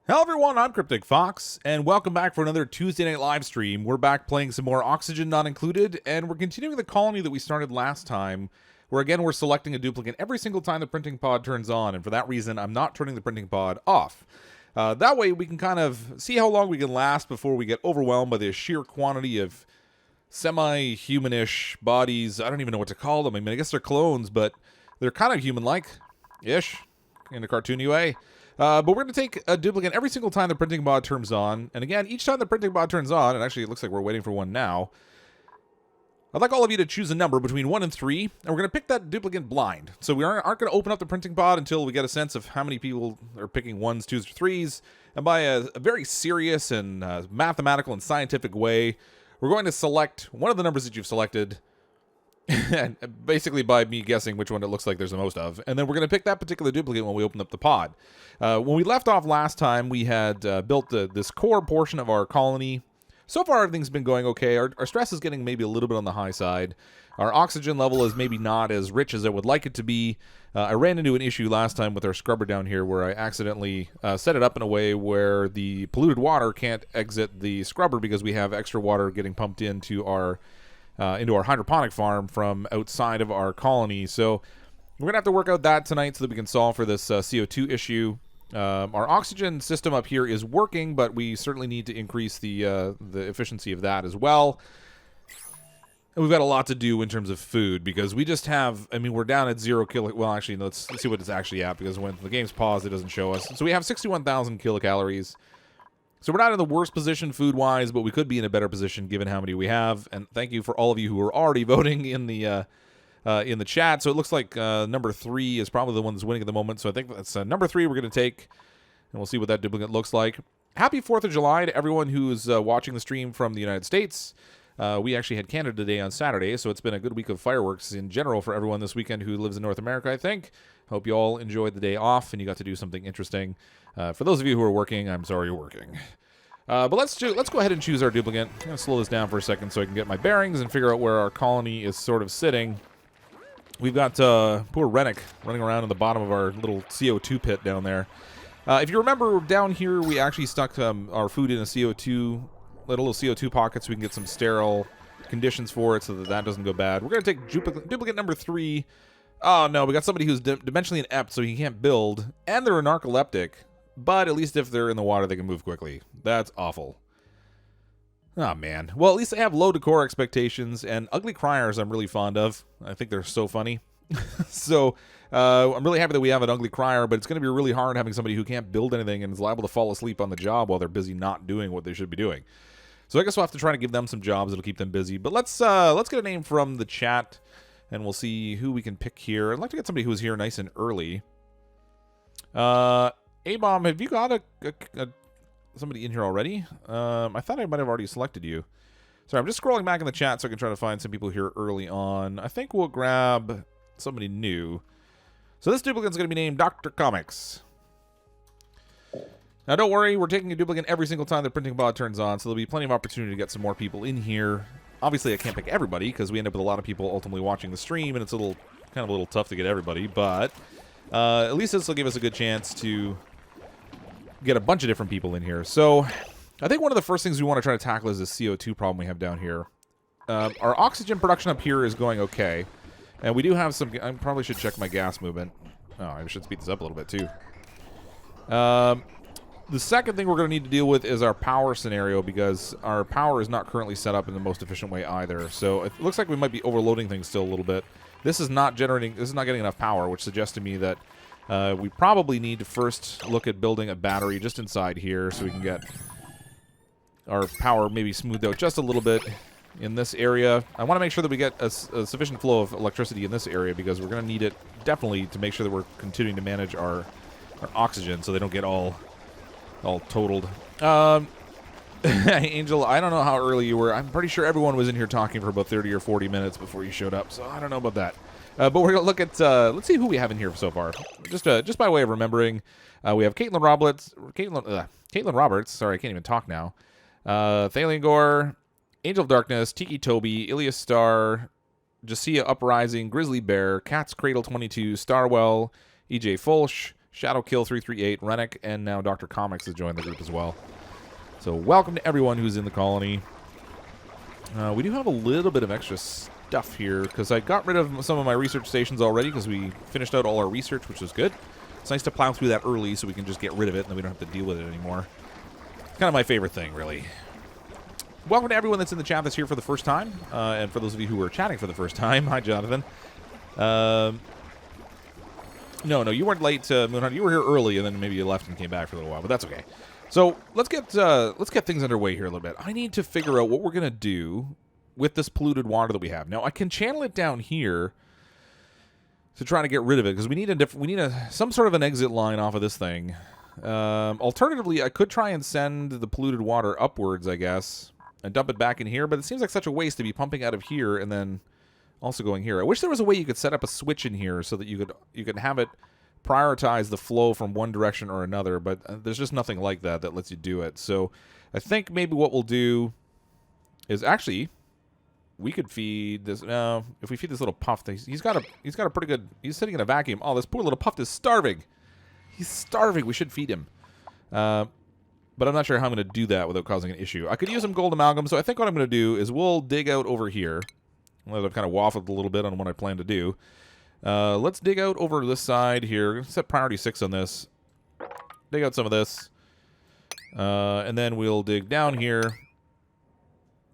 Hello everyone, I'm CrypticFox, and welcome back for another Tuesday night live stream. We're back playing some more Oxygen Not Included, and we're continuing the colony that we started last time, where again we're selecting a duplicant every single time the printing pod turns on, and for that reason I'm not turning the printing pod off. That way we can kind of see how long we can last before we get overwhelmed by the sheer quantity of semi-humanish bodies. I don't even know what to call them. I mean, I guess they're clones, but they're kind of human-like-ish, in a cartoony way. But we're going to take a duplicant every single time the printing pod turns on. And again, each time the printing pod turns on, and actually it looks like we're waiting for one now, I'd like all of you to choose a number between 1 and 3, and we're going to pick that duplicant blind. So we aren't going to open up the printing pod until we get a sense of how many people are picking 1s, 2s, or 3s. And by a very serious and mathematical and scientific way, we're going to select one of the numbers that you've selected, and basically by me guessing which one it looks like there's the most of. And then we're going to pick that particular duplicate when we open up the pod. When we left off last time, we had built this core portion of our colony. So far, everything's been going okay. Our stress is getting maybe a little bit on the high side. Our oxygen level is maybe not as rich as I would like it to be. I ran into an issue last time with our scrubber down here where I accidentally set it up in a way where the polluted water can't exit the scrubber because we have extra water getting pumped into our hydroponic farm from outside of our colony. So we're going to have to work out that tonight so that we can solve for this CO2 issue. Our oxygen system up here is working, but we certainly need to increase the efficiency of that as well. And we've got a lot to do in terms of food because we just have, I mean, we're down at 0 kilo. Well, actually, let's see what it's actually at because when the game's paused, it doesn't show us. So we have 61,000 kilocalories. So we're not in the worst position food-wise, but we could be in a better position given how many we have. And thank you for all of you who are already voting in the chat. So it looks like number 3 is probably the one that's winning at the moment. So I think that's number 3 we're going to take, and we'll see what that duplicate looks like. Happy 4th of July to everyone who's watching the stream from the United States. We actually had Canada Day on Saturday, so it's been a good week of fireworks in general for everyone this weekend who lives in North America, I think. Hope you all enjoyed the day off and you got to do something interesting. For those of you who are working, I'm sorry you're working. But let's go ahead and choose our duplicant. I'm going to slow this down for a second so I can get my bearings and figure out where our colony is sort of sitting. We've got poor Rennick running around in the bottom of our little CO2 pit down there. If you remember, down here we actually stuck our food in a little CO2 pocket so we can get some sterile conditions for it so that doesn't go bad. We're going to take duplicate number 3. Oh, no, we got somebody who's dimensionally inept, so he can't build, and they're a narcoleptic, but at least if they're in the water, they can move quickly. That's awful. Oh, man. Well, at least they have low decor expectations, and ugly criers I'm really fond of. I think they're so funny. So, I'm really happy that we have an ugly crier, but it's going to be really hard having somebody who can't build anything and is liable to fall asleep on the job while they're busy not doing what they should be doing. So I guess we'll have to try to give them some jobs that'll keep them busy. But let's get a name from the chat, and we'll see who we can pick here. I'd like to get somebody who was here nice and early. A-Bomb, have you got somebody in here already? I thought I might have already selected you. Sorry, I'm just scrolling back in the chat so I can try to find some people here early on. I think we'll grab somebody new. So this duplicant's going to be named Dr. Comics. Now, don't worry, we're taking a duplicant every single time the printing pod turns on, so there'll be plenty of opportunity to get some more people in here. Obviously, I can't pick everybody, because we end up with a lot of people ultimately watching the stream, and it's kind of a little tough to get everybody, but at least this will give us a good chance to get a bunch of different people in here. So, I think one of the first things we want to try to tackle is this CO2 problem we have down here. Our oxygen production up here is going okay, and we do have some... I probably should check my gas movement. Oh, I should speed this up a little bit, too. The second thing we're going to need to deal with is our power scenario because our power is not currently set up in the most efficient way either. So it looks like we might be overloading things still a little bit. This is not getting enough power, which suggests to me that we probably need to first look at building a battery just inside here so we can get our power maybe smoothed out just a little bit in this area. I want to make sure that we get a sufficient flow of electricity in this area because we're going to need it definitely to make sure that we're continuing to manage our oxygen so they don't get all totaled. Angel, I don't know how early you were. I'm pretty sure everyone was in here talking for about 30 or 40 minutes before you showed up, so I don't know about that. But we're going to look at, let's see who we have in here so far. Just by way of remembering, we have Caitlin Roberts, sorry, I can't even talk now. Thalian Gore, Angel of Darkness, Tiki Toby, Ilias Star, Jasia Uprising, Grizzly Bear, Cat's Cradle 22, Starwell, EJ Folsch, Shadowkill338, Rennick, and now Dr. Comics has joined the group as well. So welcome to everyone who's in the colony. We do have a little bit of extra stuff here because I got rid of some of my research stations already because we finished out all our research, which was good. It's nice to plow through that early so we can just get rid of it and then we don't have to deal with it anymore. It's kind of my favorite thing, really. Welcome to everyone that's in the chat that's here for the first time. And for those of you who are chatting for the first time, hi, Jonathan. No, you weren't late, Moonhunter. You were here early, and then maybe you left and came back for a little while, but that's okay. So let's get things underway here a little bit. I need to figure out what we're gonna do with this polluted water that we have. Now I can channel it down here to try to get rid of it because we need some sort of an exit line off of this thing. Alternatively, I could try and send the polluted water upwards, I guess, and dump it back in here. But it seems like such a waste to be pumping out of here and then also going here. I wish there was a way you could set up a switch in here so that you could have it prioritize the flow from one direction or another, but there's just nothing like that that lets you do it. So I think maybe what we'll do is actually we could feed this. If we feed this little puff, he's got a pretty good. He's sitting in a vacuum. Oh, this poor little puff is starving. He's starving. We should feed him. But I'm not sure how I'm going to do that without causing an issue. I could use some gold amalgam. So I think what I'm going to do is we'll dig out over here. I've kind of waffled a little bit on what I plan to do. Let's dig out over this side here. Set priority 6 on this. Dig out some of this. And then we'll dig down here.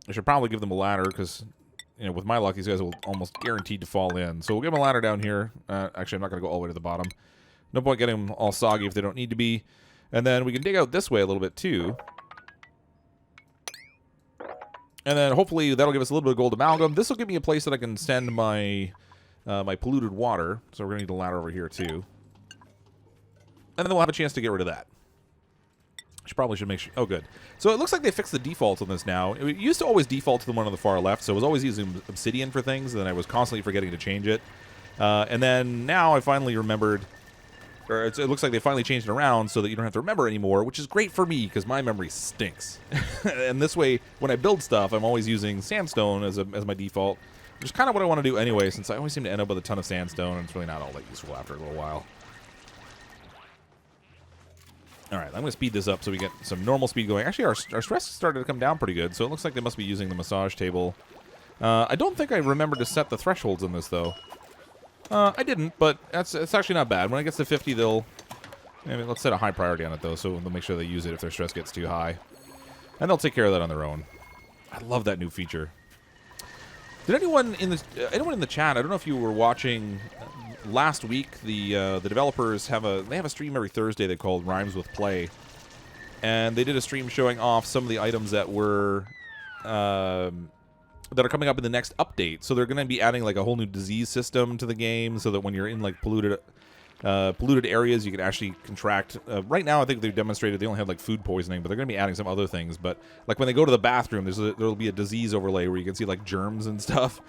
I should probably give them a ladder because, you know, with my luck, these guys will almost guaranteed to fall in. So we'll give them a ladder down here. Actually, I'm not going to go all the way to the bottom. No point getting them all soggy if they don't need to be. And then we can dig out this way a little bit too. And then hopefully that'll give us a little bit of gold amalgam. This will give me a place that I can send my my polluted water. So we're going to need a ladder over here too. And then we'll have a chance to get rid of that. Should make sure. Oh, good. So it looks like they fixed the defaults on this now. It used to always default to the one on the far left, so I was always using Obsidian for things, and then I was constantly forgetting to change it. And then now I finally remembered, or it looks like they finally changed it around so that you don't have to remember anymore, which is great for me because my memory stinks. And this way, when I build stuff, I'm always using sandstone as my default, which is kind of what I want to do anyway, since I always seem to end up with a ton of sandstone, and it's really not all that useful after a little while. All right, I'm going to speed this up so we get some normal speed going. Actually, our stress started to come down pretty good, so it looks like they must be using the massage table. I don't think I remembered to set the thresholds on this, though. I didn't, but it's actually not bad. When it gets to 50, let's set a high priority on it, though, so they'll make sure they use it if their stress gets too high. And they'll take care of that on their own. I love that new feature. Did anyone in the chat, I don't know if you were watching last week, the developers have a stream every Thursday they called Rhymes with Play, and they did a stream showing off some of the items that were that are coming up in the next update. So they're going to be adding like a whole new disease system to the game, so that when you're in like polluted areas, you can actually contract. Right now, I think they've demonstrated they only have like food poisoning, but they're going to be adding some other things. But like when they go to the bathroom, there'll be a disease overlay where you can see like germs and stuff.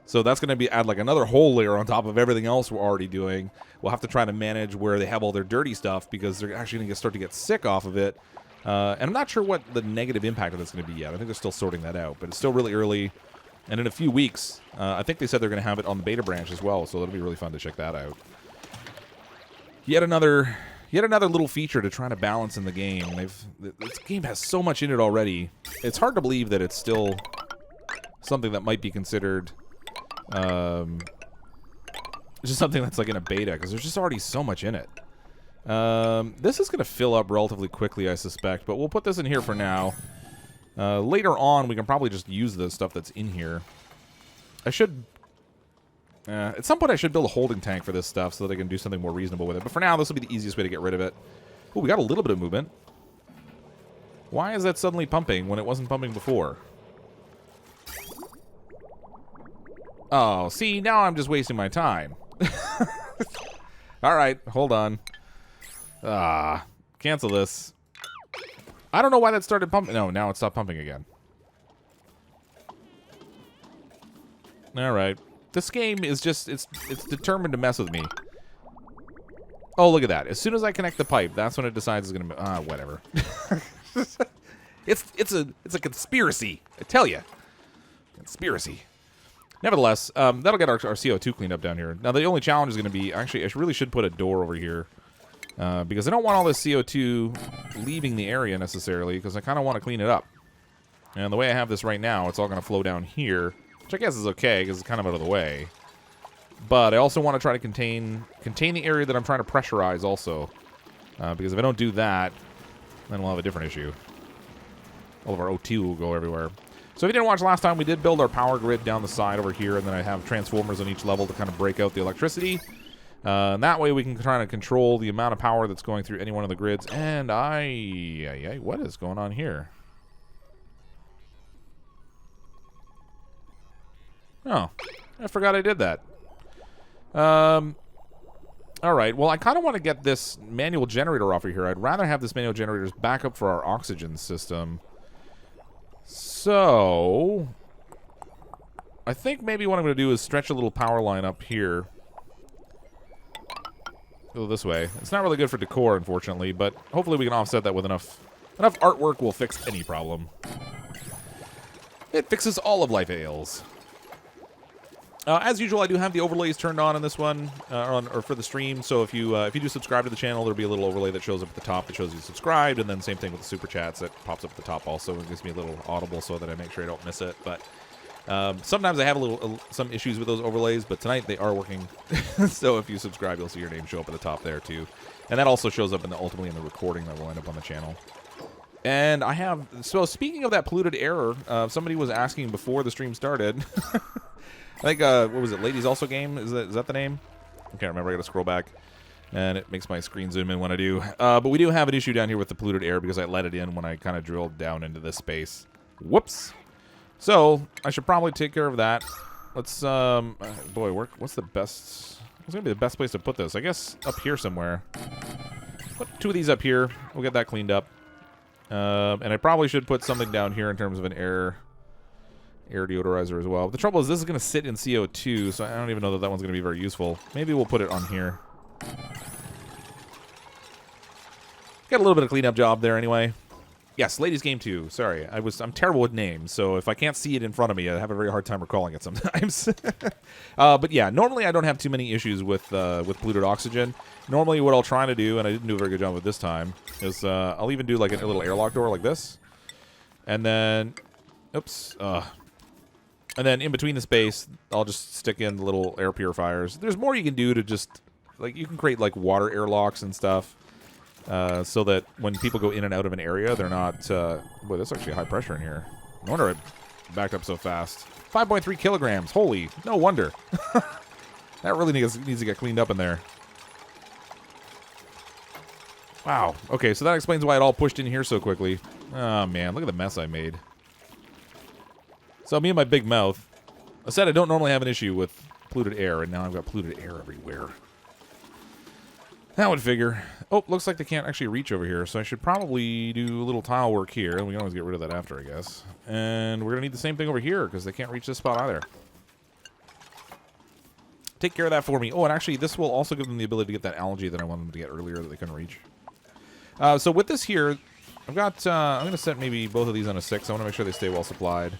So that's going to add like another whole layer on top of everything else we're already doing. We'll have to try to manage where they have all their dirty stuff because they're actually going to start to get sick off of it. And I'm not sure what the negative impact of that's going to be yet. I think they're still sorting that out, but it's still really early. And in a few weeks, I think they said they're going to have it on the beta branch as well. So it'll be really fun to check that out. Yet another little feature to try to balance in the game. This game has so much in it already. It's hard to believe that it's still something that might be considered just something that's like in a beta, because there's just already so much in it. This is going to fill up relatively quickly, I suspect, but we'll put this in here for now. Later on, we can probably just use the stuff that's in here. At some point, I should build a holding tank for this stuff so that I can do something more reasonable with it. But for now, this will be the easiest way to get rid of it. Oh, we got a little bit of movement. Why is that suddenly pumping when it wasn't pumping before? Oh, see, now I'm just wasting my time. All right, hold on. Cancel this. I don't know why that started pumping. No, now it stopped pumping again. All right. This game is just, it's determined to mess with me. Oh, look at that. As soon as I connect the pipe, that's when it decides it's going to... whatever. It's a conspiracy. I tell you. Conspiracy. Nevertheless, that'll get our CO2 cleaned up down here. Now, the only challenge is going to be... Actually, I really should put a door over here. because I don't want all this CO2 leaving the area necessarily, because I kind of want to clean it up. And the way I have this right now, it's all going to flow down here, which I guess is okay because it's kind of out of the way. But I also want to try to contain the area that I'm trying to pressurize also, because if I don't do that, then we'll have a different issue. All of our O2 will go everywhere. So if you didn't watch last time, we did build our power grid down the side over here, and then I have transformers on each level to kind of break out the electricity. And that way we can try to control the amount of power that's going through any one of the grids. And what is going on here? Oh, I forgot I did that. All right, well, I kind of want to get this manual generator off of here. I'd rather have this manual generator as backup for our oxygen system. So, I think maybe what I'm going to do is stretch a little power line up here. Go this way. It's not really good for decor, unfortunately, but hopefully we can offset that with enough artwork will fix any problem. It fixes all of life ails. As usual, I do have the overlays turned on in this one, or for the stream. So if you do subscribe to the channel, there'll be a little overlay that shows up at the top that shows you subscribed, and then same thing with the super chats that pops up at the top also. It gives me a little audible so that I make sure I don't miss it. But sometimes I have some issues with those overlays, but tonight they are working. So if you subscribe, you'll see your name show up at the top there too, and that also shows up ultimately in the recording that will end up on the channel. And I have, so speaking of that polluted air, somebody was asking before the stream started. I think, what was it, Ladies Also Game? Is that the name? I can't remember. I gotta scroll back. And it makes my screen zoom in when I do. But we do have an issue down here with the polluted air because I let it in when I kind of drilled down into this space. Whoops. So, I should probably take care of that. Let's, boy, what's the best, what's gonna be the best place to put this? I guess up here somewhere. Put 2 of these up here. We'll get that cleaned up. And I probably should put something down here in terms of an air deodorizer as well. But the trouble is this is going to sit in CO2, so I don't even know that one's going to be very useful. Maybe we'll put it on here. Got a little bit of cleanup job there anyway. Yes, Ladies Game 2. Sorry, I'm terrible with names, so if I can't see it in front of me, I have a very hard time recalling it sometimes. But yeah, normally I don't have too many issues with polluted oxygen. Normally what I'll try to do, and I didn't do a very good job with this time, is I'll even do like a little airlock door like this. And then, oops, and then in between the space, I'll just stick in the little air purifiers. There's more you can do to just, like, you can create, like, water airlocks and stuff. So that when people go in and out of an area, they're not, boy, that's actually high pressure in here. No wonder it backed up so fast. 5.3 kilograms. Holy, no wonder. That really needs to get cleaned up in there. Wow. Okay, so that explains why it all pushed in here so quickly. Oh, man, look at the mess I made. So me and my big mouth. I said I don't normally have an issue with polluted air, and now I've got polluted air everywhere. That would figure. Oh, looks like they can't actually reach over here, so I should probably do a little tile work here, and we can always get rid of that after, I guess. And we're going to need the same thing over here, because they can't reach this spot either. Take care of that for me. Oh, and actually, this will also give them the ability to get that algae that I wanted them to get earlier that they couldn't reach. So with this here, I've got, I'm going to set maybe both of these on a 6. I want to make sure they stay well supplied.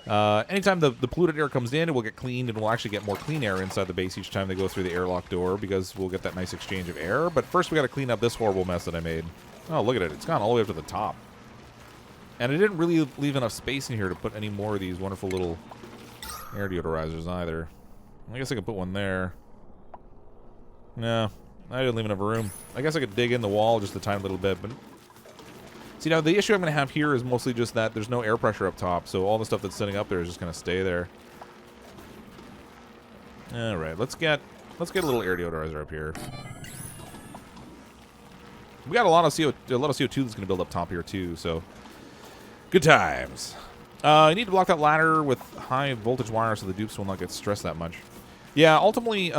Anytime the polluted air comes in, it will get cleaned, and we'll actually get more clean air inside the base each time they go through the airlock door, because we'll get that nice exchange of air. But first we got to clean up this horrible mess that I made. Oh, look at it. It's gone all the way up to the top. And I didn't really leave enough space in here to put any more of these wonderful little air deodorizers either. I guess I could put one there. No, I didn't leave enough room. I guess I could dig in the wall just a tiny little bit, but... See, now, the issue I'm going to have here is mostly just that there's no air pressure up top, so all the stuff that's sitting up there is just going to stay there. All right, let's get a little air deodorizer up here. We got a lot of CO2 that's going to build up top here too, so good times. I need to block that ladder with high voltage wire so the dupes will not get stressed that much. Yeah, ultimately,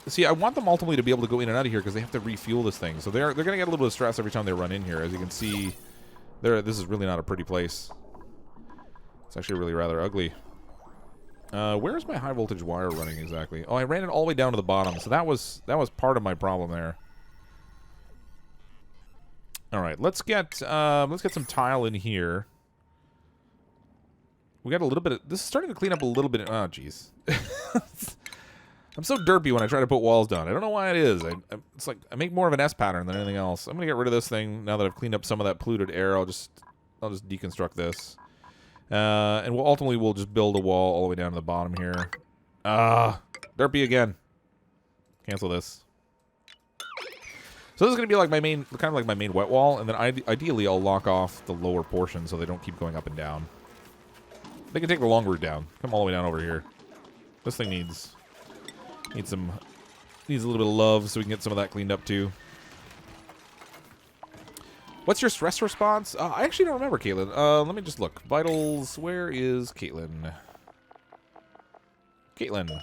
see, I want them ultimately to be able to go in and out of here because they have to refuel this thing. So they're going to get a little bit of stress every time they run in here. As you can see, this is really not a pretty place. It's actually really rather ugly. Where's my high voltage wire running exactly? Oh, I ran it all the way down to the bottom. So that was part of my problem there. All right, let's get some tile in here. We got a little bit of, this is starting to clean up a little bit. Oh, jeez. I'm so derpy when I try to put walls down. I don't know why it is. It's like I make more of an S pattern than anything else. I'm gonna get rid of this thing now that I've cleaned up some of that polluted air. I'll just deconstruct this, and we'll just build a wall all the way down to the bottom here. Derpy again. Cancel this. So this is gonna be like my main, kind of like my main wet wall, and then ideally I'll lock off the lower portion so they don't keep going up and down. They can take the long route down. Come all the way down over here. This thing needs a little bit of love so we can get some of that cleaned up too. What's your stress response? I actually don't remember, Caitlin. Let me just look. Vitals, where is Caitlin? Caitlin.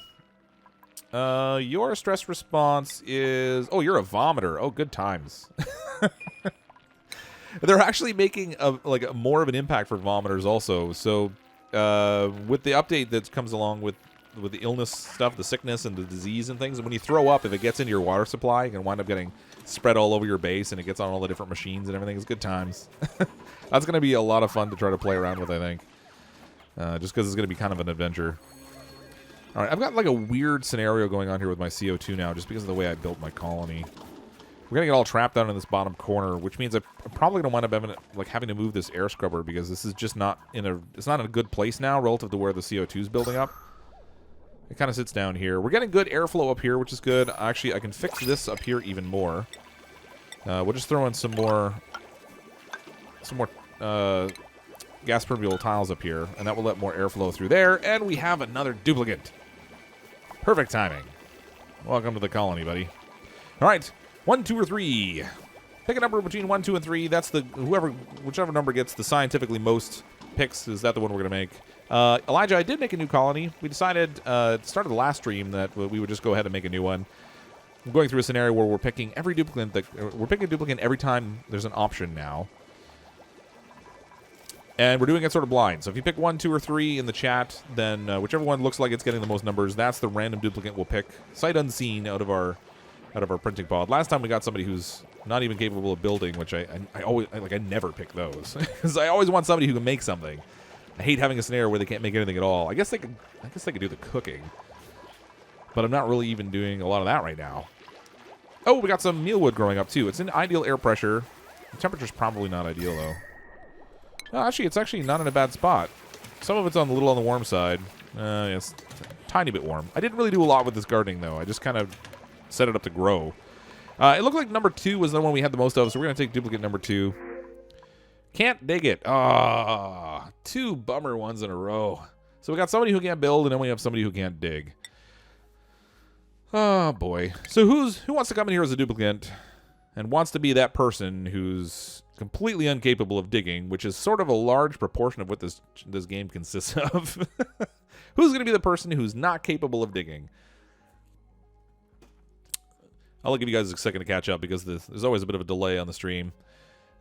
Your stress response is... Oh, you're a vomiter. Oh, good times. They're actually making more of an impact for vomiters also. So, with the update that comes along with the illness stuff, the sickness and the disease and things, when you throw up, if it gets into your water supply, you can wind up getting spread all over your base, and it gets on all the different machines and everything. It's good times. That's going to be a lot of fun to try to play around with, I think. Just because it's going to be kind of an adventure. All right, I've got like a weird scenario going on here with my CO2 now, just because of the way I built my colony. We're going to get all trapped down in this bottom corner, which means I'm probably going to wind up having to move this air scrubber, because this is just not it's not in a good place now relative to where the CO2 is building up. It kind of sits down here. We're getting good airflow up here, which is good. Actually, I can fix this up here even more. We'll just throw in some more gas permeable tiles up here, and that will let more airflow through there. And we have another duplicant. Perfect timing. Welcome to the colony, buddy. All right, 1, 2, or 3. Pick a number between 1, 2, and 3. That's whichever number gets the scientifically most picks. Is that the one we're gonna make? Elijah, I did make a new colony. We decided at the start of the last stream that we would just go ahead and make a new one. I'm going through a scenario where we're picking every duplicant. We're picking a duplicant every time there's an option now. And we're doing it sort of blind. So if you pick 1, 2, or 3 in the chat, then whichever one looks like it's getting the most numbers, that's the random duplicant we'll pick, sight unseen, out of our printing pod. Last time we got somebody who's not even capable of building, which I never pick those because I always want somebody who can make something. I hate having a scenario where they can't make anything at all. I guess they could do the cooking, but I'm not really even doing a lot of that right now. Oh, we got some mealwood growing up too. It's in ideal air pressure. The temperature's probably not ideal though. No, actually, it's actually not in a bad spot. Some of it's a little on the warm side. Yes, a tiny bit warm. I didn't really do a lot with this gardening though. I just kind of set it up to grow. It looked like number 2 was the one we had the most of, so we're gonna take duplicate number 2. Can't dig it. 2 bummer ones in a row. So we got somebody who can't build, and then we have somebody who can't dig. Oh boy. So who wants to come in here as a duplicant and wants to be that person who's completely incapable of digging, which is sort of a large proportion of what this game consists of. Who's going to be the person who's not capable of digging? I'll give you guys a second to catch up because there's always a bit of a delay on the stream.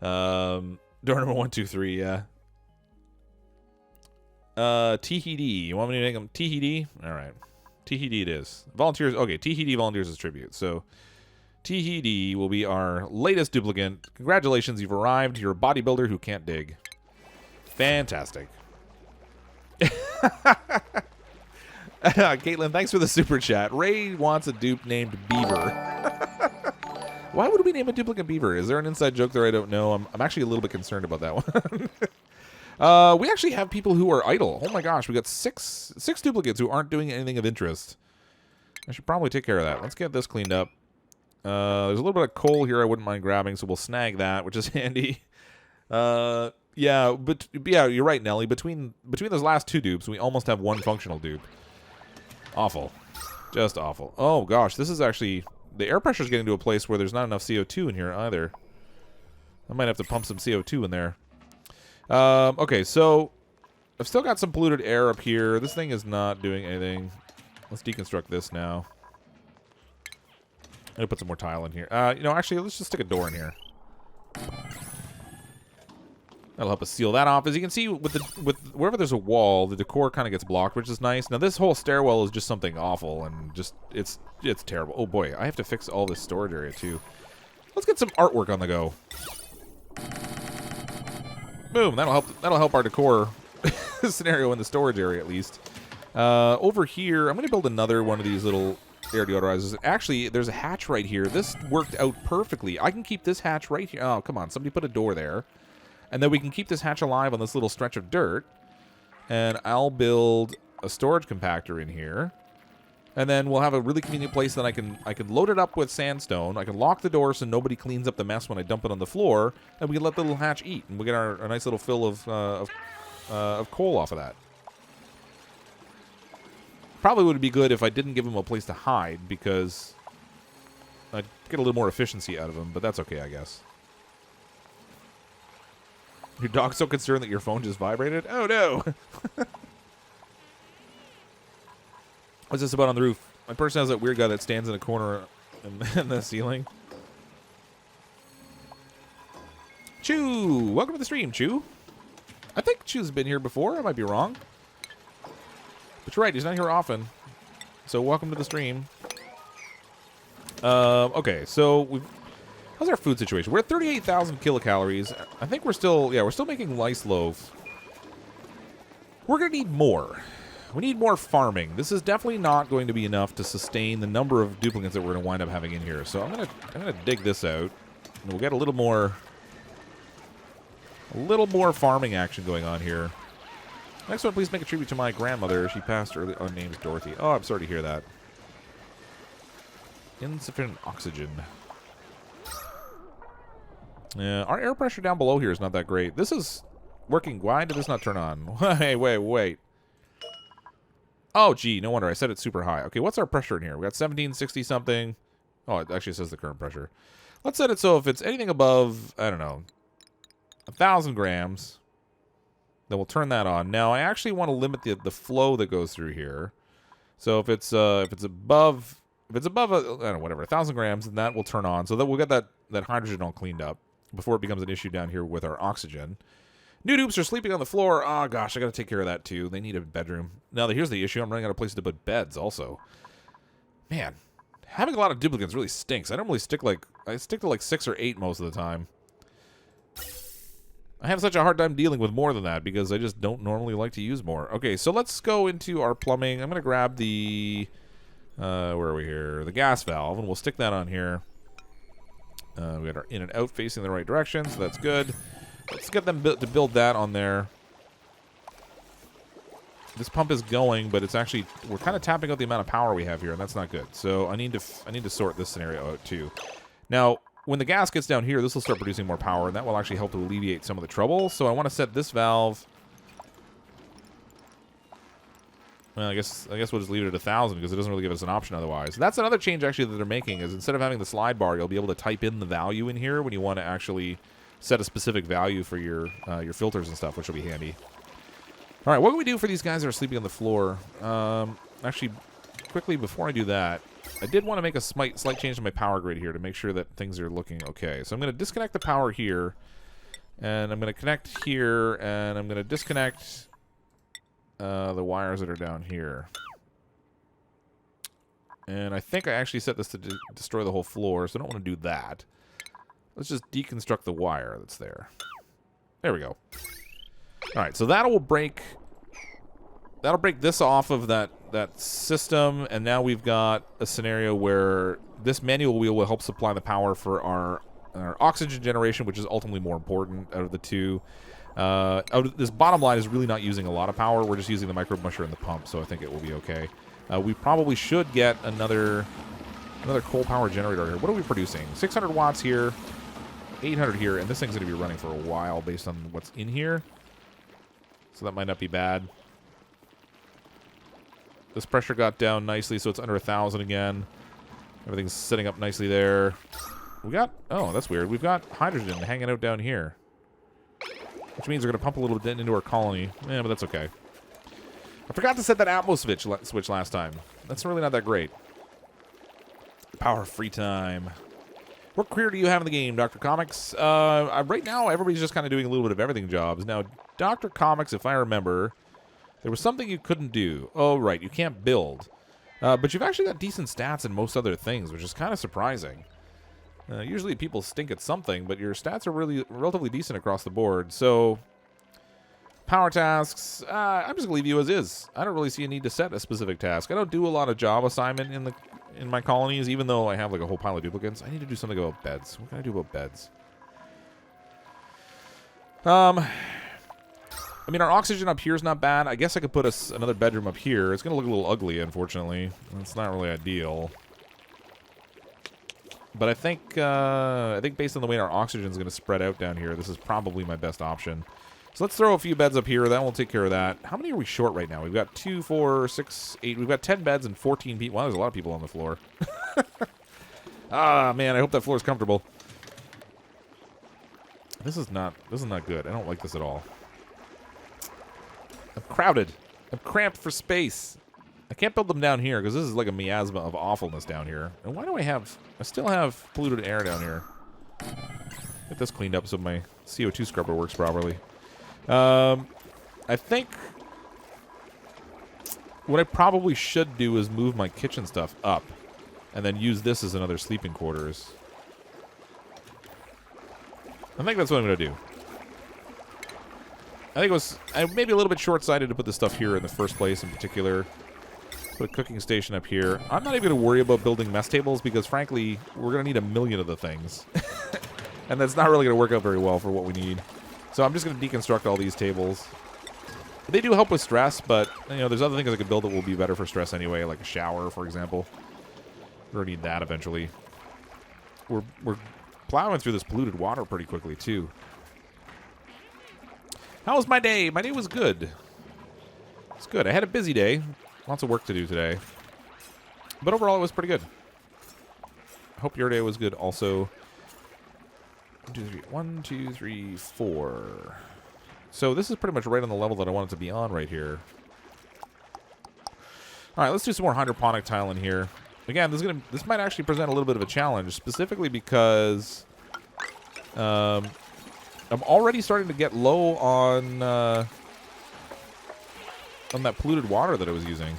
Door number 1, 2, 3, yeah. THD. You want me to make them THD? All right. THD it is. Volunteers. Okay, THD volunteers as tribute. So THD will be our latest duplicant. Congratulations, you've arrived. You're a bodybuilder who can't dig. Fantastic. Caitlin, thanks for the super chat. Ray wants a dupe named Beaver. Why would we name a duplicant Beaver? Is there an inside joke there I don't know? I'm actually a little bit concerned about that one. We actually have people who are idle. Oh my gosh, we got six duplicates who aren't doing anything of interest. I should probably take care of that. Let's get this cleaned up. There's a little bit of coal here I wouldn't mind grabbing, so we'll snag that, which is handy. Yeah, but yeah, you're right, Nelly. Between those last 2 dupes, we almost have 1 functional dupe. Awful. Just awful. Oh gosh, this is actually... The air pressure is getting to a place where there's not enough CO2 in here either. I might have to pump some CO2 in there. Okay, so I've still got some polluted air up here. This thing is not doing anything. Let's deconstruct this now. I'm gonna put some more tile in here. You know, actually, let's just stick a door in here. That'll help us seal that off. As you can see, with wherever there's a wall, the decor kind of gets blocked, which is nice. Now, this whole stairwell is just something awful, and just it's terrible. Oh boy, I have to fix all this storage area too. Let's get some artwork on the go. Boom. That'll help our decor scenario in the storage area at least. Over here, I'm gonna build another one of these little air deodorizers. Actually, there's a hatch right here. This worked out perfectly. I can keep this hatch right here. Oh, come on. Somebody put a door there. And then we can keep this hatch alive on this little stretch of dirt. And I'll build a storage compactor in here. And then we'll have a really convenient place that I can load it up with sandstone. I can lock the door so nobody cleans up the mess when I dump it on the floor. And we can let the little hatch eat. And we get our nice little fill of coal off of that. Probably would be good if I didn't give him a place to hide, because I'd get a little more efficiency out of him, but that's okay, I guess. Your dog's so concerned that your phone just vibrated? Oh, no! What's this about on the roof? My person has that weird guy that stands in a corner in the ceiling. Chew! Welcome to the stream, Chew. I think Chew's been here before. I might be wrong. But you're right, he's not here often. So welcome to the stream. Okay, so how's our food situation? We're at 38,000 kilocalories. I think we're still making lice loaf. We're gonna need more. We need more farming. This is definitely not going to be enough to sustain the number of duplicants that we're gonna wind up having in here. So I'm gonna dig this out, and we'll get a little more farming action going on here. Next one, please make a tribute to my grandmother. She passed early. Her name's Dorothy. Oh, I'm sorry to hear that. Insufficient oxygen. Yeah, our air pressure down below here is not that great. This is working. Why did this not turn on? Hey, wait. Oh, gee, no wonder. I said it's super high. Okay, what's our pressure in here? We got 1760 something. Oh, it actually says the current pressure. Let's set it so if it's anything above, I don't know, 1,000 grams, then we'll turn that on. Now, I actually want to limit the flow that goes through here. So if it's above I don't know, whatever, 1,000 grams, then that will turn on. So that we'll get that hydrogen all cleaned up before it becomes an issue down here with our oxygen. New dupes are sleeping on the floor. Oh, gosh, I got to take care of that, too. They need a bedroom. Now, here's the issue. I'm running out of places to put beds, also. Man, having a lot of duplicants really stinks. I don't really stick to like 6 or 8 most of the time. I have such a hard time dealing with more than that because I just don't normally like to use more. Okay, so let's go into our plumbing. I'm going to grab the... where are we here? The gas valve, and we'll stick that on here. We got our in and out facing the right direction, so that's good. Let's get them to build that on there. This pump is going, but it's actually, we're kind of tapping out the amount of power we have here, and that's not good. So I need to sort this scenario out too. Now, when the gas gets down here, this will start producing more power, and that will actually help to alleviate some of the trouble. So I want to set this valve. Well, I guess we'll just leave it at 1,000 because it doesn't really give us an option otherwise. That's another change actually that they're making is instead of having the slide bar, you'll be able to type in the value in here when you want to actually set a specific value for your filters and stuff, which will be handy. All right, what can we do for these guys that are sleeping on the floor? Actually, quickly before I do that, I did want to make a slight change to my power grid here to make sure that things are looking okay. So I'm going to disconnect the power here, and I'm going to connect here, and I'm going to disconnect the wires that are down here. And I think I actually set this to destroy the whole floor, so I don't want to do that. Let's just deconstruct the wire that's there. There we go. All right, so that'll break this off of that system, and now we've got a scenario where this manual wheel will help supply the power for our oxygen generation, which is ultimately more important out of the two. This bottom line is really not using a lot of power. We're just using the micro musher and the pump, so I think it will be okay. We probably should get another coal power generator here. What are we producing? 600 watts here, 800 here, and this thing's going to be running for a while based on what's in here. So that might not be bad. This pressure got down nicely, so it's under 1,000 again. Everything's sitting up nicely there. We got... Oh, that's weird. We've got hydrogen hanging out down here. Which means we're going to pump a little bit into our colony. Yeah, but that's okay. I forgot to set that Atmos switch last time. That's really not that great. Power free time. What career do you have in the game, Dr. Comics? Right now, everybody's just kind of doing a little bit of everything jobs. Now, Dr. Comics, if I remember, there was something you couldn't do. Oh, right, you can't build. But you've actually got decent stats in most other things, which is kind of surprising. Usually people stink at something, but your stats are really relatively decent across the board. So, power tasks, I'm just going to leave you as is. I don't really see a need to set a specific task. I don't do a lot of job assignment in my colonies, even though I have like a whole pile of duplicants. I need to do something about beds. What can I do about beds? I mean, our oxygen up here is not bad. I guess I could put another bedroom up here. It's going to look a little ugly, unfortunately. It's not really ideal. But I think based on the way our oxygen is going to spread out down here, this is probably my best option. So let's throw a few beds up here. That will take care of that. How many are we short right now? We've got 2, 4, 6, 8. We've got 10 beds and 14 people. Wow, there's a lot of people on the floor. Ah, man, I hope that floor is comfortable. This is not good. I don't like this at all. I'm crowded. I'm cramped for space. I can't build them down here because this is like a miasma of awfulness down here. And why do I still have polluted air down here. Get this cleaned up so my CO2 scrubber works properly. I think what I probably should do is move my kitchen stuff up and then use this as another sleeping quarters. I think that's what I'm going to do. I think it was maybe a little bit short-sighted to put this stuff here in the first place in particular. Put a cooking station up here. I'm not even going to worry about building mess tables because, frankly, we're going to need a million of the things. And that's not really going to work out very well for what we need. So I'm just going to deconstruct all these tables. They do help with stress, but you know, there's other things I could build that will be better for stress anyway, like a shower, for example. We're going to need that eventually. We're plowing through this polluted water pretty quickly, too. How was my day? My day was good. It's good. I had a busy day. Lots of work to do today. But overall, it was pretty good. I hope your day was good also. 1, 2, 3, 4. So this is pretty much right on the level that I want it to be on right here. All right, let's do some more hydroponic tile in here. Again, this might actually present a little bit of a challenge, specifically because I'm already starting to get low on that polluted water that I was using.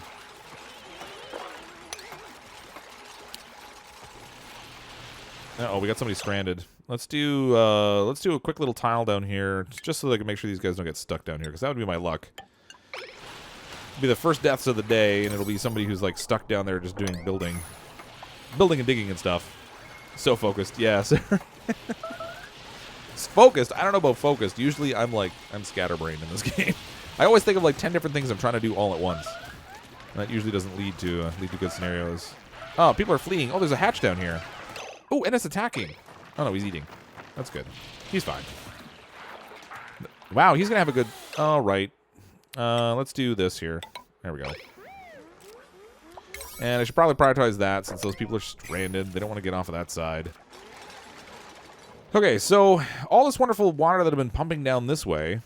Uh-oh, we got somebody stranded. Let's do a quick little tile down here, just so that I can make sure these guys don't get stuck down here, because that would be my luck. It'll be the first deaths of the day, and it'll be somebody who's like stuck down there just doing building and digging and stuff. So focused, yeah. Focused. I don't know about focused. Usually, I'm scatterbrained in this game. I always think of like 10 different things I'm trying to do all at once. And that usually doesn't lead to good scenarios. Oh, people are fleeing. Oh, there's a hatch down here. Oh, and it's attacking. Oh, no, he's eating. That's good. He's fine. Wow, he's going to have a good... All right. Let's do this here. There we go. And I should probably prioritize that since those people are stranded. They don't want to get off of that side. Okay, so all this wonderful water that I've been pumping down this way,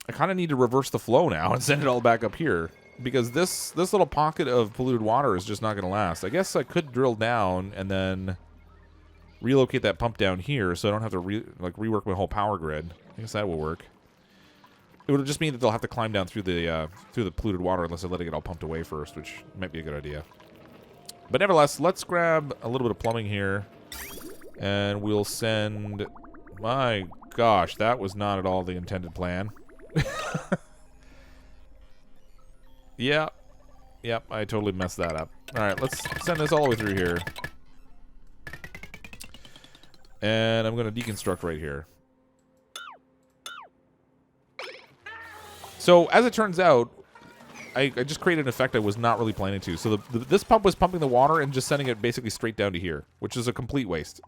I kind of need to reverse the flow now and send it all back up here. Because this little pocket of polluted water is just not going to last. I guess I could drill down and then relocate that pump down here so I don't have to rework my whole power grid. I guess that will work. It would just mean that they'll have to climb down through the polluted water unless I let it get all pumped away first, which might be a good idea. But nevertheless, let's grab a little bit of plumbing here. And we'll send... My gosh, that was not at all the intended plan. Yep, I totally messed that up. Alright, let's send this all the way through here. And I'm going to deconstruct right here. So, as it turns out, I just created an effect I was not really planning to. So, this pump was pumping the water and just sending it basically straight down to here, which is a complete waste.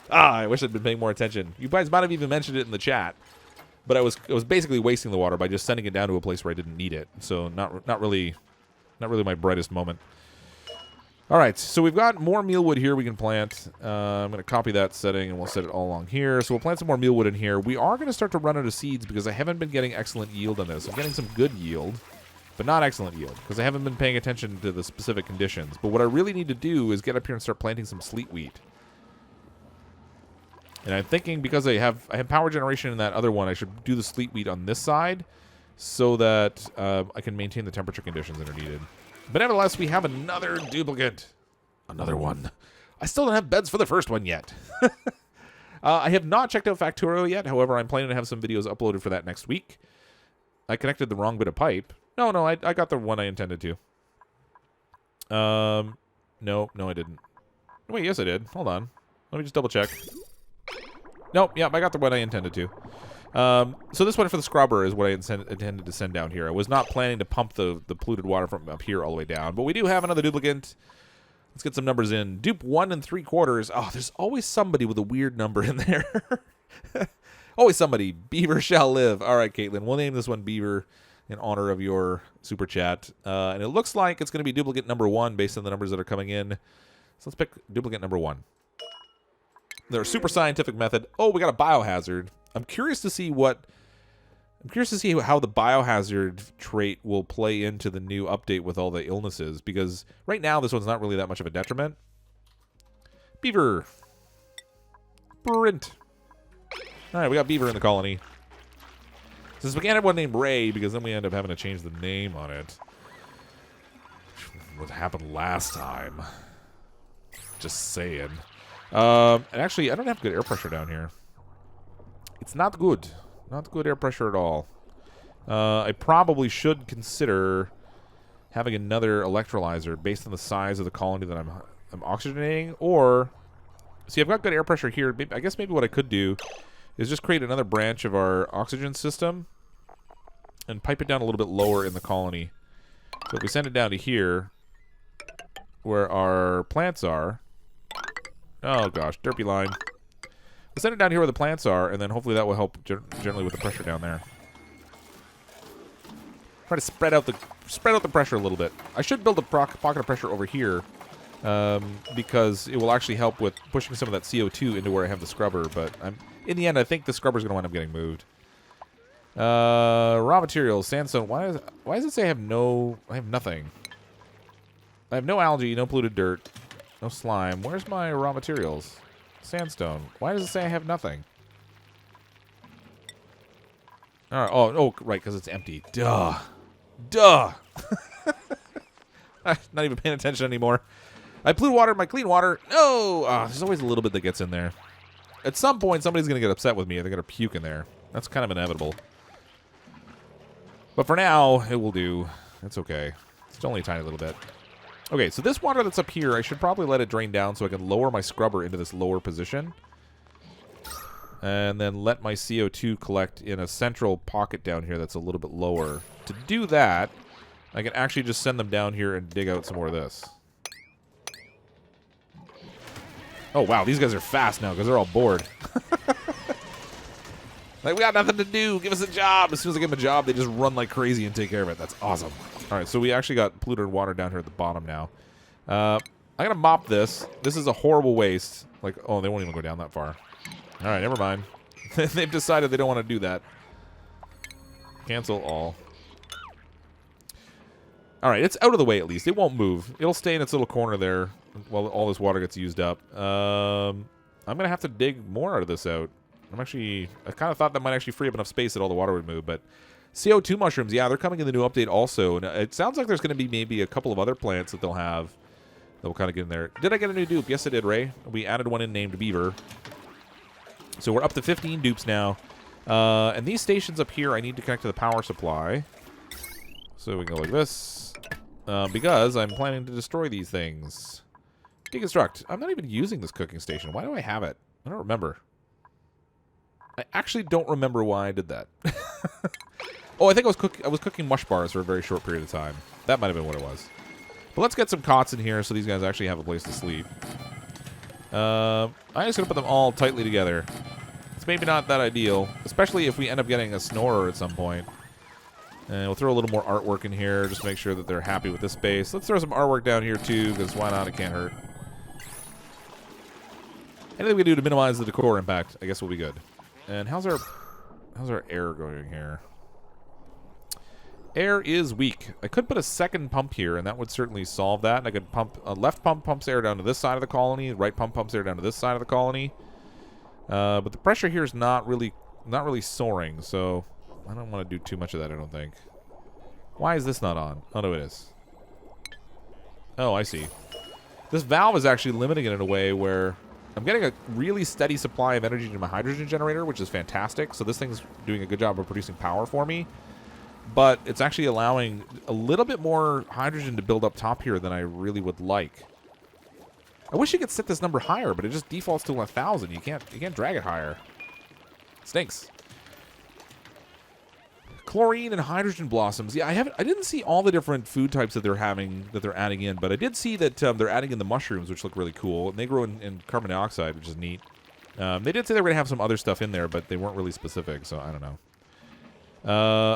I wish I'd been paying more attention. You guys might have even mentioned it in the chat. But I was basically wasting the water by just sending it down to a place where I didn't need it. So not really my brightest moment. All right, so we've got more mealwood here we can plant. I'm going to copy that setting and we'll set it all along here. So we'll plant some more mealwood in here. We are going to start to run out of seeds because I haven't been getting excellent yield on this. I'm getting some good yield, but not excellent yield because I haven't been paying attention to the specific conditions. But what I really need to do is get up here and start planting some sleet wheat. And I'm thinking because I have power generation in that other one, I should do the sleet wheat on this side so that I can maintain the temperature conditions that are needed. But nevertheless, we have another duplicant. Another one. I still don't have beds for the first one yet. I have not checked out Factorio yet. However, I'm planning to have some videos uploaded for that next week. I connected the wrong bit of pipe. No, I got the one I intended to. No, I didn't. Wait, yes, I did. Hold on. Let me just double check. Nope, yeah, I got the one I intended to. So this one for the scrubber is what I intended to send down here. I was not planning to pump the polluted water from up here all the way down, but we do have another duplicant. Let's get some numbers in. Dupe 1 3/4. Oh, there's always somebody with a weird number in there. Always somebody. Beaver shall live. All right, Caitlin, we'll name this one Beaver in honor of your super chat. And it looks like it's going to be duplicate number 1 based on the numbers that are coming in. So let's pick duplicate number 1. Their super scientific method. Oh, we got a biohazard. I'm curious to see how the biohazard trait will play into the new update with all the illnesses, because right now this one's not really that much of a detriment. Beaver. Brint. All right, we got Beaver in the colony. Since we can't have one named Ray, because then we end up having to change the name on it. What happened last time? Just saying. And actually, I don't have good air pressure down here. It's not good. Not good air pressure at all. I probably should consider having another electrolyzer based on the size of the colony that I'm oxygenating. Or, see, I've got good air pressure here. I guess maybe what I could do is just create another branch of our oxygen system and pipe it down a little bit lower in the colony. So if we send it down to here, where our plants are. Oh gosh, derpy line. We'll send it down here where the plants are, and then hopefully that will help generally with the pressure down there. Try to spread out the pressure a little bit. I should build a pocket of pressure over here, because it will actually help with pushing some of that CO2 into where I have the scrubber. But in the end, I think the scrubber is going to wind up getting moved. Raw materials, sandstone. Why does it say I have nothing? I have no algae, no polluted dirt, no slime. Where's my raw materials? Sandstone. Why does it say I have nothing? All right. Oh, right, because it's empty. Duh. I'm not even paying attention anymore. I polluted water, my clean water. No! There's always a little bit that gets in there. At some point, somebody's going to get upset with me. They're going to puke in there. That's kind of inevitable. But for now, it will do. It's okay. It's only a tiny little bit. Okay, so this water that's up here, I should probably let it drain down so I can lower my scrubber into this lower position. And then let my CO2 collect in a central pocket down here that's a little bit lower. To do that, I can actually just send them down here and dig out some more of this. Oh, wow, these guys are fast now because they're all bored. Like, we got nothing to do. Give us a job. As soon as I give them a job, they just run like crazy and take care of it. That's awesome. All right, so we actually got polluted water down here at the bottom now. I'm going to mop this. This is a horrible waste. Like, oh, they won't even go down that far. All right, never mind. They've decided they don't want to do that. Cancel all. All right, it's out of the way at least. It won't move. It'll stay in its little corner there while all this water gets used up. I'm going to have to dig more out of this out. I kind of thought that might actually free up enough space that all the water would move, but CO2 mushrooms, yeah, they're coming in the new update also. And it sounds like there's going to be maybe a couple of other plants that they'll have that will kind of get in there. Did I get a new dupe? Yes, I did, Ray. We added one in named Beaver. So we're up to 15 dupes now. And these stations up here, I need to connect to the power supply. So we can go like this. Because I'm planning to destroy these things. Deconstruct. I'm not even using this cooking station. Why do I have it? I don't remember. I actually don't remember why I did that. Oh, I think I was cooking mush bars for a very short period of time. That might have been what it was. But let's get some cots in here so these guys actually have a place to sleep. I'm just going to put them all tightly together. It's maybe not that ideal, especially if we end up getting a snorer at some point. And we'll throw a little more artwork in here, just to make sure that they're happy with this space. Let's throw some artwork down here too, because why not? It can't hurt. Anything we can do to minimize the decor impact, I guess we'll be good. And how's our air going here? Air is weak. I could put a second pump here, and that would certainly solve that. And I could pump left pump pumps air down to this side of the colony, right pump pumps air down to this side of the colony. But the pressure here is not really soaring, so I don't want to do too much of that. I don't think. Why is this not on? Oh no, it is. Oh, I see. This valve is actually limiting it in a way where I'm getting a really steady supply of energy to my hydrogen generator, which is fantastic. So this thing's doing a good job of producing power for me. but it's actually allowing a little bit more hydrogen to build up top here than I really would like. I wish you could set this number higher, but it just defaults to 1,000. You can't drag it higher. Stinks. Chlorine and hydrogen blossoms. Yeah, I didn't see all the different food types that they're adding in, but I did see that they're adding in the mushrooms, which look really cool, and they grow in carbon dioxide, which is neat. They did say they were gonna have some other stuff in there, but they weren't really specific, so I don't know.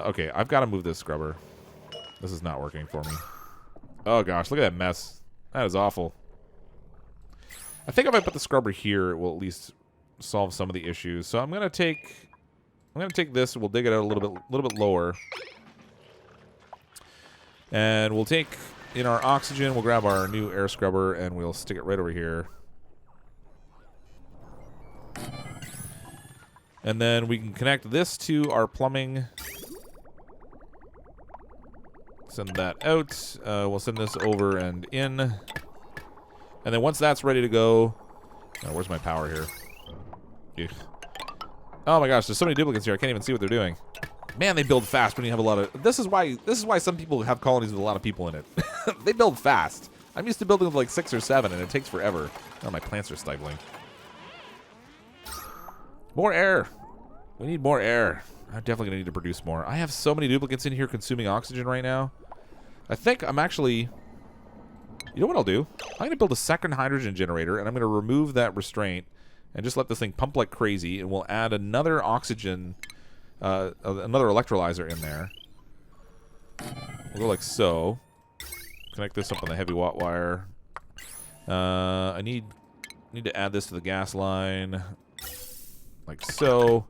Okay, I've got to move this scrubber. This is not working for me. Oh gosh, look at that mess. That is awful. I think if I put the scrubber here, it will at least solve some of the issues. So I'm gonna take this. We'll dig it out a little bit lower, and we'll take in our oxygen. We'll grab our new air scrubber and we'll stick it right over here. And then we can connect this to our plumbing. Send that out. We'll send this over and in. And then once that's ready to go... Oh, where's my power here? Ugh. Oh my gosh, there's so many duplicants here. I can't even see what they're doing. Man, they build fast when you have a lot of... This is why some people have colonies with a lot of people in it. They build fast. I'm used to building with like 6 or 7, and it takes forever. Oh, my plants are stifling. More air. We need more air. I'm definitely going to need to produce more. I have so many duplicants in here consuming oxygen right now. I think I'm actually... You know what I'll do? I'm going to build a second hydrogen generator, and I'm going to remove that restraint and just let this thing pump like crazy, and we'll add another oxygen, another electrolyzer in there. We'll go like so. Connect this up on the heavy watt wire. I need to add this to the gas line, like so.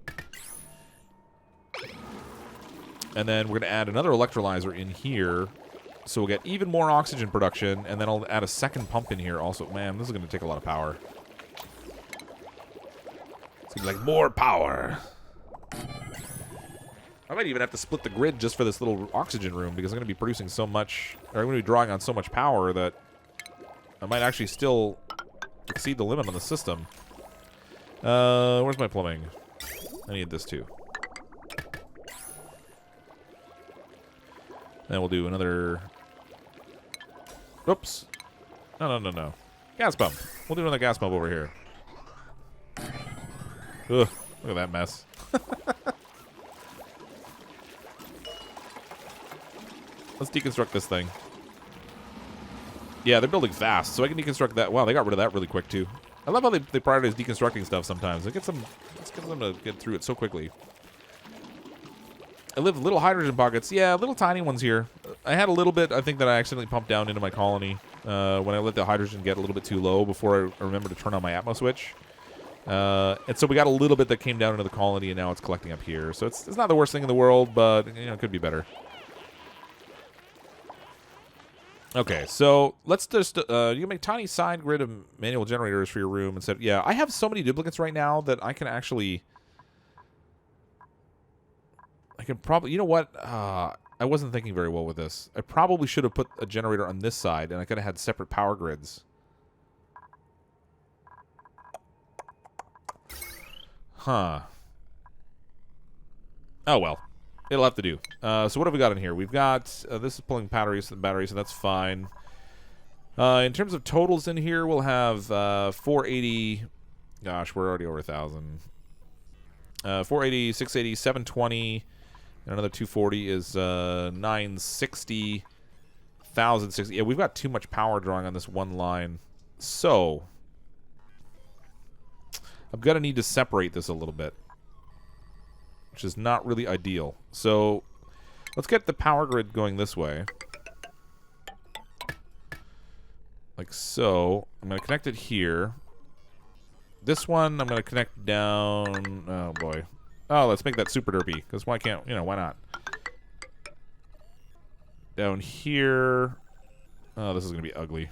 And then we're going to add another electrolyzer in here. So we'll get even more oxygen production, and then I'll add a second pump in here also. Man, this is going to take a lot of power. It's going to be like more power. I might even have to split the grid just for this little oxygen room, because I'm going to be producing so much, or I'm going to be drawing on so much power that I might actually still exceed the limit on the system. Where's my plumbing? I need this too. Then we'll do another... Oops. No. Gas pump. We'll do another gas pump over here. Ugh, look at that mess. Let's deconstruct this thing. Yeah, they're building fast, so I can deconstruct that. Wow, they got rid of that really quick, too. I love how they prioritize deconstructing stuff sometimes. It gets them to get through it so quickly. I live in little hydrogen pockets. Yeah, little tiny ones here. I had a little bit, I think, that I accidentally pumped down into my colony when I let the hydrogen get a little bit too low before I remembered to turn on my Atmo switch. And so we got a little bit that came down into the colony, and now it's collecting up here. So it's not the worst thing in the world, but you know, it could be better. Okay, so let's just you can make tiny side grid of manual generators for your room instead. Yeah, I have so many duplicants right now that I can actually... I can probably... You know what? I wasn't thinking very well with this. I probably should have put a generator on this side, and I could have had separate power grids. Huh. Oh, well. It'll have to do. So what have we got in here? We've got... this is pulling batteries, so that's fine. In terms of totals in here, we'll have 480... Gosh, we're already over 1,000. 480, 680, 720... And another 240 is 960, 1,060. Yeah, we've got too much power drawing on this one line. So, I'm going to need to separate this a little bit, which is not really ideal. So, let's get the power grid going this way. Like so. I'm going to connect it here. This one, I'm going to connect down... Oh, boy. Oh, let's make that super derpy, because why can't, you know, why not? Down here. Oh, this is going to be ugly.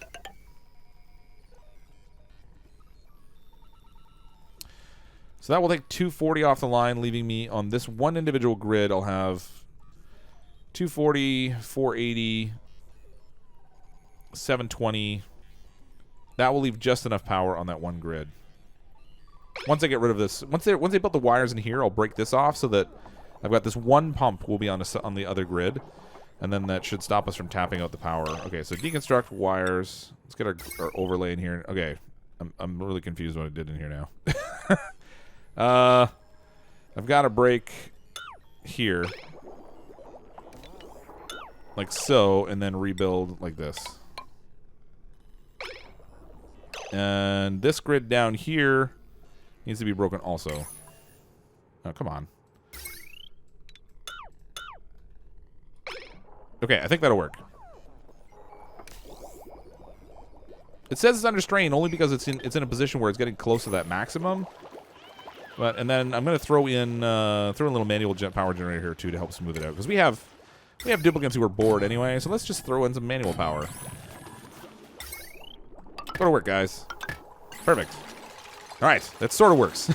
So that will take 240 off the line, leaving me on this one individual grid. I'll have 240, 480, 720. That will leave just enough power on that one grid. Once I get rid of this, once they put the wires in here, I'll break this off so that I've got this one pump will be on the other grid, and then that should stop us from tapping out the power. Okay, so deconstruct wires. Let's get our overlay in here. Okay, I'm really confused what I did in here now. I've got a break here, like so, and then rebuild like this. And this grid down here needs to be broken also. Oh, come on. Okay, I think that'll work. It says it's under strain only because it's in a position where it's getting close to that maximum. And then I'm gonna throw in a little manual power generator here too to help smooth it out, because we have duplicants who are bored anyway. So let's just throw in some manual power. Go to work, guys. Perfect. All right, that sort of works.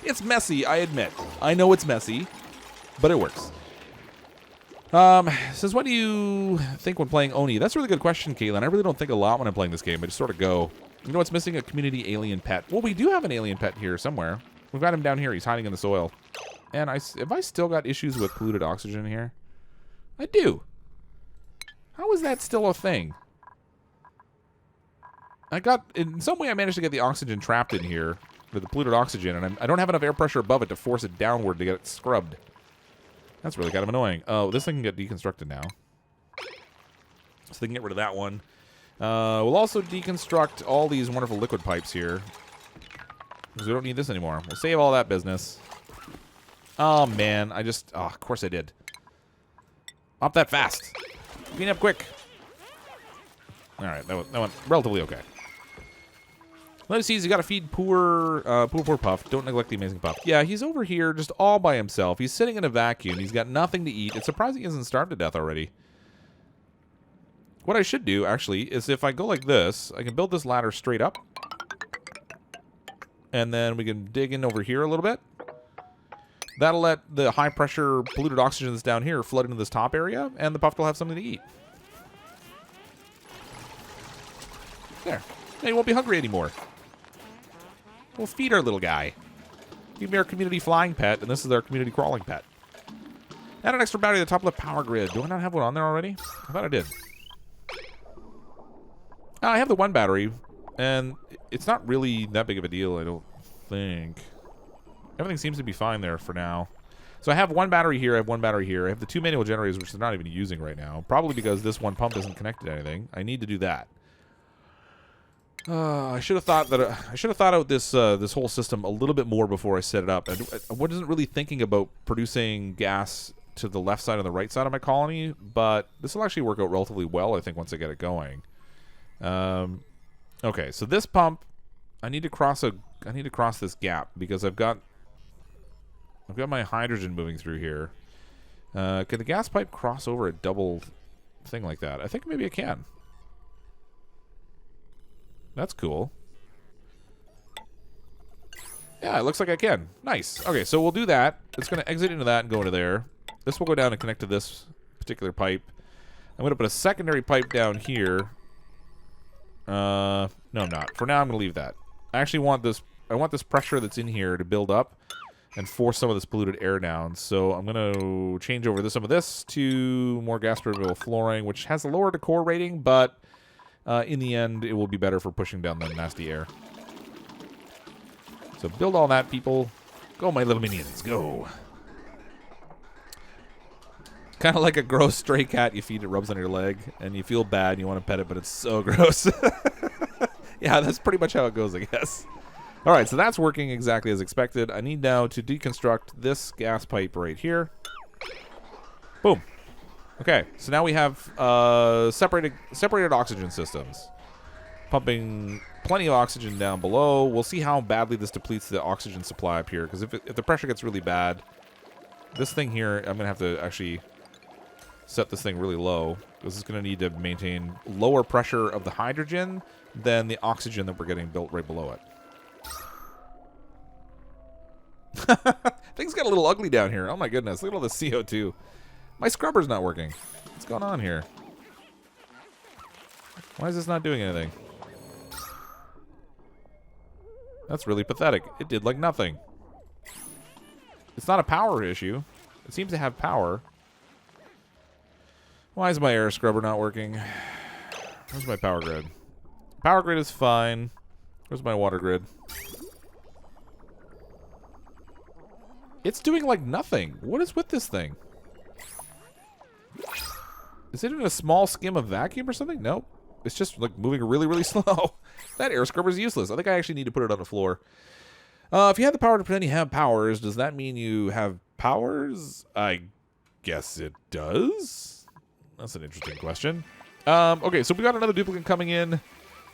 It's messy, I admit. I know it's messy, but it works. Says, what do you think when playing Oni? That's a really good question, Caitlin. I really don't think a lot when I'm playing this game. I just sort of go. You know what's missing? A community alien pet. Well, we do have an alien pet here somewhere. We've got him down here. He's hiding in the soil. And have I still got issues with polluted oxygen here? I do. How is that still a thing? In some way I managed to get the oxygen trapped in here, with the polluted oxygen, and I don't have enough air pressure above it to force it downward to get it scrubbed. That's really kind of annoying. Oh, this thing can get deconstructed now. So they can get rid of that one. We'll also deconstruct all these wonderful liquid pipes here, because we don't need this anymore. We'll save all that business. Oh, man. Of course I did. Up that fast. Clean up quick. All right, that went relatively okay. Let's see, you got to feed poor Puff. Don't neglect the amazing Puff. Yeah, he's over here just all by himself. He's sitting in a vacuum. He's got nothing to eat. It's surprising he hasn't starved to death already. What I should do, actually, is if I go like this, I can build this ladder straight up. And then we can dig in over here a little bit. That'll let the high-pressure polluted oxygen that's down here flood into this top area, and the Puff will have something to eat. There. He won't be hungry anymore. We'll feed our little guy. Give me our community flying pet, and this is our community crawling pet. Add an extra battery at the top of the power grid. Do I not have one on there already? I thought I did. I have the one battery, and it's not really that big of a deal, I don't think. Everything seems to be fine there for now. So I have one battery here, I have one battery here. I have the two manual generators, which I'm not even using right now. Probably because this one pump isn't connected to anything. I need to do that. I should have thought out this whole system a little bit more before I set it up. I wasn't really thinking about producing gas to the left side and the right side of my colony, but this will actually work out relatively well, I think, once I get it going. Okay, so this pump, I need to cross this gap because I've got my hydrogen moving through here. Can the gas pipe cross over a double thing like that? I think maybe it can. That's cool. Yeah, it looks like I can. Nice. Okay, so we'll do that. It's going to exit into that and go into there. This will go down and connect to this particular pipe. I'm going to put a secondary pipe down here. No, I'm not. For now, I'm going to leave that. I actually want this. I want this pressure that's in here to build up and force some of this polluted air down. So I'm going to change over some of this to more gas-turbine flooring, which has a lower decor rating, but in the end, it will be better for pushing down the nasty air. So build all that, people. Go, my little minions. Go. Kind of like a gross stray cat. You feed it, rubs on your leg, and you feel bad and you want to pet it, but it's so gross. Yeah, that's pretty much how it goes, I guess. All right, so that's working exactly as expected. I need now to deconstruct this gas pipe right here. Boom. Okay, so now we have separated oxygen systems. Pumping plenty of oxygen down below. We'll see how badly this depletes the oxygen supply up here, because if the pressure gets really bad, this thing here, I'm going to have to actually set this thing really low, because it's going to need to maintain lower pressure of the hydrogen than the oxygen that we're getting built right below it. Things got a little ugly down here. Oh my goodness, look at all this CO2. My scrubber's not working. What's going on here? Why is this not doing anything? That's really pathetic. It did like nothing. It's not a power issue. It seems to have power. Why is my air scrubber not working? Where's my power grid? Power grid is fine. Where's my water grid? It's doing like nothing. What is with this thing? Is it in a small skim of vacuum or something? Nope. It's just like moving really, really slow. That air scrubber is useless. I think I actually need to put it on the floor. If you have the power to pretend you have powers, does that mean you have powers? I guess it does. That's an interesting question. Okay, so we got another duplicant coming in.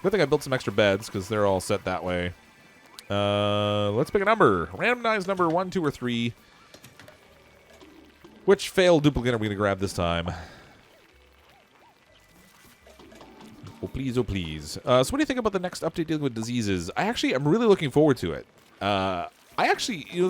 Good thing I built some extra beds because they're all set that way. Let's pick a number. Randomized number 1, 2, or 3. Which failed duplicant are we going to grab this time? Oh, please, oh, please. So what do you think about the next update dealing with diseases? I'm really looking forward to it. The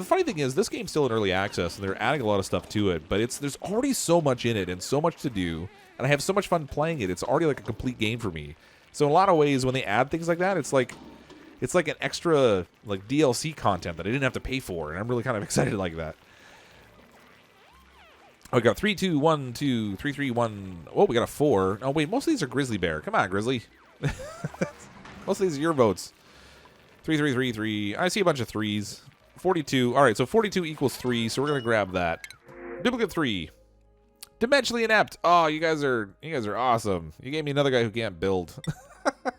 funny thing is, this game's still in early access, and they're adding a lot of stuff to it, but there's already so much in it and so much to do, and I have so much fun playing it. It's already like a complete game for me. So in a lot of ways, when they add things like that, it's like an extra like DLC content that I didn't have to pay for, and I'm really kind of excited like that. Oh, we got 3, 2, 1, 2, 3, 3, 1. Oh, we got a 4. Oh, wait, most of these are Grizzly Bear. Come on, Grizzly. Most of these are your votes. 3, 3, 3, 3. I see a bunch of 3s. 42. All right, so 42 equals 3, so we're going to grab that. Duplicate 3. Dimensionally inept. Oh, you guys are awesome. You gave me another guy who can't build.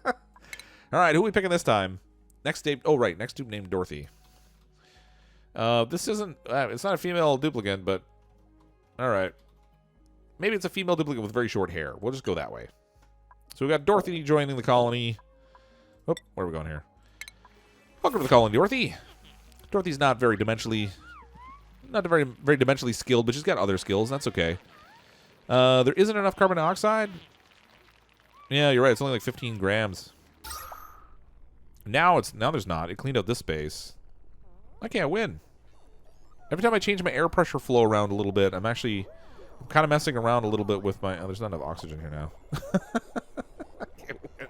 All right, who are we picking this time? Next dupe named Dorothy. This isn't, it's not a female duplicant, but all right. Maybe it's a female duplicant with very short hair. We'll just go that way. So we got Dorothy joining the colony. Oh, where are we going here? Welcome to the colony, Dorothy. Dorothy's not very dimensionally skilled, but she's got other skills. That's okay. There isn't enough carbon dioxide. Yeah, you're right. It's only like 15 grams. Now there's not. It cleaned out this space. I can't win. Every time I change my air pressure flow around a little bit, I'm kind of messing around a little bit with my... Oh, there's not enough oxygen here now. I can't win.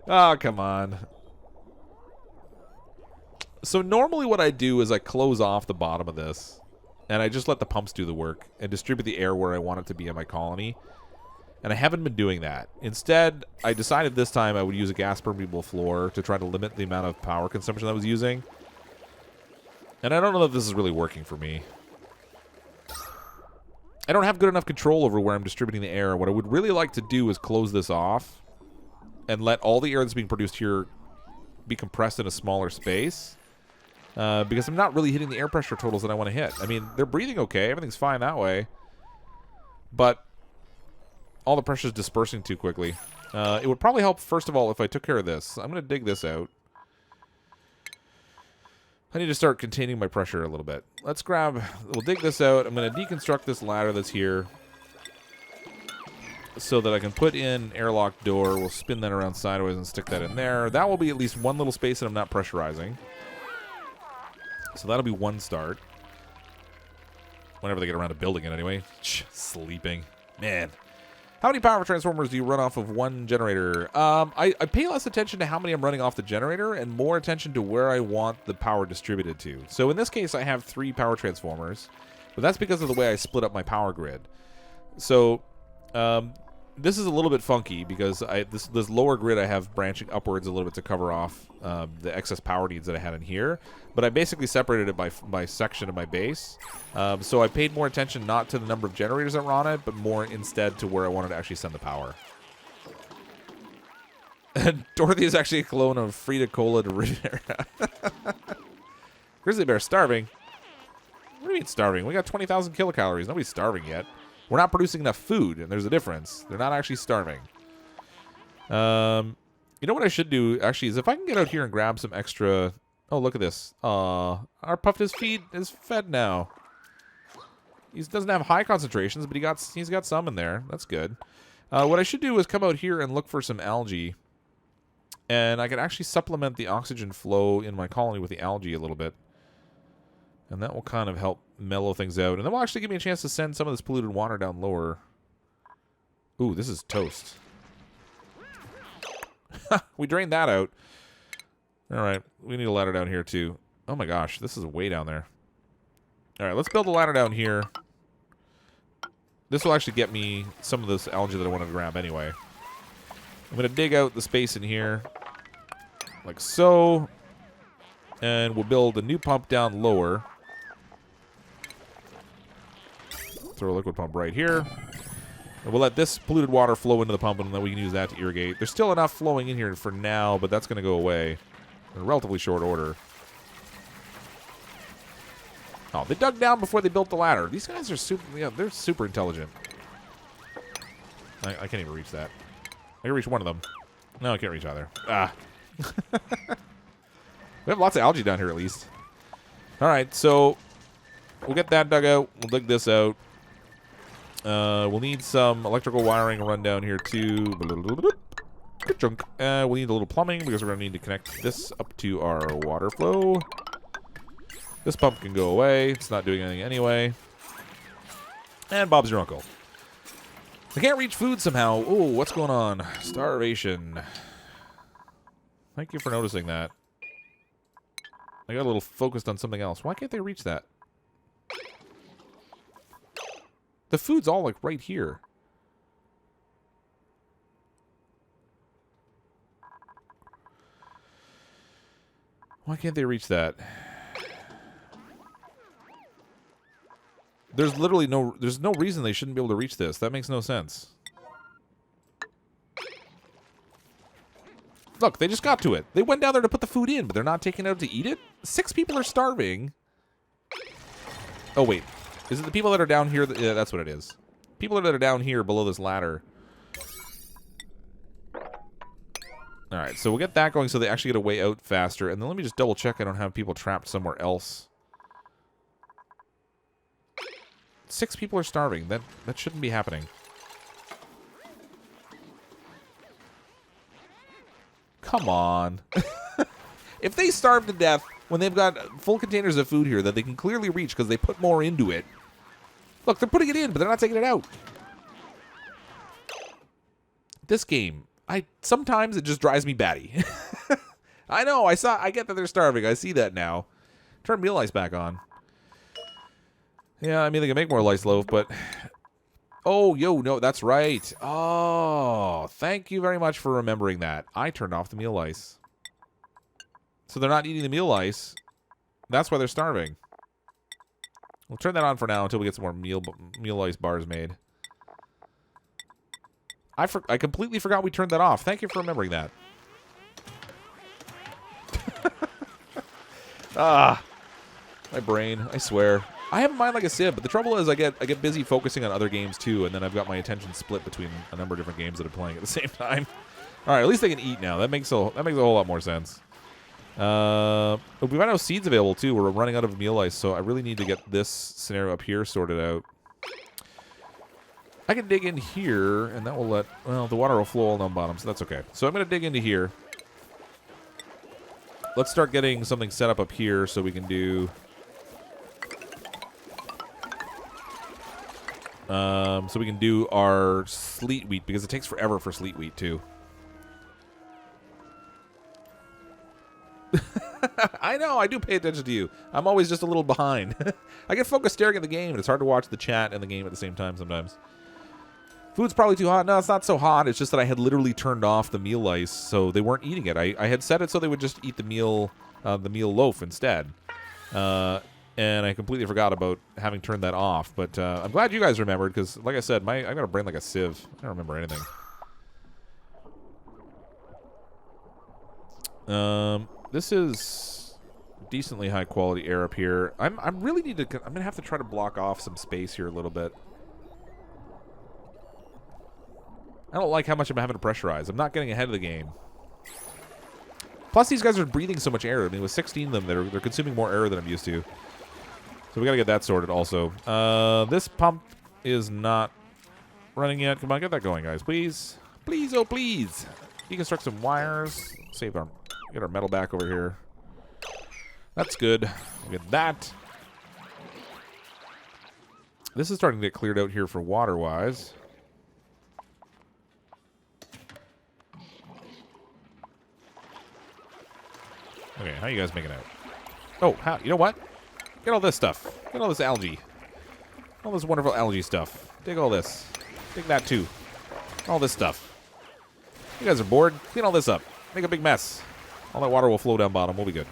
Oh, come on. So normally what I do is I close off the bottom of this, and I just let the pumps do the work and distribute the air where I want it to be in my colony. And I haven't been doing that. Instead, I decided this time I would use a gas permeable floor to try to limit the amount of power consumption I was using. And I don't know if this is really working for me. I don't have good enough control over where I'm distributing the air. What I would really like to do is close this off and let all the air that's being produced here be compressed in a smaller space. Because I'm not really hitting the air pressure totals that I want to hit. I mean, they're breathing okay. Everything's fine that way. But all the pressure is dispersing too quickly. It would probably help, first of all, if I took care of this. I'm going to dig this out. I need to start containing my pressure a little bit. We'll dig this out. I'm going to deconstruct this ladder that's here so that I can put in Airlock Door. We'll spin that around sideways and stick that in there. That will be at least one little space that I'm not pressurizing. So that'll be one start. Whenever they get around to building it anyway. Sleeping. Man. How many power transformers do you run off of one generator? I pay less attention to how many I'm running off the generator and more attention to where I want the power distributed to. So in this case, I have 3 power transformers, but that's because of the way I split up my power grid. So this is a little bit funky because this lower grid I have branching upwards a little bit to cover off the excess power needs that I had in here. But I basically separated it by section of my base. So I paid more attention not to the number of generators that were on it, but more instead to where I wanted to actually send the power. And Dorothy is actually a clone of Frida Cola to Riviera. Grizzly Bear starving? What do you mean starving? We got 20,000 kilocalories. Nobody's starving yet. We're not producing enough food, and there's a difference. They're not actually starving. You know what I should do, actually, is if I can get out here and grab some extra... Oh, look at this. Our Puffed is fed now. He doesn't have high concentrations, but he's got some in there. That's good. What I should do is come out here and look for some algae. And I can actually supplement the oxygen flow in my colony with the algae a little bit. And that will kind of help mellow things out. And that will actually give me a chance to send some of this polluted water down lower. Ooh, this is toast. We drained that out. All right, we need a ladder down here too. Oh my gosh, this is way down there. All right, let's build a ladder down here. This will actually get me some of this algae that I wanted to grab anyway. I'm going to dig out the space in here, like so. And we'll build a new pump down lower. Throw a liquid pump right here. And we'll let this polluted water flow into the pump, and then we can use that to irrigate. There's still enough flowing in here for now, but that's going to go away in relatively short order. Oh, they dug down before they built the ladder. These guys are super, yeah, they're super intelligent. I can't even reach that. I can reach one of them. No, I can't reach either. Ah. We have lots of algae down here at least. All right, so we'll get that dug out. We'll dig this out. We'll need some electrical wiring run down here too. Good chunk. We'll need a little plumbing because we're going to need to connect this up to our water flow. This pump can go away. It's not doing anything anyway. And Bob's your uncle. I can't reach food somehow. Oh, what's going on? Starvation. Thank you for noticing that. I got a little focused on something else. Why can't they reach that? The food's all like right here. Why can't they reach that? There's literally there's no reason they shouldn't be able to reach this. That makes no sense. Look, they just got to it. They went down there to put the food in, but they're not taking it out to eat it? 6 people are starving. Oh, wait. Is it the people that are down here? Yeah, that's what it is. People that are down here below this ladder. Alright, so we'll get that going so they actually get a way out faster. And then let me just double check I don't have people trapped somewhere else. 6 people are starving. That shouldn't be happening. Come on. If they starve to death when they've got full containers of food here that they can clearly reach because they put more into it. Look, they're putting it in, but they're not taking it out. This game, sometimes it just drives me batty. I know, I get that they're starving. I see that now. Turn meal ice back on. Yeah, I mean, they can make more lice loaf, but... Oh, yo, no, that's right. Oh, thank you very much for remembering that. I turned off the meal ice. So they're not eating the meal ice. That's why they're starving. We'll turn that on for now until we get some more meal ice bars made. I completely forgot we turned that off. Thank you for remembering that. My brain, I swear. I have a mind like a sieve, but the trouble is I get busy focusing on other games too, and then I've got my attention split between a number of different games that I'm playing at the same time. All right, at least they can eat now. That makes a whole lot more sense. We've got no seeds available too. We're running out of meal ice, so I really need to get this scenario up here sorted out. I can dig in here, and that will the water will flow all down bottom, so that's okay. So I'm going to dig into here. Let's start getting something set up here so we can do... so we can do our sleet wheat, because it takes forever for sleet wheat, too. I know, I do pay attention to you. I'm always just a little behind. I get focused staring at the game, and it's hard to watch the chat and the game at the same time sometimes. Food's probably too hot. No, it's not so hot. It's just that I had literally turned off the meal ice, so they weren't eating it. I had set it so they would just eat the meal loaf instead. And I completely forgot about having turned that off. But I'm glad you guys remembered, because, like I said, I've got a brain like a sieve. I don't remember anything. This is decently high quality air up here. I'm gonna have to try to block off some space here a little bit. I don't like how much I'm having to pressurize. I'm not getting ahead of the game. Plus, these guys are breathing so much air. I mean, with 16 of them, they're consuming more air than I'm used to. So we gotta get that sorted also. This pump is not running yet. Come on, get that going, guys. Please. Please, oh please. Deconstruct some wires. Get our metal back over here. That's good. We'll get that. This is starting to get cleared out here for water-wise. Okay, how are you guys making out? Oh, you know what? Get all this stuff. Get all this algae. All this wonderful algae stuff. Dig all this. Dig that too. All this stuff. You guys are bored? Clean all this up. Make a big mess. All that water will flow down bottom. We'll be good.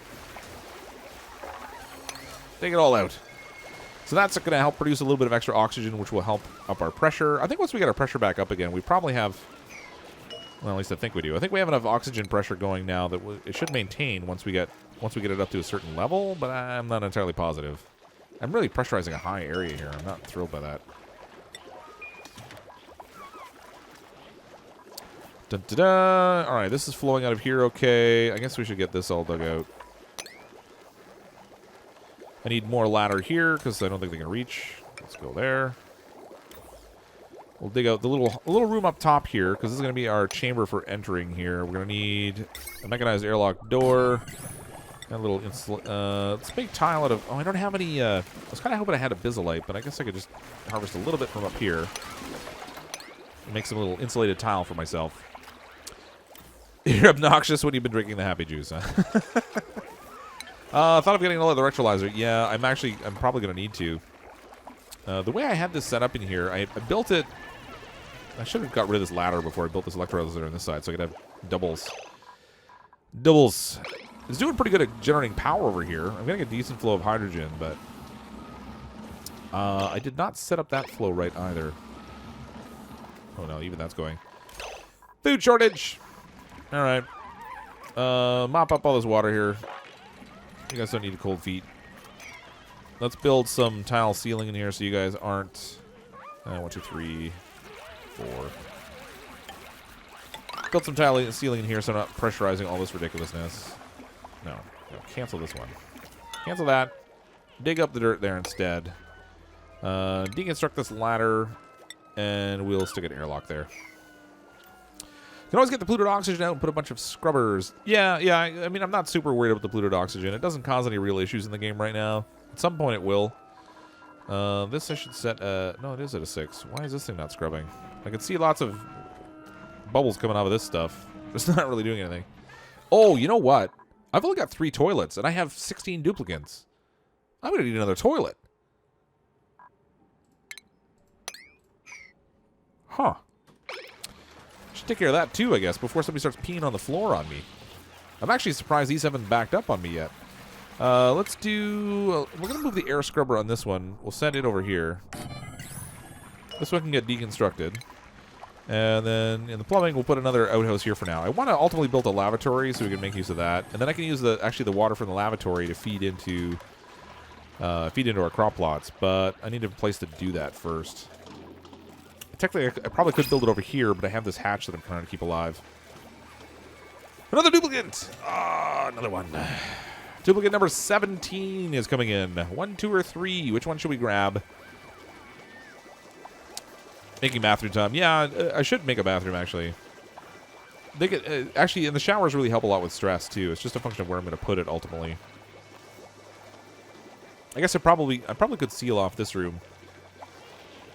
Take it all out. So that's going to help produce a little bit of extra oxygen, which will help up our pressure. I think once we get our pressure back up again, we probably have... Well, at least I think we do. I think we have enough oxygen pressure going now that it should maintain once we get it up to a certain level, but I'm not entirely positive. I'm really pressurizing a high area here. I'm not thrilled by that. Dun-da-da. All right, this is flowing out of here okay. I guess we should get this all dug out. I need more ladder here because I don't think they can reach. Let's go there. We'll dig out the little room up top here because this is going to be our chamber for entering here. We're going to need a mechanized airlock door. And a little let's make tile out of... Oh, I don't have any... I was kind of hoping I had a bizzolite, but I guess I could just harvest a little bit from up here. Make some little insulated tile for myself. You're obnoxious when you've been drinking the happy juice, huh? Thought of getting another electrolyzer. Yeah, I'm probably going to need to. The way I had this set up in here, I built it... I should have got rid of this ladder before I built this electrolyzer on this side, so I could have doubles. Doubles. It's doing pretty good at generating power over here. I'm getting a decent flow of hydrogen, but... I did not set up that flow right either. Oh no, even that's going. Food shortage! Alright. Mop up all this water here. You guys don't need cold feet. Let's build some tile ceiling in here so you guys aren't... 1, 2, 3, 4. Build some tile ceiling in here so I'm not pressurizing all this ridiculousness. No, cancel this one. Cancel that. Dig up the dirt there instead. Deconstruct this ladder, and we'll stick an airlock there. You can always get the polluted oxygen out and put a bunch of scrubbers. Yeah, I mean, I'm not super worried about the polluted oxygen. It doesn't cause any real issues in the game right now. At some point it will. This I should set... no, it is at a 6. Why is this thing not scrubbing? I can see lots of bubbles coming out of this stuff. It's not really doing anything. Oh, you know what? I've only got 3 toilets, and I have 16 duplicants. I'm going to need another toilet. Huh. Should take care of that, too, I guess, before somebody starts peeing on the floor on me. I'm actually surprised these haven't backed up on me yet. Let's do... we're going to move the air scrubber on this one. We'll send it over here. This one can get deconstructed. And then in the plumbing, we'll put another outhouse here for now. I want to ultimately build a lavatory so we can make use of that. And then I can use the water from the lavatory to feed into our crop plots. But I need a place to do that first. Technically, I probably could build it over here, but I have this hatch that I'm trying to keep alive. Another duplicant! Ah, another one. Duplicate number 17 is coming in. 1, 2, or 3. Which one should we grab? Making bathroom time. Yeah, I should make a bathroom, actually. They get, actually, and the showers really help a lot with stress, too. It's just a function of where I'm going to put it, ultimately. I guess I probably could seal off this room.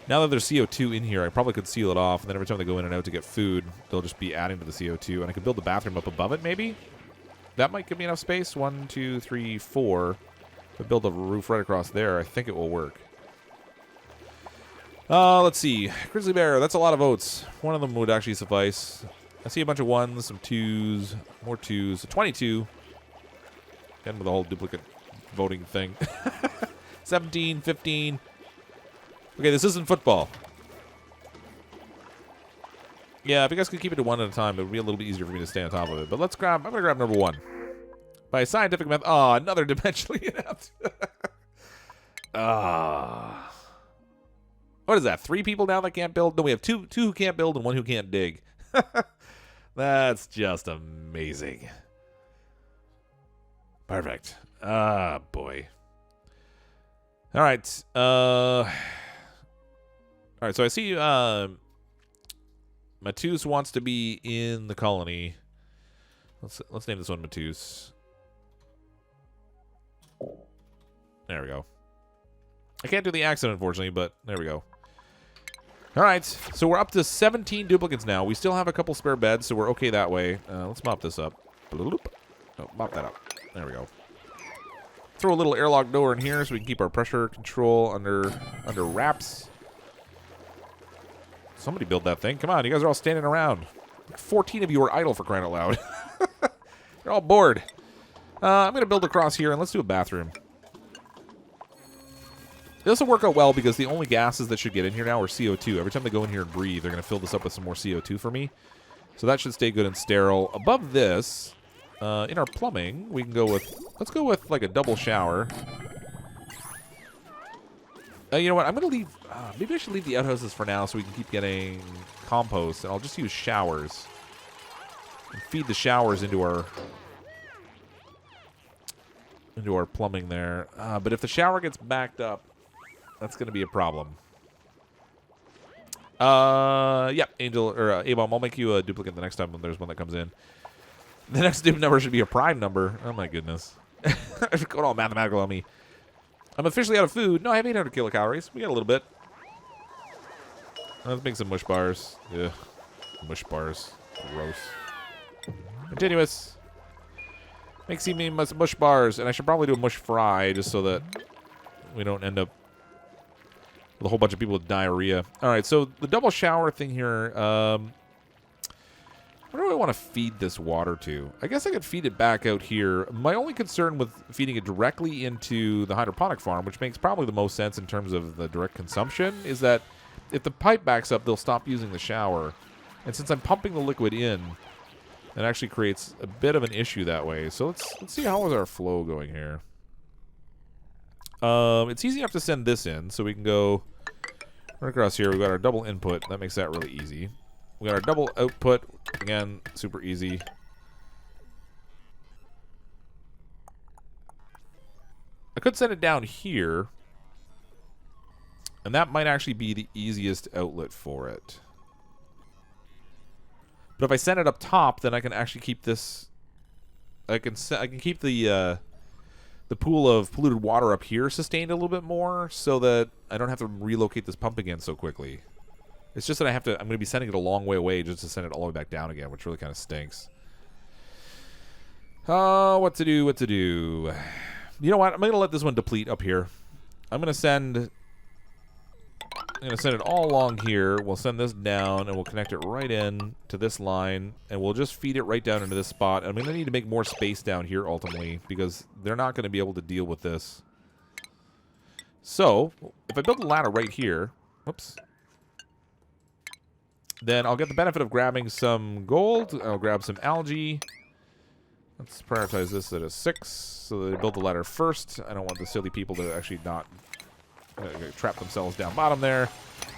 Now that there's CO2 in here, I probably could seal it off, and then every time they go in and out to get food, they'll just be adding to the CO2, and I could build the bathroom up above it, maybe? That might give me enough space. 1, 2, 3, 4. But build a roof right across there. I think it will work. Let's see. Grizzly bear. That's a lot of votes. One of them would actually suffice. I see a bunch of 1s, some 2s, more 2s. So 22. Again with the whole duplicate voting thing. 17, 15. Okay, this isn't football. Yeah, if you guys could keep it to 1 at a time, it would be a little bit easier for me to stay on top of it. But let's grab... I'm going to grab number 1. By scientific method... Oh, another dimensionally inept. What is that? 3 people now that can't build? No, we have two who can't build and 1 who can't dig. That's just amazing. Perfect. Ah, boy. All right. All right, so I see Matus wants to be in the colony. Let's name this one Matus. There we go. I can't do the accent, unfortunately, but there we go. All right, so we're up to 17 duplicates now. We still have a couple spare beds, so we're okay that way. Let's mop this up. Oh, mop that up. There we go. throw a little airlock door in here so we can keep our pressure control under wraps. Somebody build that thing. Come on, you guys are all standing around. 14 of you are idle, for crying out loud. You're all bored. I'm going to build across here, and let's do a bathroom. This will work out well because the only gases that should get in here now are CO2. Every time they go in here and breathe, they're going to fill this up with some more CO2 for me. So that should stay good and sterile. Above this, in our plumbing, we can go with... Let's go with, like, a double shower. You know what? I'm going to leave... maybe I should leave the outhouses for now so we can keep getting compost. And I'll just use showers. And feed the showers into our plumbing there. But if the shower gets backed up, that's going to be a problem. Yep, Angel, or A-Bomb, I'll make you a duplicant the next time when there's one that comes in. The next dupe number should be a prime number. Oh, my goodness. It's going all mathematical on me. I'm officially out of food. No, I have 800 kilocalories. We got a little bit. Let's make some mush bars. Ugh. Mush bars. Gross. Continuous. Makes me mush bars. And I should probably do a mush fry just so that we don't end up with a whole bunch of people with diarrhea. All right, so the double shower thing here. Where do I want to feed this water to? I guess I could feed it back out here. My only concern with feeding it directly into the hydroponic farm, which makes probably the most sense in terms of the direct consumption, is that if the pipe backs up, they'll stop using the shower. And since I'm pumping the liquid in, it actually creates a bit of an issue that way. So let's see how is our flow going here. It's easy enough to send this in, so we can go right across here. We've got our double input. That makes that really easy. We got our double output. Again, super easy. I could send it down here, and that might actually be the easiest outlet for it. But if I send it up top, then I can actually keep this. I can keep the pool of polluted water up here sustained a little bit more, so that I don't have to relocate this pump again so quickly. It's just that I'm going to be sending it a long way away just to send it all the way back down again, which really kind of stinks. What to do? You know what? I'm going to let this one deplete up here. I'm going to send it all along here. We'll send this down, and we'll connect it right in to this line, and we'll just feed it right down into this spot. I'm going to need to make more space down here, ultimately, because they're not going to be able to deal with this. So, if I build a ladder right here, whoops, then I'll get the benefit of grabbing some gold. I'll grab some algae. Let's prioritize this at a 6, so that they build the ladder first. I don't want the silly people to actually not trap themselves down bottom there.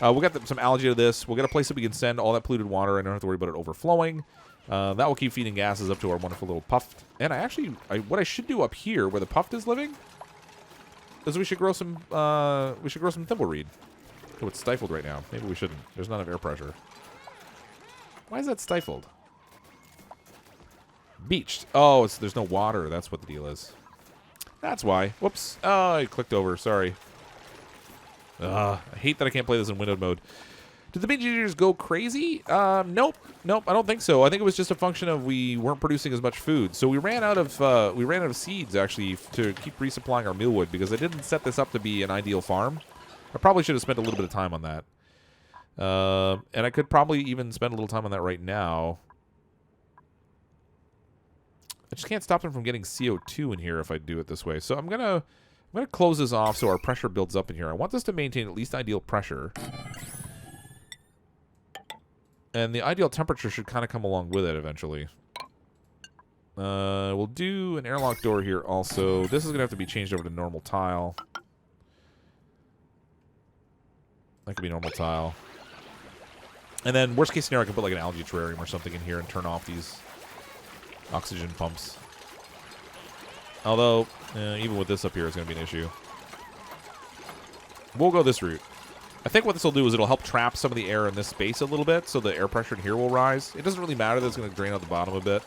We'll get some algae to this. We'll get a place that we can send all that polluted water. I don't have to worry about it overflowing. That will keep feeding gases up to our wonderful little puff. And what I should do up here, where the puff is living, is we should grow some thimbleweed. Oh, it's stifled right now. Maybe we shouldn't. There's not enough air pressure. Why is that stifled? Beached. Oh, there's no water. That's what the deal is. That's why. Whoops. Oh, I clicked over. Sorry. I hate that I can't play this in windowed mode. Did the beach eaters go crazy? Nope. I don't think so. I think it was just a function of we weren't producing as much food. So we ran out of seeds actually to keep resupplying our mealwood because I didn't set this up to be an ideal farm. I probably should have spent a little bit of time on that. And I could probably even spend a little time on that right now. I just can't stop them from getting CO2 in here if I do it this way. So I'm gonna close this off so our pressure builds up in here. I want this to maintain at least ideal pressure. And the ideal temperature should kind of come along with it eventually. We'll do an airlock door here also. This is going to have to be changed over to normal tile. That could be normal tile. And then worst case scenario, I can put like an algae terrarium or something in here and turn off these oxygen pumps. Although, even with this up here, it's going to be an issue. We'll go this route. I think what this will do is it'll help trap some of the air in this space a little bit, so the air pressure in here will rise. It doesn't really matter that it's going to drain out the bottom a bit.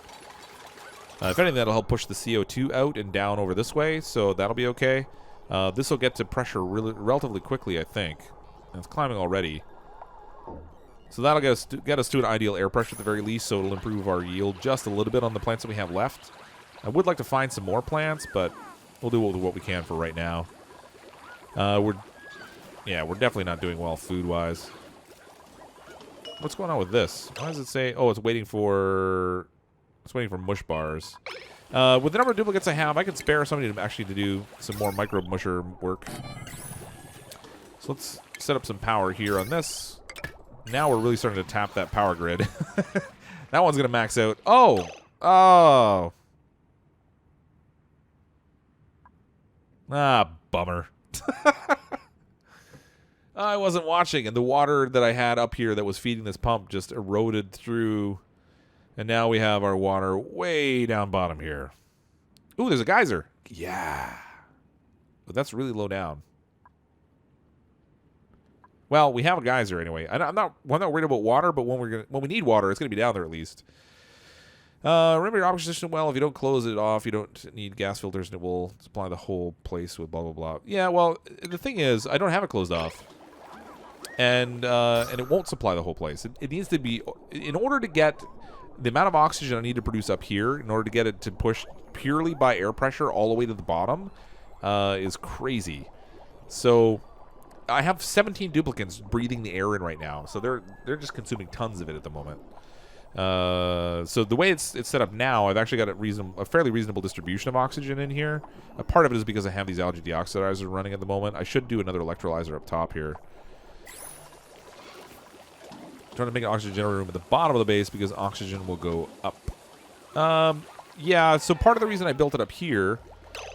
If anything, that'll help push the CO2 out and down over this way, so that'll be okay. This will get to pressure relatively quickly, I think. And it's climbing already. So that'll get us to an ideal air pressure at the very least, so it'll improve our yield just a little bit on the plants that we have left. I would like to find some more plants, but We'll do what we can for right now. We're definitely not doing well food-wise. What's going on with this? Why does it say? Oh, it's waiting for mush bars. With the number of duplicates I have, I could spare somebody to do some more micro musher work. So let's set up some power here on this. Now we're really starting to tap that power grid. That one's gonna max out. Oh, oh. Ah, bummer. I wasn't watching, and the water that I had up here that was feeding this pump just eroded through, and now we have our water way down bottom here. Ooh, there's a geyser. Yeah. But that's really low down. Well, we have a geyser anyway. I'm not worried about water, but when we need water, it's gonna be down there at least. Remember your oxygen system well. If you don't close it off, you don't need gas filters, and it will supply the whole place with blah blah blah. Yeah, well, the thing is, I don't have it closed off, and it won't supply the whole place. It needs to be, in order to get the amount of oxygen I need to produce up here, in order to get it to push purely by air pressure all the way to the bottom, is crazy. So I have 17 duplicants breathing the air in right now, so they're just consuming tons of it at the moment. So the way it's set up now, I've actually got a fairly reasonable distribution of oxygen in here. A part of it is because I have these algae deoxidizers running at the moment. I should do another electrolyzer up top here. I'm trying to make an oxygen generator room at the bottom of the base because oxygen will go up. Yeah, so part of the reason I built it up here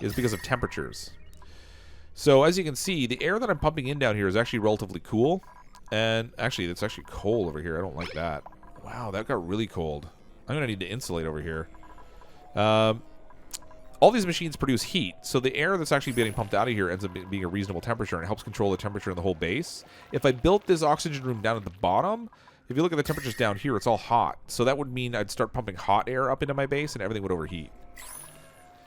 is because of temperatures. So as you can see, the air that I'm pumping in down here is actually relatively cool. And actually, it's actually cold over here. I don't like that. Wow, that got really cold. I'm going to need to insulate over here. All these machines produce heat, so the air that's actually getting pumped out of here ends up being a reasonable temperature, and it helps control the temperature in the whole base. If I built this oxygen room down at the bottom, if you look at the temperatures down here, it's all hot. So that would mean I'd start pumping hot air up into my base, and everything would overheat.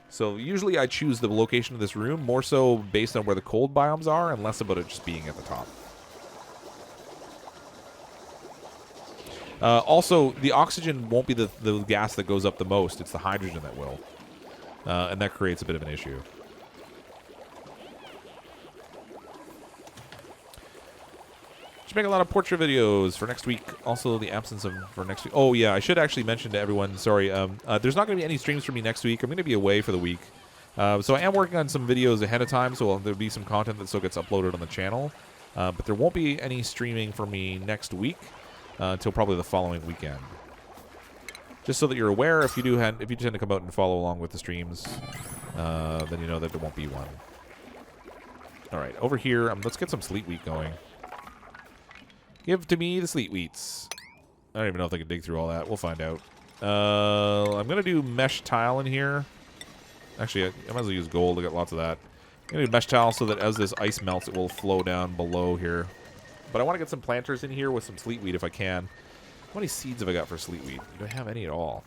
So usually I choose the location of this room more so based on where the cold biomes are, and less about it just being at the top. Also, the oxygen won't be the gas that goes up the most. It's the hydrogen that will. And that creates a bit of an issue. Should make a lot of portrait videos for next week. Also, the absence of for next week. Oh, yeah, I should actually mention to everyone, sorry, there's not going to be any streams for me next week. I'm going to be away for the week. So I am working on some videos ahead of time, so there'll be some content that still gets uploaded on the channel. But there won't be any streaming for me next week. Until probably the following weekend. Just so that you're aware, if you tend to come out and follow along with the streams, then you know that there won't be one. All right, over here, let's get some sleet wheat going. Give to me the sleet wheats. I don't even know if I can dig through all that. We'll find out. I'm gonna do mesh tile in here. Actually, I might as well use gold. I got lots of that. I'm gonna do mesh tile so that as this ice melts, it will flow down below here. But I want to get some planters in here with some sleet wheat if I can. How many seeds have I got for sleet wheat? Do I have any at all?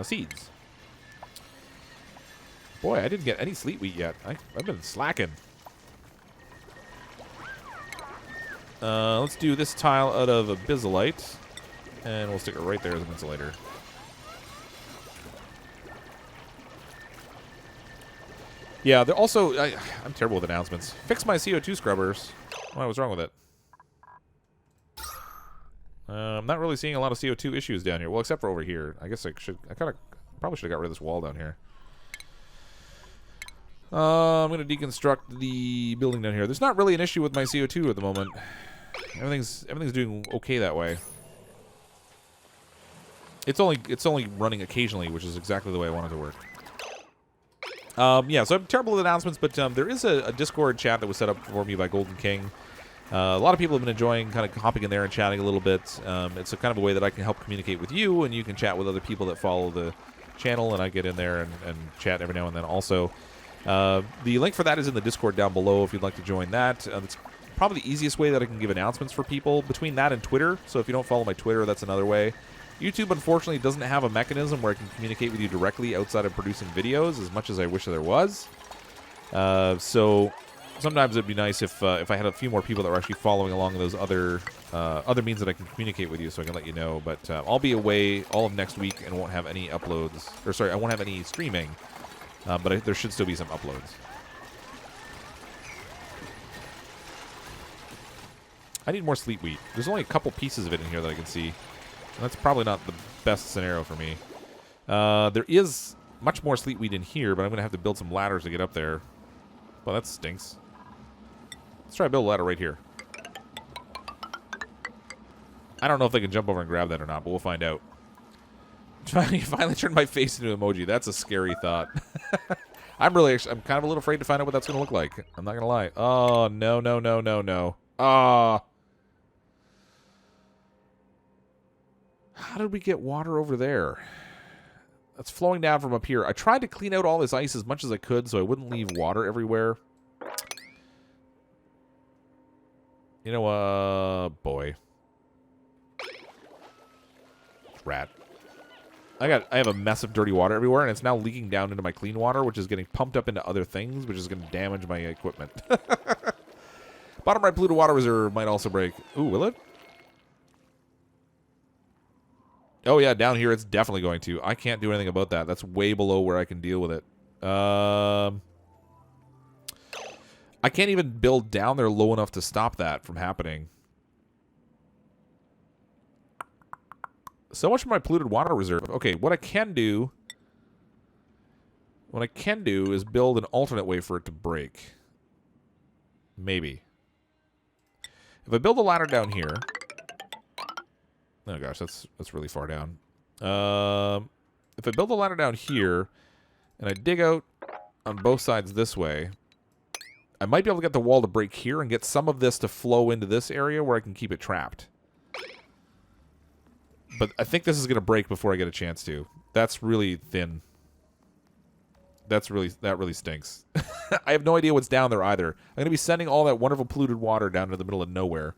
Seeds. Boy, I didn't get any sleet wheat yet. I've been slacking. Let's do this tile out of abyssalite. And we'll stick it right there as an insulator. Yeah, they're also... I'm terrible with announcements. Fix my CO2 scrubbers. What was wrong with it? I'm not really seeing a lot of CO2 issues down here. Well, except for over here. I guess probably should have got rid of this wall down here. I'm going to deconstruct the building down here. There's not really an issue with my CO2 at the moment. Everything's doing okay that way. It's only running occasionally, which is exactly the way I want it to work. Yeah, so I'm terrible with announcements, but there is a Discord chat that was set up for me by Golden King. A lot of people have been enjoying kind of hopping in there and chatting a little bit. It's a kind of a way that I can help communicate with you, and you can chat with other people that follow the channel, and I get in there and chat every now and then also. The link for that is in the Discord down below if you'd like to join that. It's probably the easiest way that I can give announcements for people between that and Twitter. So if you don't follow my Twitter, that's another way. YouTube, unfortunately, doesn't have a mechanism where I can communicate with you directly outside of producing videos as much as I wish there was. So sometimes it'd be nice if I had a few more people that were actually following along those other means that I can communicate with you, so I can let you know. But I'll be away all of next week and won't have any uploads. Or sorry, I won't have any streaming But there should still be some uploads. I need more sleet wheat. There's only a couple pieces of it in here that I can see. And that's probably not the best scenario for me. There is much more sleet wheat in here, but I'm going to have to build some ladders to get up there. Well, that stinks. Let's try to build a ladder right here. I don't know if they can jump over and grab that or not, but we'll find out. Finally turned my face into an emoji. That's a scary thought. I'm kind of a little afraid to find out what that's going to look like. I'm not going to lie. Oh, no, no, no, no, no. Ah. How did we get water over there? That's flowing down from up here. I tried to clean out all this ice as much as I could so I wouldn't leave water everywhere. You know, boy. Rat. I have a mess of dirty water everywhere, and it's now leaking down into my clean water, which is getting pumped up into other things, which is going to damage my equipment. Bottom right polluted water reserve might also break. Ooh, will it? Oh, yeah, down here it's definitely going to. I can't do anything about that. That's way below where I can deal with it. I can't even build down there low enough to stop that from happening. So much for my polluted water reserve. Okay, what I can do is build an alternate way for it to break. Maybe. If I build a ladder down here. Oh gosh, that's really far down. If I build a ladder down here and I dig out on both sides this way, I might be able to get the wall to break here and get some of this to flow into this area where I can keep it trapped. But I think this is going to break before I get a chance to. That's really thin. That really stinks. I have no idea what's down there either. I'm going to be sending all that wonderful polluted water down to the middle of nowhere.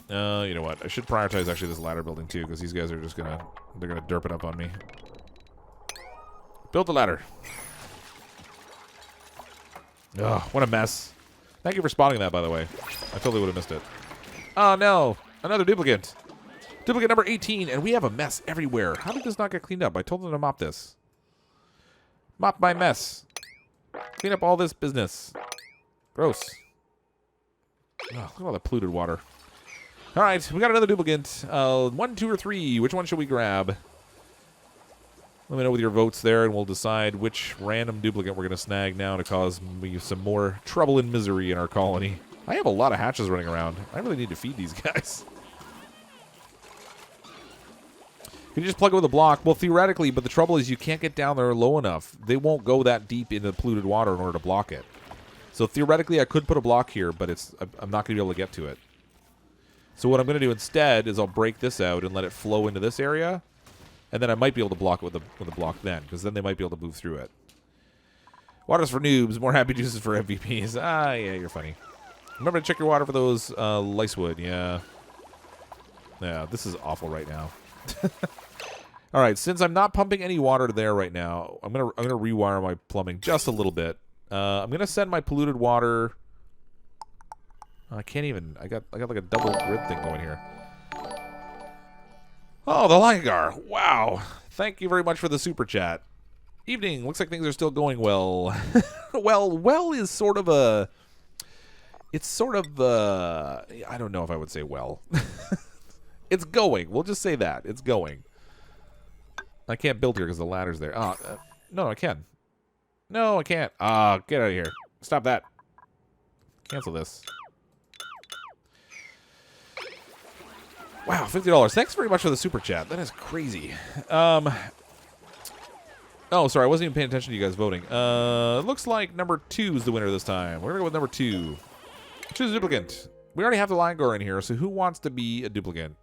You know what? I should prioritize actually this ladder building too, because these guys are just gonna derp it up on me. Build the ladder. Ugh, what a mess. Thank you for spotting that, by the way. I totally would have missed it. Oh no, another duplicant. Duplicant number 18, and we have a mess everywhere. How did this not get cleaned up? I told them to mop this. Mop my mess. Clean up all this business. Gross. Oh, look at all the polluted water. All right, we got another duplicant. 1, 2, or 3. Which one should we grab? Let me know with your votes there, and we'll decide which random duplicant we're going to snag now to cause me some more trouble and misery in our colony. I have a lot of hatches running around. I really need to feed these guys. Can you just plug it with a block? Well, theoretically, but the trouble is you can't get down there low enough. They won't go that deep into the polluted water in order to block it. So theoretically, I could put a block here, but I'm not going to be able to get to it. So what I'm going to do instead is I'll break this out and let it flow into this area, and then I might be able to block it with a block then, because then they might be able to move through it. Water's for noobs, more happy juices for MVPs. Ah, yeah, you're funny. Remember to check your water for those licewood. Yeah. Yeah, this is awful right now. All right, since I'm not pumping any water there right now, I'm gonna rewire my plumbing just a little bit. I'm gonna send my polluted water. I can't even. I got like a double grid thing going here. Oh, the Ligar. Wow. Thank you very much for the super chat. Evening. Looks like things are still going well. well is sort of a. It's sort of I don't know if I would say well. It's going. We'll just say that. It's going. I can't build here because the ladder's there. No, I can. No, I can't. Get out of here. Stop that. Cancel this. Wow, $50. Thanks very much for the super chat. That is crazy. Oh, sorry. I wasn't even paying attention to you guys voting. Looks like number 2 is the winner this time. We're going to go with number 2. Choose a duplicant. We already have the Ligar in here, so who wants to be a duplicant?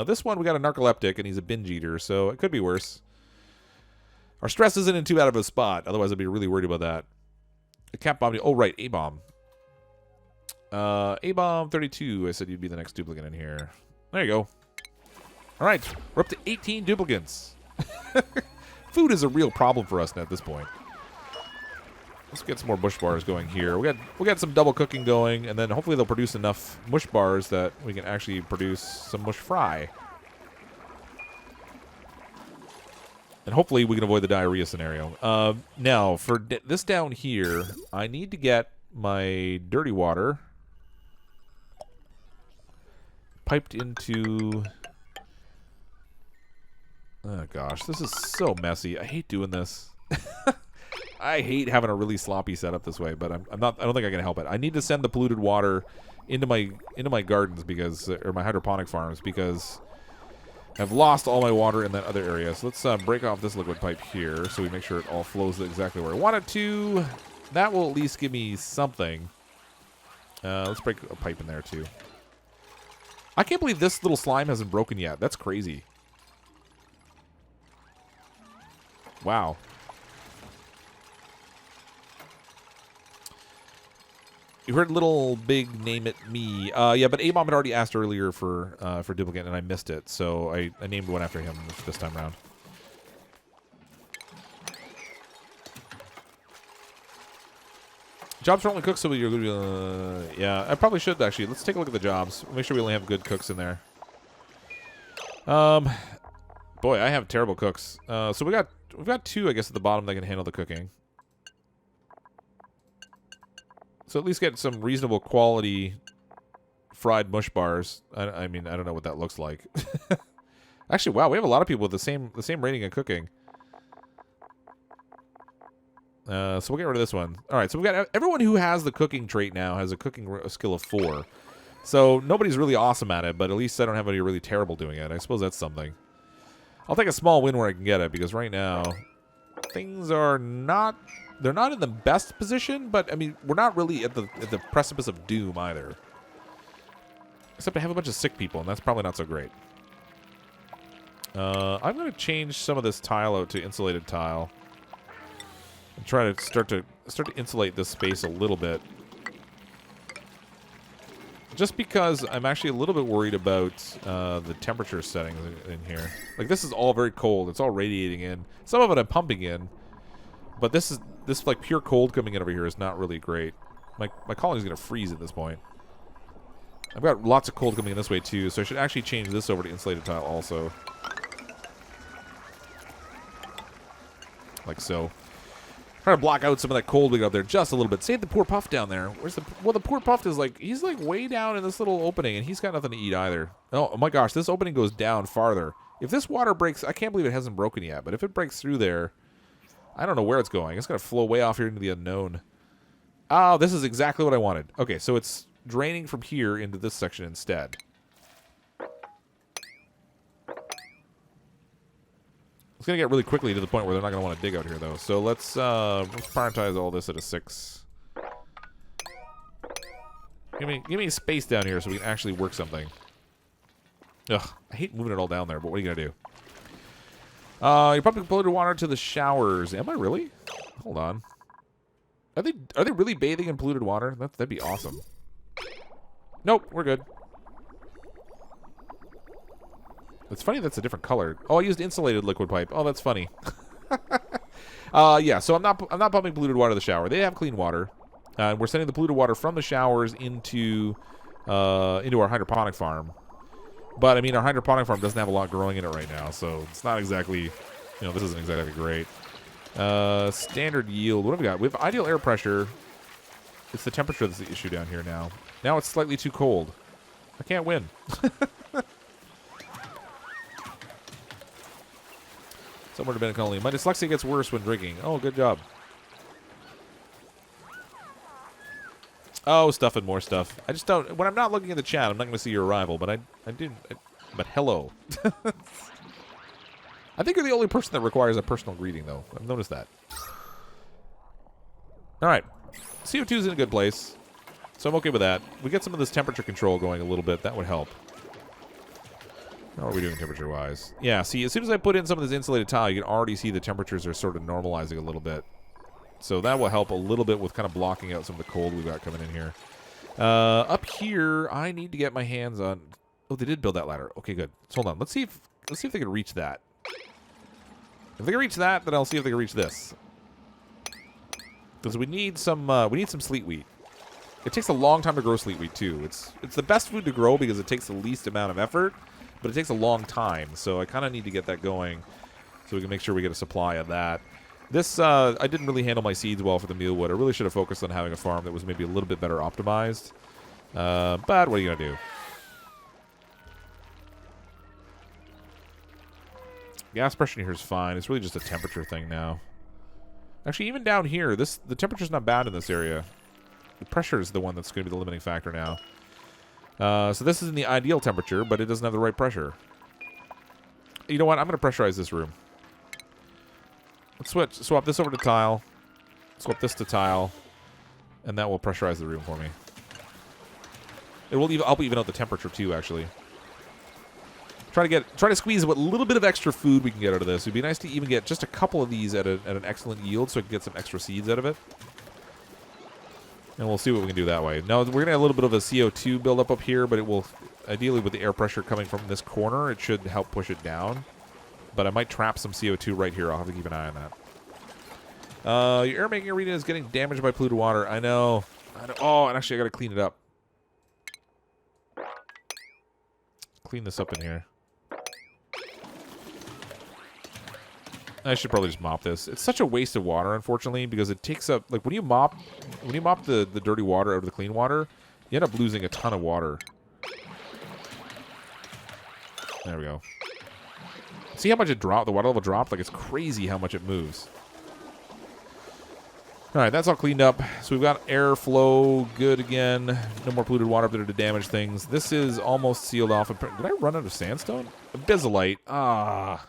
This one, we got a narcoleptic, and he's a binge eater, so it could be worse. Our stress isn't in too bad of a spot. Otherwise, I'd be really worried about that. A cap bomb. Oh, right. A-bomb. A-bomb 32. I said you'd be the next duplicant in here. There you go. All right. We're up to 18 duplicants. Food is a real problem for us now at this point. Let's get some more bush bars going here. We got some double cooking going, and then hopefully they'll produce enough mush bars that we can actually produce some mush fry. And hopefully we can avoid the diarrhea scenario. Now, for this down here, I need to get my dirty water piped into... Oh, gosh. This is so messy. I hate doing this. I hate having a really sloppy setup this way, but I don't think I can help it. I need to send the polluted water into my gardens because, or my hydroponic farms, because I've lost all my water in that other area. So let's break off this liquid pipe here so we make sure it all flows exactly where I want it to. That will at least give me something. Let's break a pipe in there too. I can't believe this little slime hasn't broken yet. That's crazy. Wow. You heard Little Big name it me. Yeah, but A-Bomb had already asked earlier for duplicant, and I missed it, so I named one after him this time around. Jobs are only cooks, so you're yeah, I probably should actually. Let's take a look at the jobs. Make sure we only have good cooks in there. Boy, I have terrible cooks. So we've got two, I guess, at the bottom that can handle the cooking. So at least get some reasonable quality fried mush bars. I mean, I don't know what that looks like. Actually, wow, we have a lot of people with the same rating of cooking. So we'll get rid of this one. All right, so we've got everyone who has the cooking trait now has a cooking skill of 4. So nobody's really awesome at it, but at least I don't have anybody really terrible doing it. I suppose that's something. I'll take a small win where I can get it, because right now things are not... They're not in the best position, but, I mean, we're not really at the precipice of doom either. Except I have a bunch of sick people, and that's probably not so great. I'm going to change some of this tile out to insulated tile. And try to start to insulate this space a little bit. Just because I'm actually a little bit worried about the temperature settings in here. Like, this is all very cold. It's all radiating in. Some of it I'm pumping in. But this like pure cold coming in over here is not really great. My colony's gonna freeze at this point. I've got lots of cold coming in this way too, so I should actually change this over to insulated tile also. Like so. Try to block out some of that cold we got up there just a little bit. Save the poor Puff down there. Where's the... Well, the poor Puff is like... He's like way down in this little opening, and he's got nothing to eat either. Oh my gosh, this opening goes down farther. If this water breaks... I can't believe it hasn't broken yet, but if it breaks through there... I don't know where it's going. It's going to flow way off here into the unknown. Oh, this is exactly what I wanted. Okay, so it's draining from here into this section instead. It's going to get really quickly to the point where they're not going to want to dig out here, though. So let's prioritize all this at a 6. Give me space down here so we can actually work something. Ugh, I hate moving it all down there, but what are you going to do? You're pumping polluted water to the showers. Am I really? Hold on. Are they really bathing in polluted water? That'd be awesome. Nope, we're good. It's funny that's a different color. Oh, I used insulated liquid pipe. Oh, that's funny. Yeah, so I'm not pumping polluted water to the shower. They have clean water. We're sending the polluted water from the showers into our hydroponic farm. But, I mean, our hydroponic farm doesn't have a lot growing in it right now, so it's not exactly, you know, this isn't exactly great. Standard yield. What have we got? We have ideal air pressure. It's the temperature that's the issue down here now. Now it's slightly too cold. I can't win. Somewhere to been a colony. My dyslexia gets worse when drinking. Oh, good job. Oh, stuff and more stuff. I just don't... When I'm not looking at the chat, I'm not going to see your arrival, but I did... But hello. I think you're the only person that requires a personal greeting, though. I've noticed that. Alright. CO2's in a good place, so I'm okay with that. We get some of this temperature control going a little bit. That would help. How are we doing temperature-wise? Yeah, see, as soon as I put in some of this insulated tile, you can already see the temperatures are sort of normalizing a little bit. So that will help a little bit with kind of blocking out some of the cold we've got coming in here. Up here, I need to get my hands on... Oh, they did build that ladder. Okay, good. So hold on. Let's see if they can reach that. If they can reach that, then I'll see if they can reach this. Because we need some sleet wheat. It takes a long time to grow sleet wheat too. It's the best food to grow because it takes the least amount of effort, but it takes a long time. So I kind of need to get that going. so we can make sure we get a supply of that. This, I didn't really handle my seeds well for the mealwood. I really should have focused on having a farm that was maybe a little bit better optimized. But what are you going to do? Gas pressure in here is fine. It's really just a temperature thing now. Actually, even down here, the temperature's not bad in this area. The pressure is the one that's going to be the limiting factor now. So this isn't the ideal temperature, but it doesn't have the right pressure. You know what? I'm going to pressurize this room. Let's swap this over to tile. Swap this to tile. And that will pressurize the room for me. I'll even out the temperature too, actually. Try to squeeze what little bit of extra food we can get out of this. It'd be nice to even get just a couple of these at an excellent yield, so I can get some extra seeds out of it. And we'll see what we can do that way. Now, we're going to have a little bit of a CO2 buildup up here, but it will, ideally with the air pressure coming from this corner, it should help push it down. But I might trap some CO2 right here. I'll have to keep an eye on that. Your air-making arena is getting damaged by polluted water. I know. Oh, and actually I got to clean it up. Clean this up in here. I should probably just mop this. It's such a waste of water, unfortunately, because it takes up, like, when you mop the dirty water out of the clean water, you end up losing a ton of water. There we go. See how much it dropped? The water level dropped? Like, it's crazy how much it moves. Alright, that's all cleaned up. So we've got airflow good again. No more polluted water up there to damage things. This is almost sealed off. Did I run out of sandstone? Abyssallite. Ah.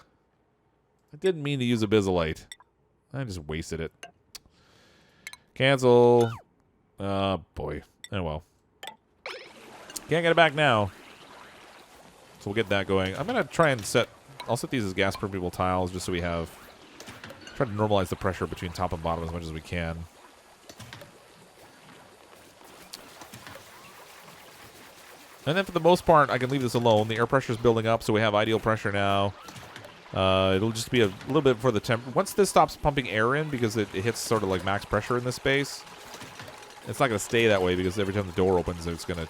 I didn't mean to use abyssallite. I just wasted it. Cancel. Boy. Oh, well. Can't get it back now. So we'll get that going. I'm going to try and I'll set these as gas permeable tiles just so we have... Try to normalize the pressure between top and bottom as much as we can. And then for the most part, I can leave this alone. The air pressure is building up, so we have ideal pressure now. It'll just be a little bit for the temp. Once this stops pumping air in, because it hits sort of like max pressure in this space, it's not going to stay that way because every time the door opens, it's gonna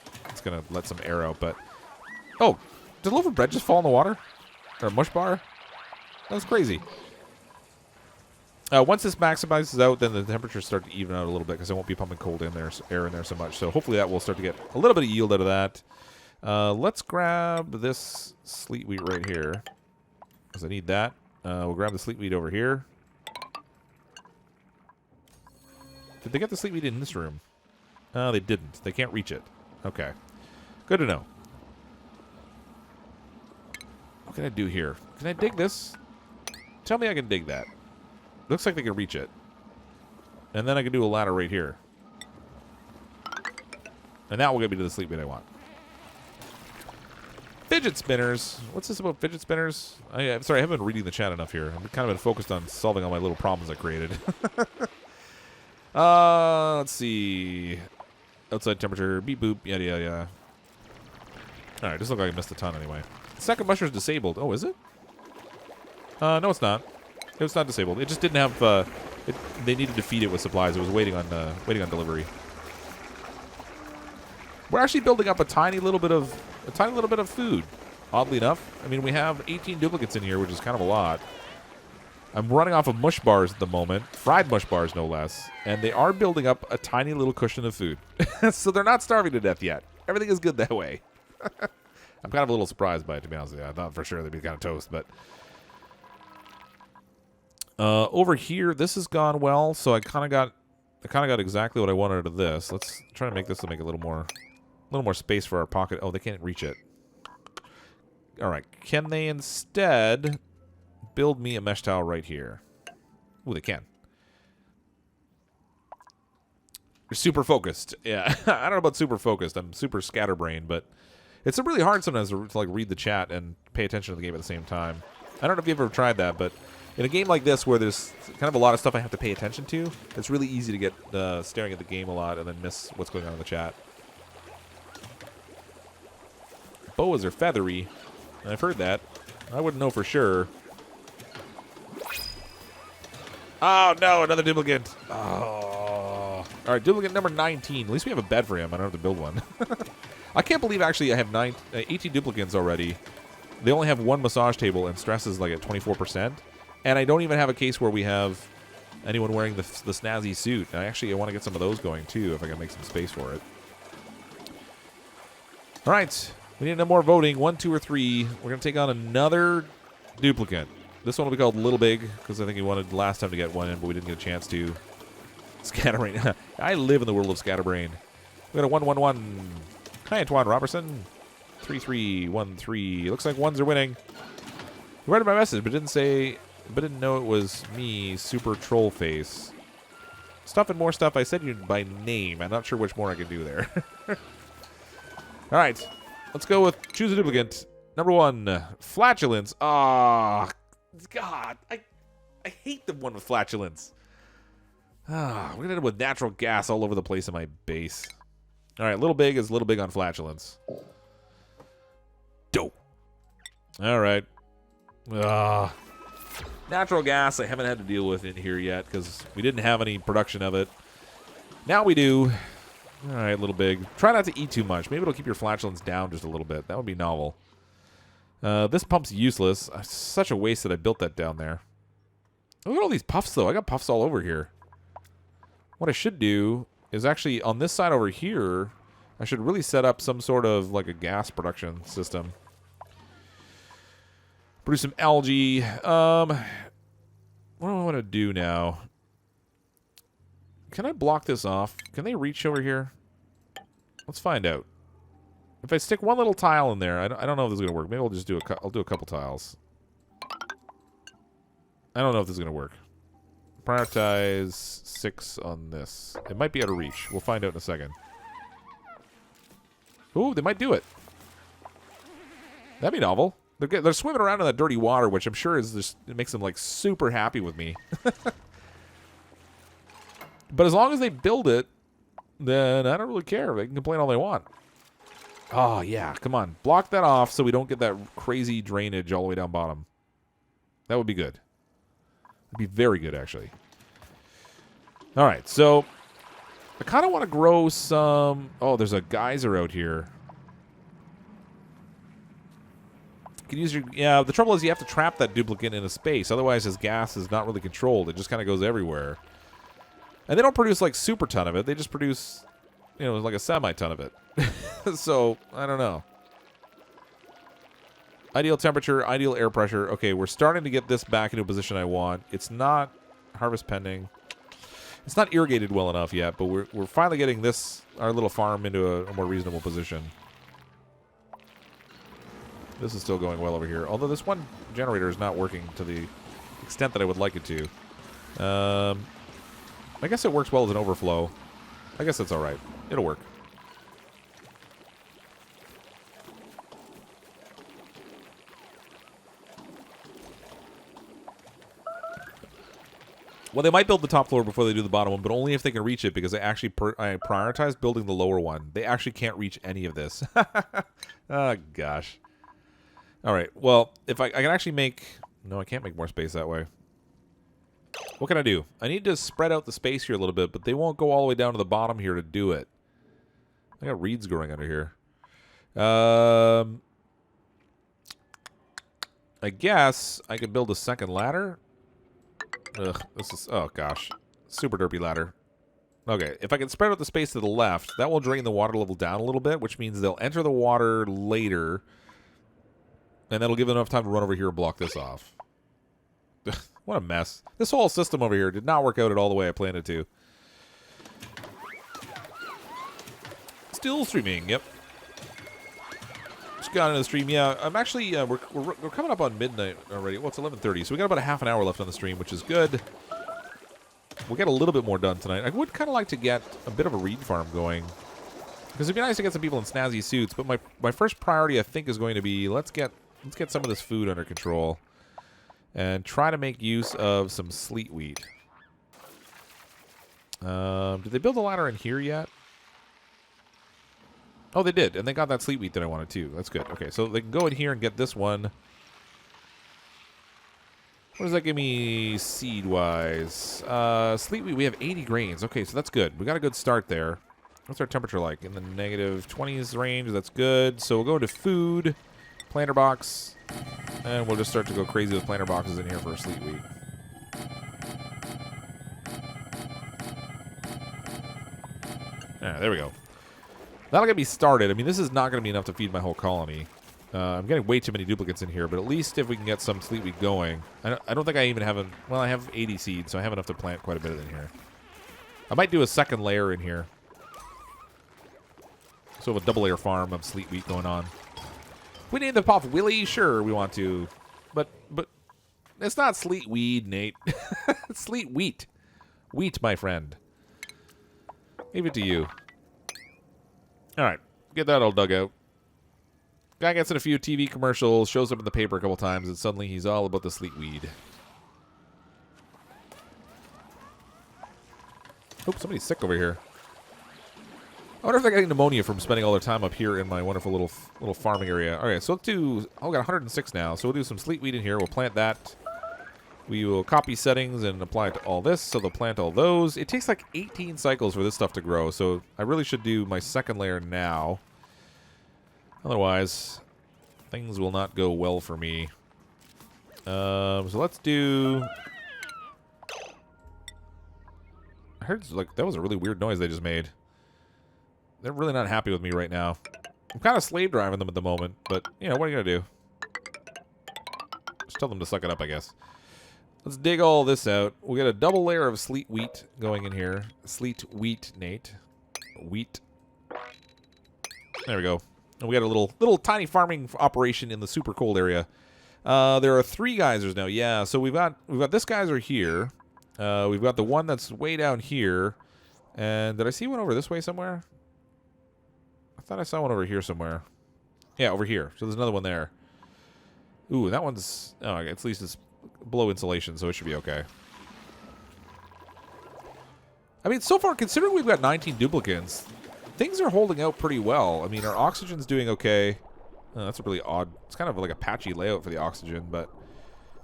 let some air out. But did a loaf of bread just fall in the water, or a mush bar? That was crazy. Once this maximizes out, then the temperatures start to even out a little bit because I won't be pumping air in there so much. So hopefully that will start to get a little bit of yield out of that. Let's grab this sleet wheat right here. Because I need that. We'll grab the sleet wheat over here. Did they get the sleet wheat in this room? They didn't. They can't reach it. Okay. Good to know. What can I do here? Can I dig this? Tell me I can dig that. Looks like they can reach it. And then I can do a ladder right here. And that will get me to the sleet wheat I want. Fidget spinners. What's this about fidget spinners? I'm sorry, I haven't been reading the chat enough here. I've kind of been focused on solving all my little problems I created. Let's see. Outside temperature. Beep boop. Yada yada yada. Alright, this looks like I missed a ton anyway. Second mushroom is disabled. Oh, is it? No, it's not. It's not disabled. It just didn't have. They needed to feed it with supplies. It was waiting on delivery. We're actually building up a tiny little bit of food. Oddly enough, I mean we have 18 duplicants in here, which is kind of a lot. I'm running off of mush bars at the moment, fried mush bars no less, and they are building up a tiny little cushion of food. So they're not starving to death yet. Everything is good that way. I'm kind of a little surprised by it, to be honest with you. I thought for sure they'd be kind of toast, but. Over here, this has gone well, so I kind of got exactly what I wanted out of this. Let's try to make this to make a little more space for our pocket. Oh, they can't reach it. All right, can they instead build me a mesh towel right here? Ooh, they can. You're super focused. Yeah, I don't know about super focused. I'm super scatterbrained, but it's really hard sometimes to like read the chat and pay attention to the game at the same time. I don't know if you've ever tried that, but in a game like this where there's kind of a lot of stuff I have to pay attention to, it's really easy to get staring at the game a lot and then miss what's going on in the chat. Boas are feathery. I've heard that. I wouldn't know for sure. Oh, no, another duplicant. Oh. All right, duplicant number 19. At least we have a bed for him. I don't have to build one. I can't believe, actually, I have 18 duplicants already. They only have one massage table, and stress is like at 24%. And I don't even have a case where we have anyone wearing the snazzy suit. I want to get some of those going, too, if I can make some space for it. All right. We need no more voting. 1, 2, or 3. We're going to take on another duplicant. This one will be called Little Big, because I think we wanted last time to get one in, but we didn't get a chance to. Scatterbrain. I live in the world of Scatterbrain. We got a 1-1-1. Hi, Antoine Robertson. 3-3-1-3. Looks like ones are winning. He read my message, but didn't know it was me, Super Troll Face. Stuff and more stuff. I said you by name. I'm not sure which more I can do there. All right. Let's go with choose a duplicant. Number 1, flatulence. Ah, God. I hate the one with flatulence. We're going to end up with natural gas all over the place in my base. All right. Little Big is Little Big on flatulence. Dope. All right. Natural gas I haven't had to deal with in here yet because we didn't have any production of it. Now we do. All right, Little Big. Try not to eat too much. Maybe it'll keep your flatulence down just a little bit. That would be novel. This pump's useless. Such a waste that I built that down there. Look at all these puffs, though. I got puffs all over here. What I should do is actually, on this side over here, I should really set up some sort of, like, a gas production system. Produce some algae. What do I want to do now? Can I block this off? Can they reach over here? Let's find out. If I stick one little tile in there, I don't know if this is going to work. Maybe I'll just do I'll do a couple tiles. I don't know if this is going to work. Prioritize 6 on this. It might be out of reach. We'll find out in a second. Ooh, they might do it. That'd be novel. They're swimming around in that dirty water, which I'm sure is just, it makes them like super happy with me. But as long as they build it, then I don't really care. They can complain all they want. Oh, yeah. Come on. Block that off so we don't get that crazy drainage all the way down bottom. That would be good. It'd be very good, actually. All right. So I kind of want to grow some... Oh, there's a geyser out here. You can use your... Yeah, the trouble is you have to trap that duplicant in a space. Otherwise, his gas is not really controlled. It just kind of goes everywhere. And they don't produce, like, super ton of it. They just produce, you know, like a semi-ton of it. So, I don't know. Ideal temperature, ideal air pressure. Okay, we're starting to get this back into a position I want. It's not harvest pending. It's not irrigated well enough yet, but we're finally getting this, our little farm, into a more reasonable position. This is still going well over here. Although this one generator is not working to the extent that I would like it to. I guess it works well as an overflow. I guess that's all right. It'll work. Well, they might build the top floor before they do the bottom one, but only if they can reach it, because I actually I prioritize building the lower one. They actually can't reach any of this. Oh, gosh. All right. Well, if I can actually make... No, I can't make more space that way. What can I do? I need to spread out the space here a little bit, but they won't go all the way down to the bottom here to do it. I got reeds growing under here. I guess I could build a second ladder. Ugh, this is... Oh, gosh. Super derpy ladder. Okay, if I can spread out the space to the left, that will drain the water level down a little bit, which means they'll enter the water later, and that'll give them enough time to run over here and block this off. What a mess. This whole system over here did not work out at all the way I planned it to. Still streaming, yep. Just got into the stream. Yeah, I'm actually, we're coming up on midnight already. Well, it's 11:30, so we got about a half an hour left on the stream, which is good. We'll get a little bit more done tonight. I would kind of like to get a bit of a reed farm going, because it'd be nice to get some people in snazzy suits, but my first priority, I think, is going to be, let's get some of this food under control. And try to make use of some sleet wheat. Did they build a ladder in here yet? Oh, they did. And they got that sleet wheat that I wanted too. That's good. Okay, so they can go in here and get this one. What does that give me seed-wise? Sleet wheat, we have 80 grains. Okay, so that's good. We got a good start there. What's our temperature like? In the negative 20s range. That's good. So we'll go into food. Planter box. And we'll just start to go crazy with planter boxes in here for a sleet wheat. There we go. That'll get me started. I mean, this is not going to be enough to feed my whole colony. I'm getting way too many duplicates in here, but at least if we can get some sleet wheat going. I don't think I even have a... Well, I have 80 seeds, so I have enough to plant quite a bit in here. I might do a second layer in here. So a double layer farm of sleet wheat going on. We name the pop Willy? Sure, we want to. But it's not sleet weed, Nate. It's sleet wheat. Wheat, my friend. Leave it to you. Alright, get that all dug out. Guy gets in a few TV commercials, shows up in the paper a couple times, and suddenly he's all about the sleet weed. Oops, somebody's sick over here. I wonder if they're getting pneumonia from spending all their time up here in my wonderful little farming area. All right, so let's do... Oh, we got 106 now, so we'll do some sleet wheat in here. We'll plant that. We will copy settings and apply it to all this, so they'll plant all those. It takes like 18 cycles for this stuff to grow, so I really should do my second layer now. Otherwise, things will not go well for me. So let's do... I heard like that was a really weird noise they just made. They're really not happy with me right now. I'm kind of slave driving them at the moment, but, you know, what are you going to do? Just tell them to suck it up, I guess. Let's dig all this out. We'll get a double layer of sleet wheat going in here. Sleet wheat, Nate. Wheat. There we go. And we got a little tiny farming operation in the super cold area. There are 3 geysers now. Yeah, so we've got this geyser here. We've got the one that's way down here. And did I see one over this way somewhere? I thought I saw one over here somewhere. Yeah, over here. So there's another one there. Ooh, that one's... Oh, at least it's below insulation, so it should be okay. I mean, so far, considering we've got 19 duplicants, things are holding out pretty well. I mean, our oxygen's doing okay. Oh, that's a really odd... It's kind of like a patchy layout for the oxygen, but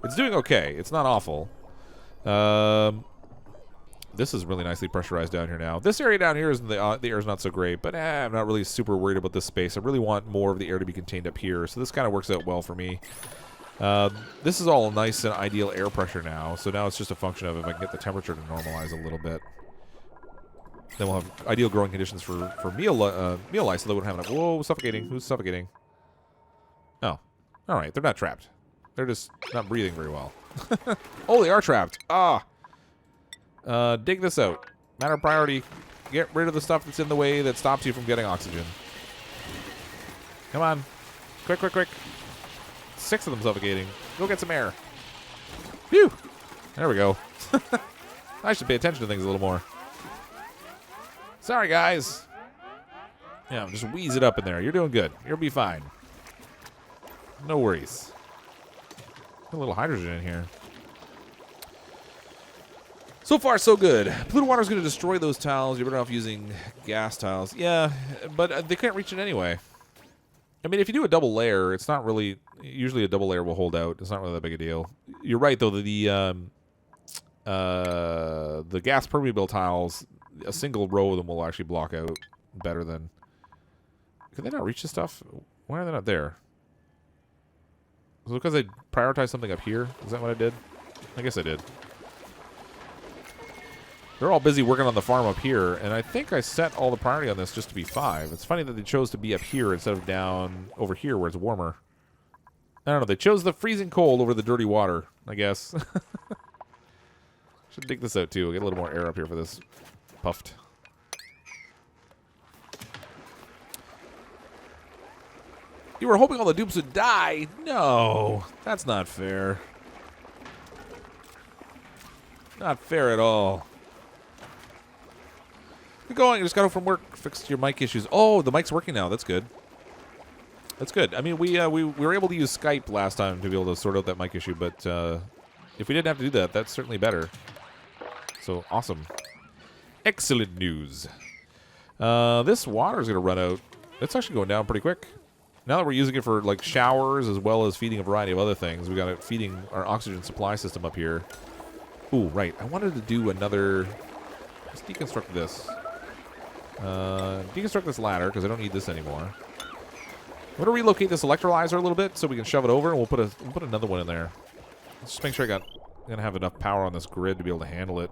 it's doing okay. It's not awful. This is really nicely pressurized down here now. This area down here, the air is not so great, but I'm not really super worried about this space. I really want more of the air to be contained up here, so this kind of works out well for me. This is all nice and ideal air pressure now, so now it's just a function of if I can get the temperature to normalize a little bit. Then we'll have ideal growing conditions for meal lice, so they wouldn't have enough. Whoa, suffocating. Who's suffocating? Oh. Alright, they're not trapped. They're just not breathing very well. Oh, they are trapped. Ah! Dig this out. Matter of priority. Get rid of the stuff that's in the way that stops you from getting oxygen. Come on. Quick, quick, quick. 6 of them suffocating. Go get some air. Phew! There we go. I should pay attention to things a little more. Sorry, guys. Yeah, just wheeze it up in there. You're doing good. You'll be fine. No worries. A little hydrogen in here. So far, so good. Polluted water is going to destroy those tiles. You're better off using gas tiles. Yeah, but they can't reach it anyway. I mean, if you do a double layer, it's not really... Usually a double layer will hold out. It's not really that big a deal. You're right, though. The gas permeable tiles, a single row of them will actually block out better than... Can they not reach this stuff? Why are they not there? Was it because I prioritized something up here? Is that what I did? I guess I did. They're all busy working on the farm up here, and I think I set all the priority on this just to be 5. It's funny that they chose to be up here instead of down over here where it's warmer. I don't know. They chose the freezing cold over the dirty water, I guess. Should dig this out, too. We'll get a little more air up here for this. Puffed. You were hoping all the dupes would die? No, that's not fair. Not fair at all. Keep going. You just got home from work. Fixed your mic issues. Oh, the mic's working now. That's good. That's good. I mean, we were able to use Skype last time to be able to sort out that mic issue, but if we didn't have to do that, that's certainly better. So, awesome. Excellent news. This water is going to run out. It's actually going down pretty quick. Now that we're using it for, like, showers as well as feeding a variety of other things, we got it feeding our oxygen supply system up here. Ooh, right. I wanted to do another... Let's deconstruct this. Deconstruct this ladder, because I don't need this anymore. I'm gonna relocate this electrolyzer a little bit so we can shove it over, and we'll put another one in there. Let's just make sure I'm gonna have enough power on this grid to be able to handle it.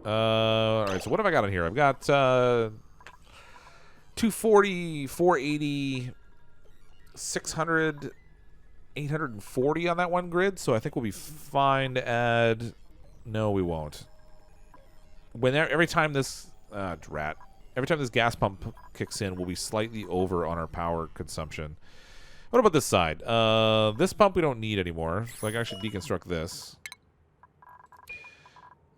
All right. So what have I got in here? I've got 240, 480, 600, 840 on that one grid. So I think we'll be fine to add. No, we won't. Every time this every time this gas pump kicks in, we'll be slightly over on our power consumption. What about this side? This pump we don't need anymore, so I can actually deconstruct this.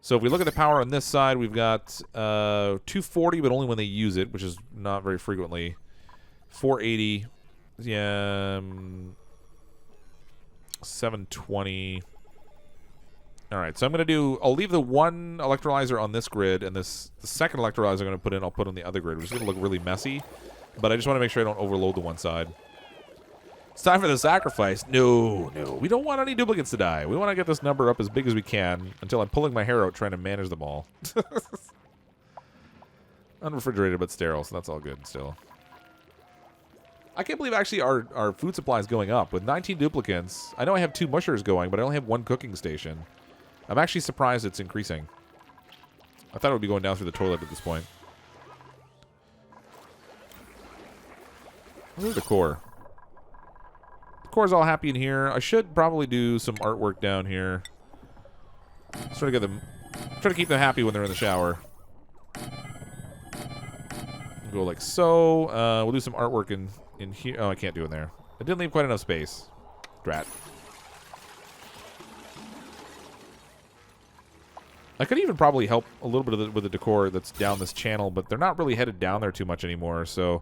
So if we look at the power on this side, we've got 240, but only when they use it, which is not very frequently. 480, yeah, 720. All right, so I'll leave the one electrolyzer on this grid, and the second electrolyzer I'm going to put in, I'll put on the other grid, which is going to look really messy. But I just want to make sure I don't overload the one side. It's time for the sacrifice. No, we don't want any duplicants to die. We want to get this number up as big as we can until I'm pulling my hair out trying to manage them all. Unrefrigerated but sterile, so that's all good still. I can't believe actually our food supply is going up. With 19 duplicants, I know I have 2 mushers going, but I only have 1 cooking station. I'm actually surprised it's increasing. I thought it would be going down through the toilet at this point. Look at the core. The core's all happy in here. I should probably do some artwork down here. Try to keep them happy when they're in the shower. We'll go like so. We'll do some artwork in here. Oh, I can't do it there. I didn't leave quite enough space. Drat. I could even probably help a little bit with the decor that's down this channel, but they're not really headed down there too much anymore, so...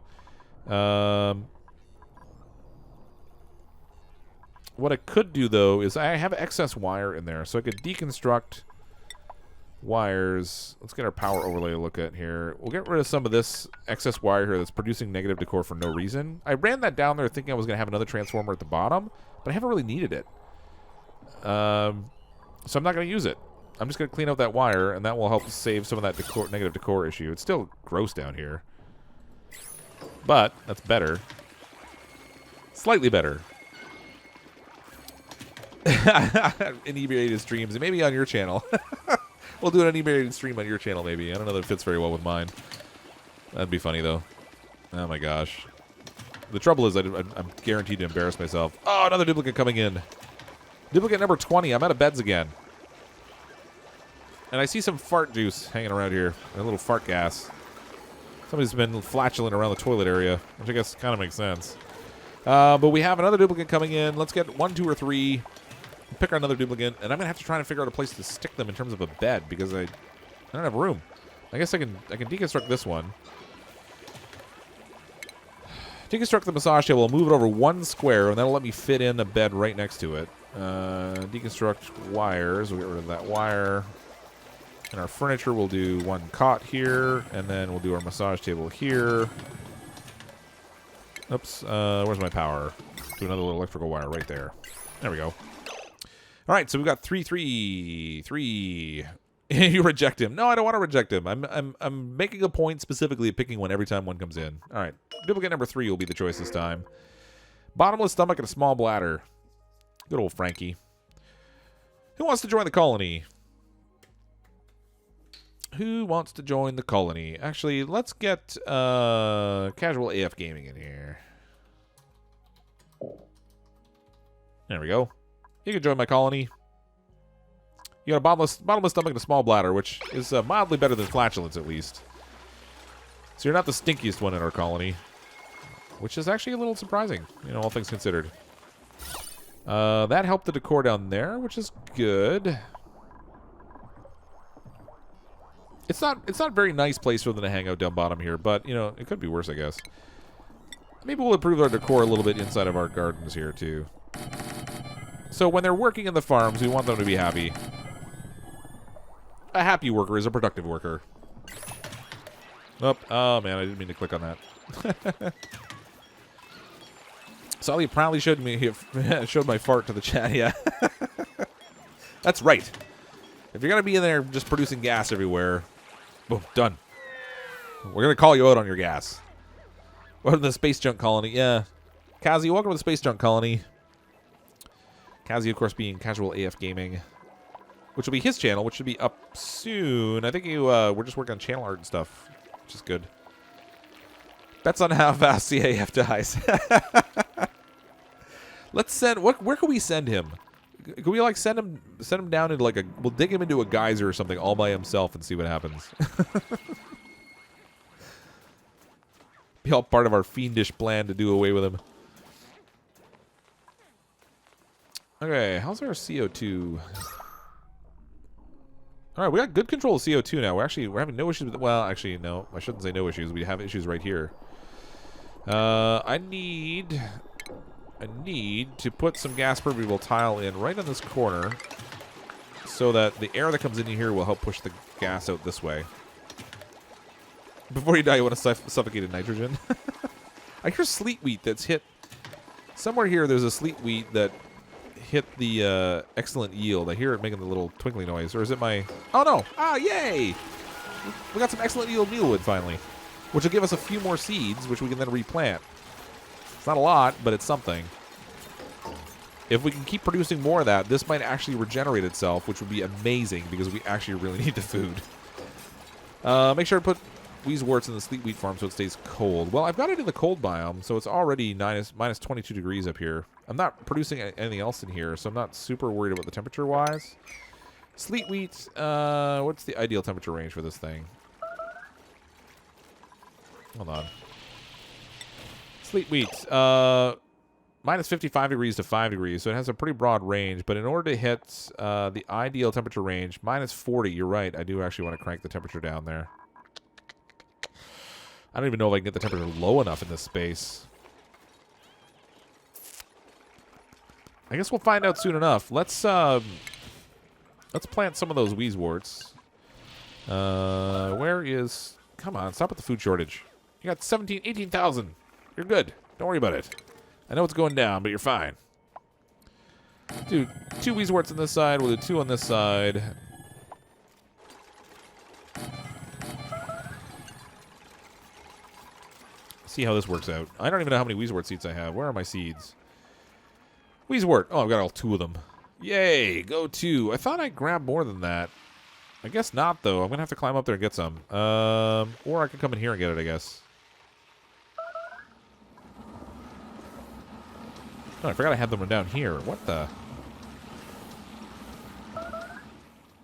what I could do, though, is I have excess wire in there, so I could deconstruct wires. Let's get our power overlay to look at here. We'll get rid of some of this excess wire here that's producing negative decor for no reason. I ran that down there thinking I was going to have another transformer at the bottom, but I haven't really needed it. So I'm not going to use it. I'm just going to clean out that wire, and that will help save some of that negative decor issue. It's still gross down here. But that's better. Slightly better. Inebriated streams. Maybe on your channel. We'll do an inebriated stream on your channel, maybe. I don't know that it fits very well with mine. That'd be funny, though. Oh, my gosh. The trouble is I'm guaranteed to embarrass myself. Oh, another duplicate coming in. Duplicate number 20. I'm out of beds again. And I see some fart juice hanging around here. A little fart gas. Somebody's been flatulent around the toilet area, which I guess kind of makes sense. But we have another duplicate coming in. Let's get 1, 2, or 3. Pick another duplicate, and I'm gonna have to try to figure out a place to stick them in terms of a bed because I don't have room. I guess I can deconstruct this one. Deconstruct the massage table. I'll move it over 1 square, and that'll let me fit in a bed right next to it. Deconstruct wires. We'll get rid of that wire. And our furniture, we'll do 1 cot here, and then we'll do our massage table here. Oops, where's my power? Do another little electrical wire right there. There we go. All right, so we've got 3, 3, 3. You reject him. No, I don't want to reject him. I'm making a point specifically of picking one every time one comes in. All right, duplicate number 3 will be the choice this time. Bottomless stomach and a small bladder. Good old Frankie. Who wants to join the colony? Who wants to join the colony? Actually, let's get Casual AF Gaming in here. There we go. You can join my colony. You got a bottomless stomach and a small bladder, which is mildly better than flatulence, at least. So you're not the stinkiest one in our colony, which is actually a little surprising, you know, all things considered. That helped the decor down there, which is good. It's not a very nice place for them to hang out down bottom here, but, you know, it could be worse, I guess. Maybe we'll improve our decor a little bit inside of our gardens here, too. So when they're working in the farms, we want them to be happy. A happy worker is a productive worker. Oh man, I didn't mean to click on that. Sally proudly showed my fart to the chat, yeah. That's right. If you're going to be in there just producing gas everywhere, boom, done. We're going to call you out on your gas. What in the space junk colony? Yeah. Kazi, welcome to the Space Junk Colony. Kazi, of course, being Casual AF Gaming, which will be his channel, which should be up soon. I think we're just working on channel art and stuff, which is good. Bets on how fast CAF dies. Let's send. Where can we send him? Can we like send him down into like a? We'll dig him into a geyser or something all by himself and see what happens. Be all part of our fiendish plan to do away with him. Okay, how's our CO2? All right, we got good control of CO2 now. We're having no issues with. Well, actually, no. I shouldn't say no issues. We have issues right here. I need to put some gas permeable tile in right on this corner, so that the air that comes in here will help push the gas out this way. Before you die, you want to suffocate nitrogen. I hear sleet wheat that's hit somewhere here. There's a sleet wheat that hit the excellent yield. I hear it making the little twinkly noise. Or is it my... Oh, no. Ah, yay! We got some excellent yield mealwood, finally. Which will give us a few more seeds, which we can then replant. It's not a lot, but it's something. If we can keep producing more of that, this might actually regenerate itself, which would be amazing, because we actually really need the food. Make sure to put Weezeworts in the sleet wheat farm so it stays cold. Well, I've got it in the cold biome, so it's already minus 22 degrees up here. I'm not producing anything else in here, so I'm not super worried about the temperature-wise. Sleet wheat, what's the ideal temperature range for this thing? Hold on. Sleet wheat, minus 55 degrees to 5 degrees, so it has a pretty broad range, but in order to hit the ideal temperature range, minus 40, you're right, I do actually want to crank the temperature down there. I don't even know if I can get the temperature low enough in this space. I guess we'll find out soon enough. Let's plant some of those Weezeworts. Where is... Come on, stop with the food shortage. You got 18,000. You're good. Don't worry about it. I know it's going down, but you're fine. Do 2 Weezeworts on this side. We'll do 2 on this side. See how this works out. I don't even know how many Weezewort seeds I have. Where are my seeds? Weezewort. Oh, I've got all 2 of them. Yay, go 2. I thought I grabbed more than that. I guess not, though. I'm going to have to climb up there and get some. Or I can come in here and get it, I guess. Oh, I forgot I had them down here. What the?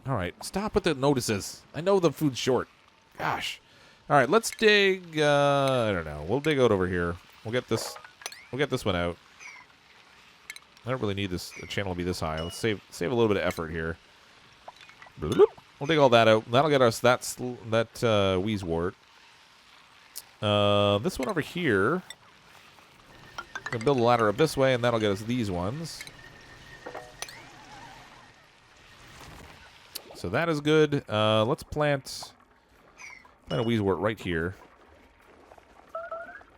Alright, stop with the notices. I know the food's short. Gosh. Alright, let's dig, I don't know. We'll dig out over here. We'll get this one out. I don't really need this channel to be this high. Let's save a little bit of effort here. Bloop. We'll dig all that out. That'll get us that Weezewort. This one over here. Gonna build a ladder up this way, and that'll get us these ones. So that is good. Let's plant a Weezewort right here.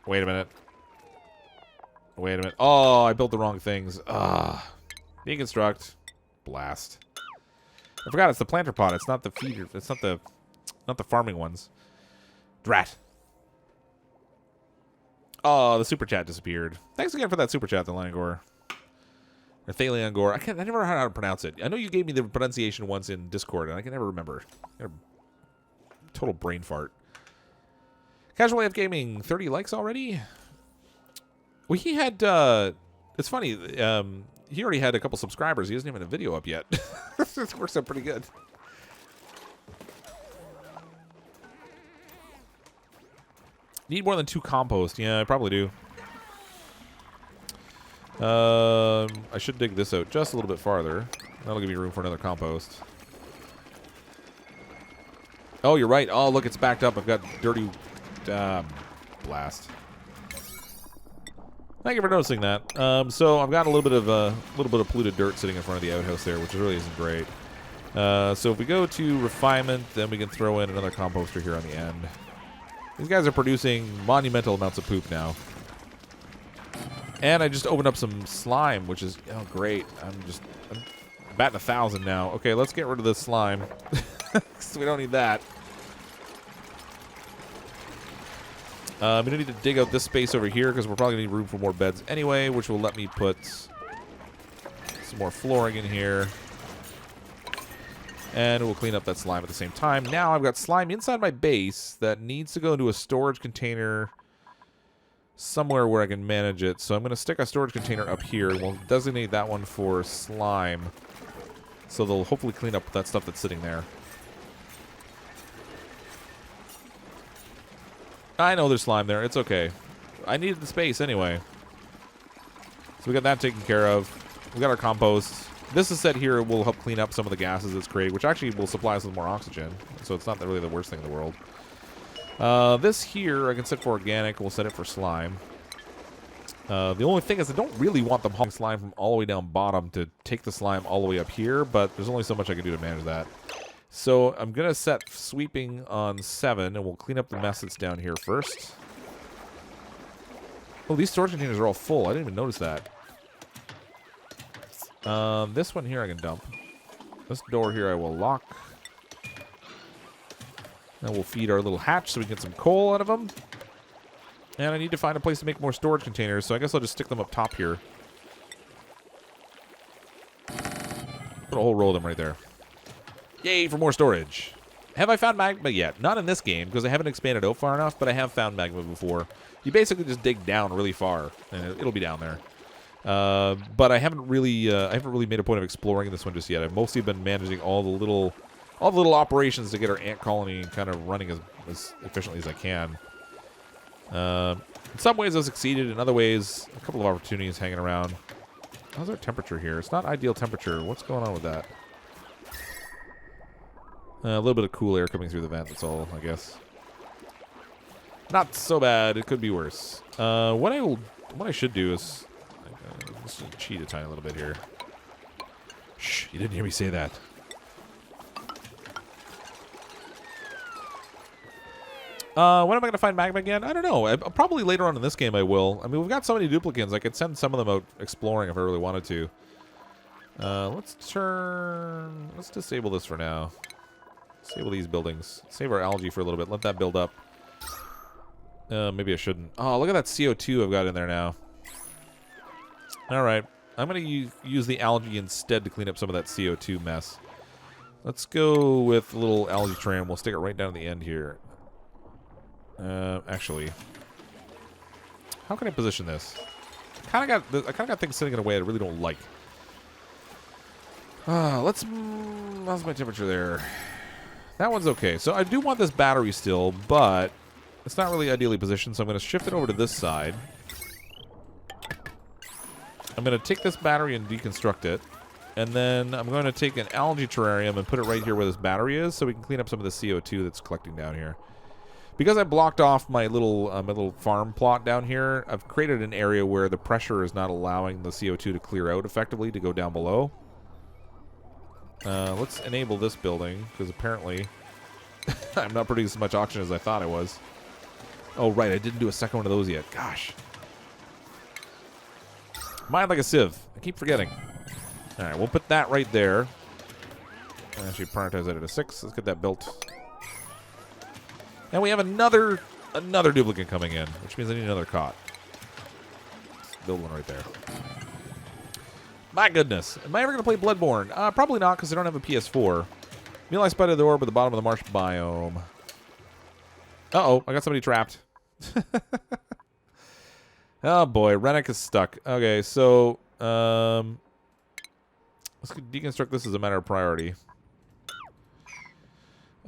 Wait a minute. Wait a minute. Oh, I built the wrong things. Deconstruct. Blast. I forgot it's the planter pot. It's not the feeder. It's not the farming ones. Drat. Oh, the super chat disappeared. Thanks again for that super chat, the Langor. Or Thaliangor. I never know how to pronounce it. I know you gave me the pronunciation once in Discord, and I can never remember. Total brain fart. Casual AF Gaming, 30 likes already? Well, he had, it's funny, he already had a couple subscribers. He hasn't even a video up yet. This works out pretty good. Need more than 2 compost. Yeah, I probably do. I should dig this out just a little bit farther. That'll give me room for another compost. Oh, you're right. Oh, look, it's backed up. I've got dirty... blast. Thank you for noticing that. So I've got a little bit of polluted dirt sitting in front of the outhouse there, which really isn't great. So if we go to refinement, then we can throw in another composter here on the end. These guys are producing monumental amounts of poop now. And I just opened up some slime, which is, oh, great. I'm batting 1,000 now. Okay, let's get rid of this slime. So we don't need that. I'm going to need to dig out this space over here because we're probably going to need room for more beds anyway, which will let me put some more flooring in here. And we'll clean up that slime at the same time. Now I've got slime inside my base that needs to go into a storage container somewhere where I can manage it. So I'm going to stick a storage container up here. We'll designate that one for slime. So they'll hopefully clean up that stuff that's sitting there. I know there's slime there. It's okay. I needed the space anyway. So we got that taken care of. We got our compost. This is set here will help clean up some of the gases it's creating, which actually will supply us with more oxygen. So it's not really the worst thing in the world. This here I can set for organic. We'll set it for slime. The only thing is I don't really want them hauling slime from all the way down bottom to take the slime all the way up here, but there's only so much I can do to manage that. So I'm going to set sweeping on 7, and we'll clean up the mess that's down here first. Oh, these storage containers are all full. I didn't even notice that. This one here I can dump. This door here I will lock. And we'll feed our little hatch so we can get some coal out of them. And I need to find a place to make more storage containers, so I guess I'll just stick them up top here. Put a whole row of them right there. Yay for more storage. Have I found magma yet? Not in this game, because I haven't expanded out far enough, but I have found magma before. You basically just dig down really far, and it'll be down there. But I haven't really made a point of exploring this one just yet. I've mostly been managing all the little operations to get our ant colony kind of running as efficiently as I can. In some ways I've succeeded. In other ways, a couple of opportunities hanging around. How's our temperature here? It's not ideal temperature. What's going on with that? A little bit of cool air coming through the vent, that's all, I guess. Not so bad. It could be worse. What I should do is... just cheat a tiny little bit here. Shh, you didn't hear me say that. When am I going to find magma again? I don't know. Probably later on in this game I will. I mean, we've got so many duplicants. I could send some of them out exploring if I really wanted to. Let's disable this for now. Disable these buildings. Save our algae for a little bit. Let that build up. Maybe I shouldn't. Oh, look at that CO2 I've got in there now. Alright. I'm going to use the algae instead to clean up some of that CO2 mess. Let's go with a little algae tram. We'll stick it right down at the end here. Actually. How can I position this? I kind of got things sitting in a way I really don't like. How's my temperature there? That one's okay. So I do want this battery still, but it's not really ideally positioned, so I'm going to shift it over to this side. I'm going to take this battery and deconstruct it. And then I'm going to take an algae terrarium and put it right here where this battery is so we can clean up some of the CO2 that's collecting down here. Because I blocked off my little farm plot down here, I've created an area where the pressure is not allowing the CO2 to clear out effectively to go down below. Let's enable this building, because apparently I'm not producing as much oxygen as I thought I was. Oh, right, I didn't do a second one of those yet. Gosh. Mind like a sieve. I keep forgetting. Alright, we'll put that right there. Actually, prioritize that at a 6. Let's get that built. And we have another duplicant coming in, which means I need another cot. Build one right there. My goodness. Am I ever going to play Bloodborne? Probably not, because I don't have a PS4. Meal I spotted the orb at the bottom of the marsh biome. Uh-oh, I got somebody trapped. Oh, boy. Rennick is stuck. Okay, so... let's deconstruct this as a matter of priority.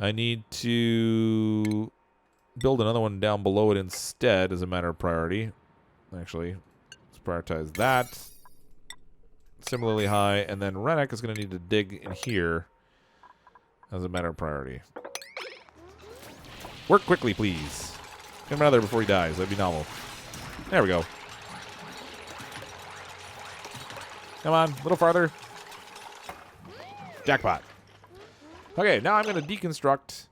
I need to build another one down below it instead as a matter of priority. Actually, let's prioritize that. Similarly high, and then Rennick is going to need to dig in here as a matter of priority. Work quickly, please. Get him out of there before he dies. That'd be novel. There we go. Come on, a little farther. Jackpot. Okay, now I'm going to deconstruct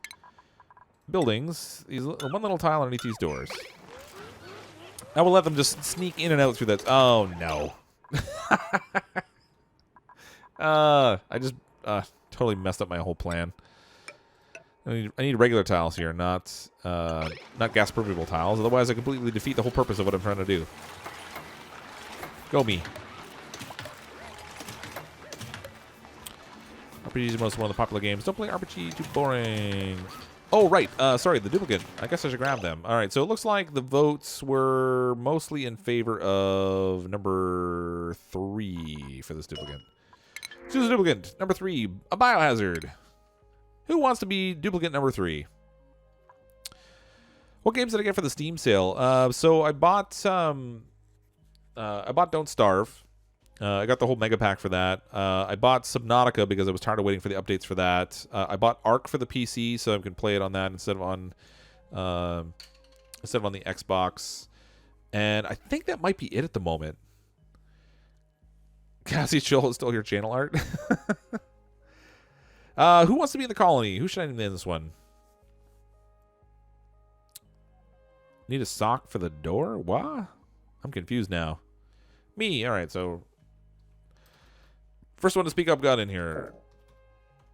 buildings. One little tile underneath these doors. I will let them just sneak in and out through that. Oh, no. I just totally messed up my whole plan. I need regular tiles here, not gas permeable tiles. Otherwise, I completely defeat the whole purpose of what I'm trying to do. Go me. RPG is most one of the popular games. Don't play RPG, too boring. Oh, right. Sorry, the duplicant. I guess I should grab them. All right, so it looks like the votes were mostly in favor of number 3 for this duplicant. Choose a duplicant. Number 3, a biohazard. Who wants to be duplicant number 3? What games did I get for the Steam sale? So I bought Don't Starve. I got the whole mega pack for that. I bought Subnautica because I was tired of waiting for the updates for that. I bought Ark for the PC so I can play it on that instead of on the Xbox. And I think that might be it at the moment. Cassie Chill is still your channel art. Who wants to be in the colony? Who should I name this one? Need a sock for the door? What? I'm confused now. Me. All right, so first one to speak up got in here.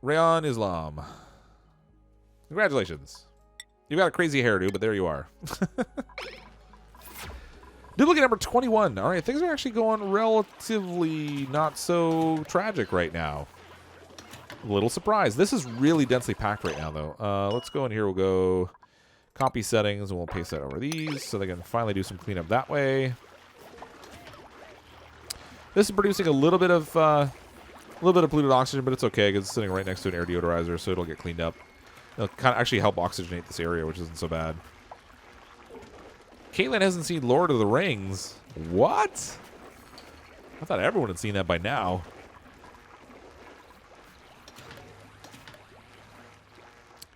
Rayon Islam. Congratulations. You got a crazy hairdo, but there you are. Duplicate number 21. All right, things are actually going relatively not so tragic right now. A little surprised. This is really densely packed right now, though. Let's go in here. We'll go copy settings, and we'll paste that over these so they can finally do some cleanup that way. This is producing a little bit of polluted oxygen, but it's okay because it's sitting right next to an air deodorizer, so it'll get cleaned up. It'll kind of actually help oxygenate this area, which isn't so bad. Caitlin hasn't seen Lord of the Rings. What? I thought everyone had seen that by now.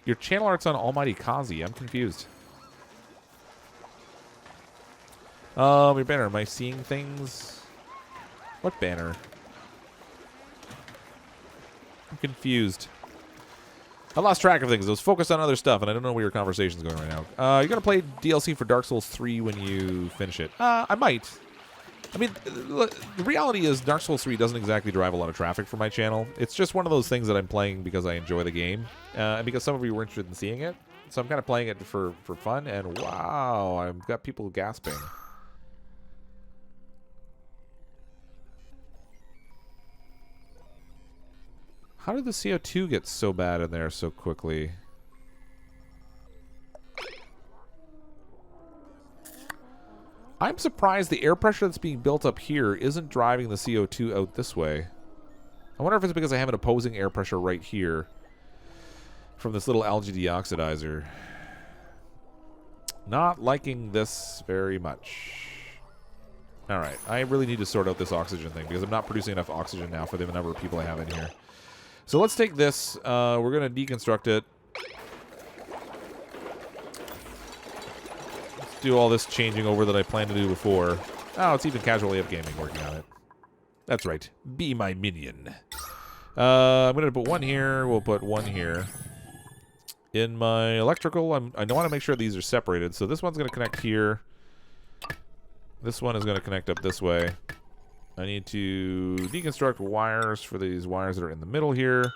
Your channel art's on Almighty Kazi. I'm confused. Your banner. Am I seeing things? What banner? I'm confused. I lost track of things. I was focused on other stuff, and I don't know where your conversation's going right now. You're going to play DLC for Dark Souls 3 when you finish it. I might. I mean, the reality is Dark Souls 3 doesn't exactly drive a lot of traffic for my channel. It's just one of those things that I'm playing because I enjoy the game, and because some of you were interested in seeing it. So I'm kind of playing it for fun, and wow, I've got people gasping. How did the CO2 get so bad in there so quickly? I'm surprised the air pressure that's being built up here isn't driving the CO2 out this way. I wonder if it's because I have an opposing air pressure right here from this little algae deoxidizer. Not liking this very much. Alright, I really need to sort out this oxygen thing because I'm not producing enough oxygen now for the number of people I have in here. So let's take this. We're going to deconstruct it. Let's do all this changing over that I planned to do before. Oh, it's even casually up gaming working on it. That's right. Be my minion. I'm going to put one here. We'll put one here. In my electrical, I want to make sure these are separated. So this one's going to connect here. This one is going to connect up this way. I need to deconstruct wires for these wires that are in the middle here.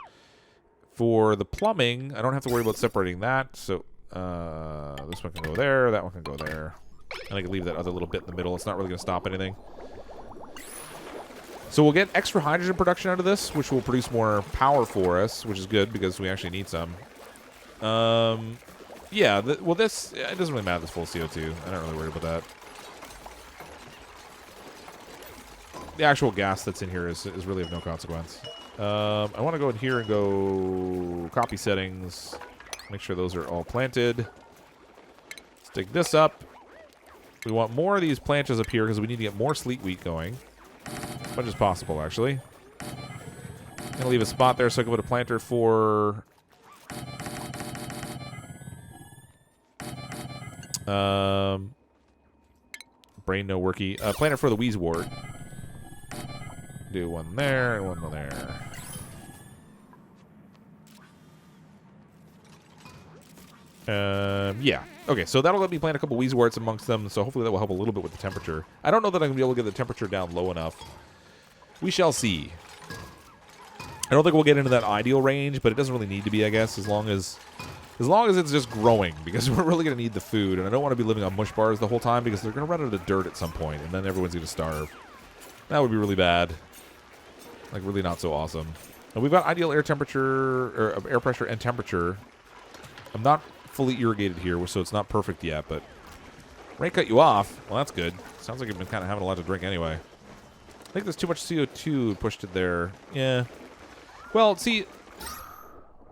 For the plumbing, I don't have to worry about separating that. So this one can go there, that one can go there. And I can leave that other little bit in the middle. It's not really going to stop anything. So we'll get extra hydrogen production out of this, which will produce more power for us, which is good because we actually need some. Yeah, well this, it doesn't really matter this full CO2. I don't really worry about that. The actual gas that's in here is really of no consequence. I want to go in here and go copy settings. Make sure those are all planted. Let's dig this up. We want more of these planches up here because we need to get more sleet wheat going. As much as possible, actually. I'm going to leave a spot there so I can put a planter for... brain no worky. Planter for the Wheezewort. Do one there and one there. Yeah. Okay, so that'll let me plant a couple Wheezeworts amongst them, so hopefully that will help a little bit with the temperature. I don't know that I'm going to be able to get the temperature down low enough. We shall see. I don't think we'll get into that ideal range, but it doesn't really need to be, I guess, as long as As long as it's just growing, because we're really going to need the food, and I don't want to be living on mush bars the whole time because they're going to run out of dirt at some point, and then everyone's going to starve. That would be really bad. Like, really not so awesome. And we've got ideal air temperature, or air pressure and temperature. I'm not fully irrigated here, so it's not perfect yet, but rain cut you off. Well, that's good. Sounds like you've been kind of having a lot to drink anyway. I think there's too much CO2 pushed it there. Yeah. Well, see...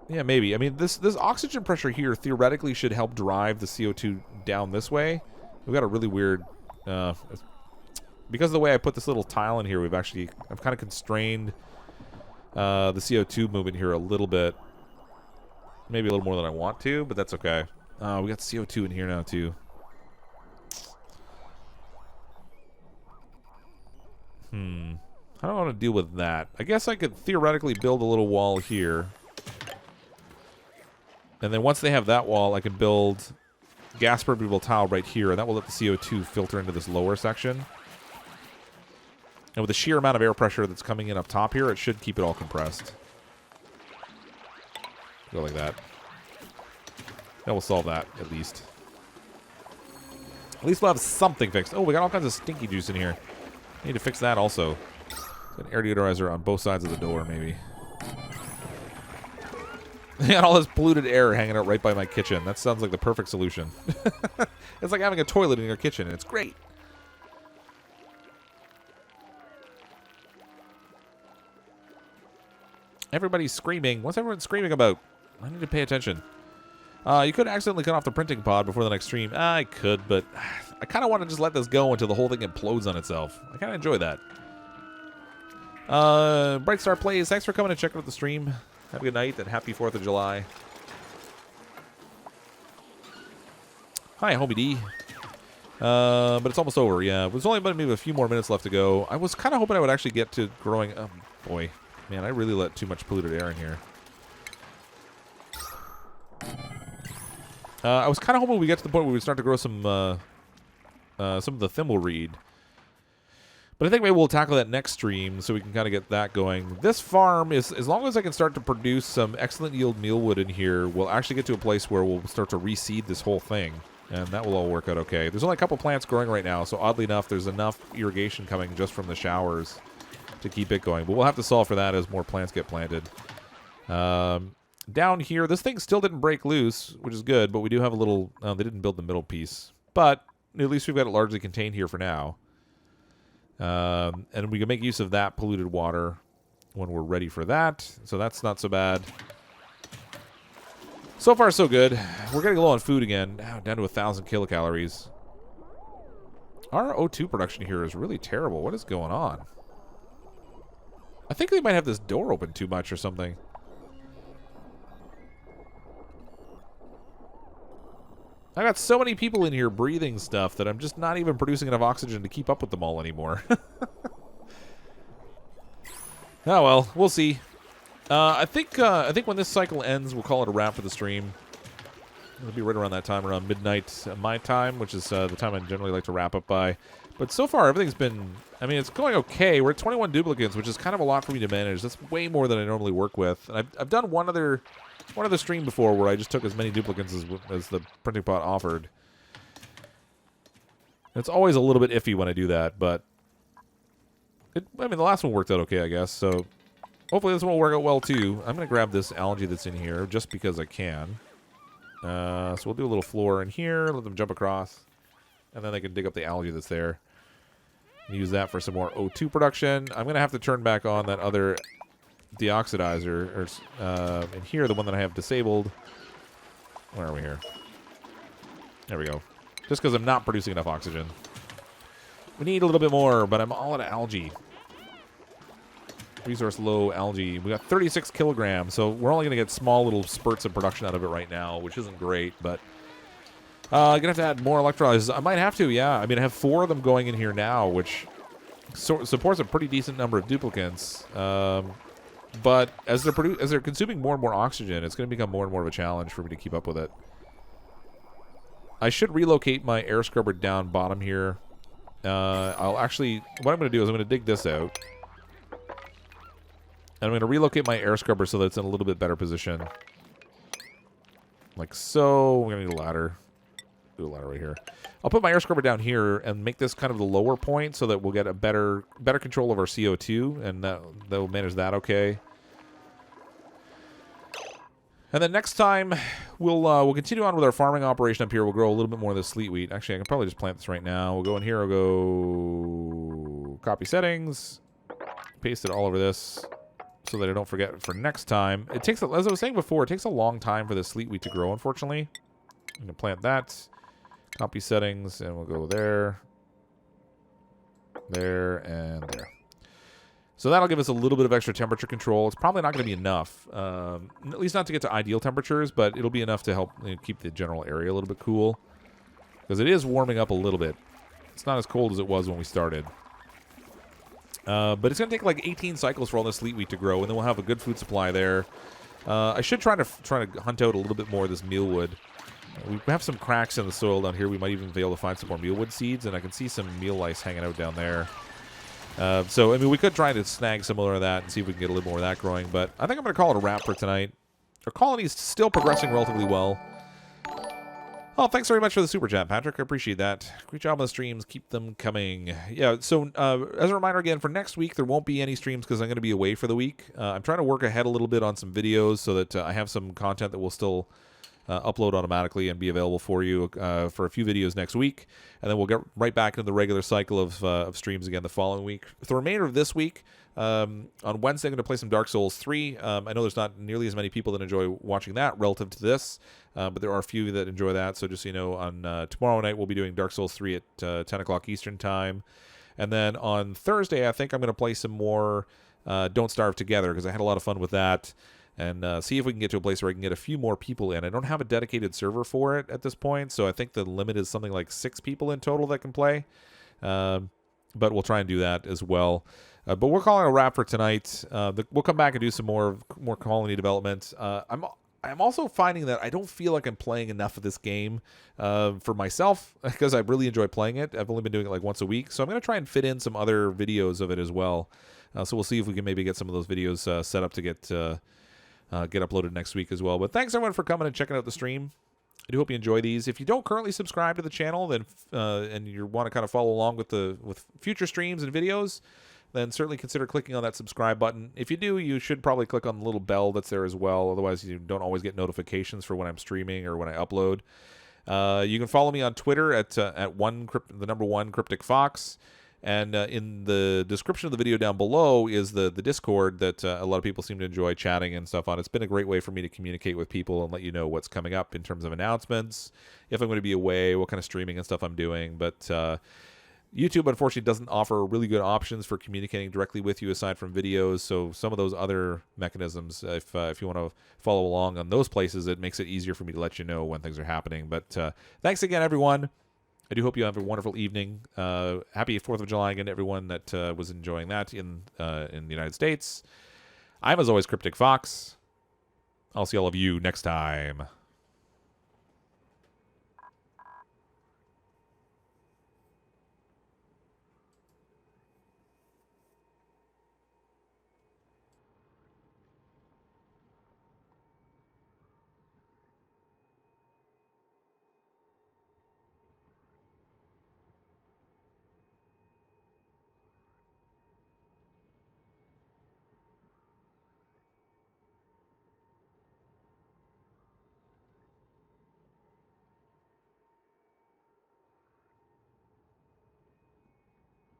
Yeah, maybe. I mean, this oxygen pressure here theoretically should help drive the CO2 down this way. We've got a really weird... because of the way I put this little tile in here, I've kind of constrained the CO2 movement here a little bit. Maybe a little more than I want to, but that's okay. We got CO2 in here now, too. How do I want to deal with that? I guess I could theoretically build a little wall here. And then once they have that wall, I can build gas permeable tile right here, and that will let the CO2 filter into this lower section. And with the sheer amount of air pressure that's coming in up top here, it should keep it all compressed. Go like that. That will solve that, at least. At least we'll have something fixed. Oh, we got all kinds of stinky juice in here. I need to fix that also. An air deodorizer on both sides of the door, maybe. I got all this polluted air hanging out right by my kitchen. That sounds like the perfect solution. It's like having a toilet in your kitchen, and it's great. Everybody's screaming. What's everyone screaming about? I need to pay attention. You could accidentally cut off the printing pod before the next stream. I could, but I kind of want to just let this go until the whole thing implodes on itself. I kind of enjoy that. Bright Star Plays, thanks for coming and checking out the stream. Have a good night and happy 4th of July. Hi, Homie D. But it's almost over, yeah. There's only maybe a few more minutes left to go. I was kind of hoping I would actually get to growing... Oh, boy. Man, I really let too much polluted air in here. I was kind of hoping we get to the point where we start to grow some of the thimbleweed. But I think maybe we'll tackle that next stream so we can kind of get that going. This farm, is as long as I can start to produce some excellent yield mealwood in here, we'll actually get to a place where we'll start to reseed this whole thing. And that will all work out okay. There's only a couple plants growing right now, so oddly enough, there's enough irrigation coming just from the showers to keep it going. But we'll have to solve for that as more plants get planted. Down here, this thing still didn't break loose, which is good, but we do have a little... they didn't build the middle piece. But at least we've got it largely contained here for now. And we can make use of that polluted water when we're ready for that. So that's not so bad. So far, so good. We're getting low on food again. Down to 1,000 kilocalories. Our O2 production here is really terrible. What is going on? I think they might have this door open too much or something. I got so many people in here breathing stuff that I'm just not even producing enough oxygen to keep up with them all anymore. Oh well, we'll see. I think when this cycle ends, we'll call it a wrap for the stream. It'll be right around that time, around midnight my time, which is the time I generally like to wrap up by. But so far, everything's been... I mean, it's going okay. We're at 21 duplicants, which is kind of a lot for me to manage. That's way more than I normally work with. And I've done one other stream before where I just took as many duplicants as the printing pot offered. It's always a little bit iffy when I do that, but... I mean, the last one worked out okay, I guess, so... Hopefully this one will work out well, too. I'm going to grab this algae that's in here, just because I can. So we'll do a little floor in here, let them jump across. And then they can dig up the algae that's there. Use that for some more O2 production. I'm going to have to turn back on that other deoxidizer. Or, in here, the one that I have disabled. Where are we here? There we go. Just because I'm not producing enough oxygen. We need a little bit more, but I'm all out of algae. Resource low algae. We got 36 kilograms, so we're only going to get small little spurts of production out of it right now, which isn't great, but... I'm going to have to add more electrolyzers. I might have to, yeah. I mean, I have 4 of them going in here now, which supports a pretty decent number of duplicants. But as they're consuming more and more oxygen, it's going to become more and more of a challenge for me to keep up with it. I should relocate my air scrubber down bottom here. I'll actually... What I'm going to do is I'm going to dig this out. And I'm going to relocate my air scrubber so that it's in a little bit better position. like so. We're going to need a ladder. Do a ladder right here. I'll put my air scrubber down here and make this kind of the lower point so that we'll get a better control of our CO2, and that will manage that okay. And then next time, we'll continue on with our farming operation up here. We'll grow a little bit more of the sleet wheat. Actually, I can probably just plant this right now. We'll go in here. I'll go copy settings, paste it all over this so that I don't forget for next time. It takes, as I was saying before, it takes a long time for the sleet wheat to grow, unfortunately. I'm going to plant that. Copy settings, and we'll go there, there, and there. So that'll give us a little bit of extra temperature control. It's probably not going to be enough, at least not to get to ideal temperatures, but it'll be enough to help keep the general area a little bit cool. Because it is warming up a little bit. It's not as cold as it was when we started. But it's going to take like 18 cycles for all this sleet wheat to grow, and then we'll have a good food supply there. I should try to hunt out a little bit more of this mealwood. We have some cracks in the soil down here. We might even be able to find some more mealwood seeds, and I can see some meal lice hanging out down there. So, I mean, we could try to snag some more of that and see if we can get a little more of that growing, but I think I'm going to call it a wrap for tonight. Our colony is still progressing relatively well. Oh, thanks very much for the super chat, Patrick. I appreciate that. Great job on the streams. Keep them coming. Yeah, so as a reminder again, for next week, there won't be any streams because I'm going to be away for the week. I'm trying to work ahead a little bit on some videos so that I have some content that will still upload automatically and be available for you for a few videos next week. And then we'll get right back into the regular cycle of streams again the following week. For the remainder of this week, on Wednesday, I'm going to play some Dark Souls 3. I know there's not nearly as many people that enjoy watching that relative to this, but there are a few that enjoy that. So just so you know, on tomorrow night, we'll be doing Dark Souls 3 at 10 o'clock Eastern Time. And then on Thursday, I think I'm going to play some more Don't Starve Together because I had a lot of fun with that. And see if we can get to a place where I can get a few more people in. I don't have a dedicated server for it at this point, so I think the limit is something like 6 people in total that can play. But we'll try and do that as well. But we're calling a wrap for tonight. We'll come back and do some more colony development. I'm also finding that I don't feel like I'm playing enough of this game for myself because I really enjoy playing it. I've only been doing it like once a week, so I'm going to try and fit in some other videos of it as well. So we'll see if we can maybe get some of those videos set up to get uploaded next week as well. But thanks everyone for coming and checking out the stream. I do hope you enjoy these. If you don't currently subscribe to the channel, then and you want to kind of follow along with future streams and videos, then certainly consider clicking on that subscribe button. If you do, you should probably click on the little bell that's there as well. Otherwise, you don't always get notifications for when I'm streaming or when I upload. You can follow me on Twitter at the number one CrypticFox. And in the description of the video down below is the Discord that a lot of people seem to enjoy chatting and stuff on. It's been a great way for me to communicate with people and let you know what's coming up in terms of announcements, if I'm going to be away, what kind of streaming and stuff I'm doing. But YouTube, unfortunately, doesn't offer really good options for communicating directly with you aside from videos. So some of those other mechanisms, if you want to follow along on those places, it makes it eeasier for me to let you know when things are happening. But thanks again, everyone. I do hope you have a wonderful evening. Happy 4th of July again to everyone that was enjoying that in the United States. I'm, as always, CrypticFox. I'll see all of you next time.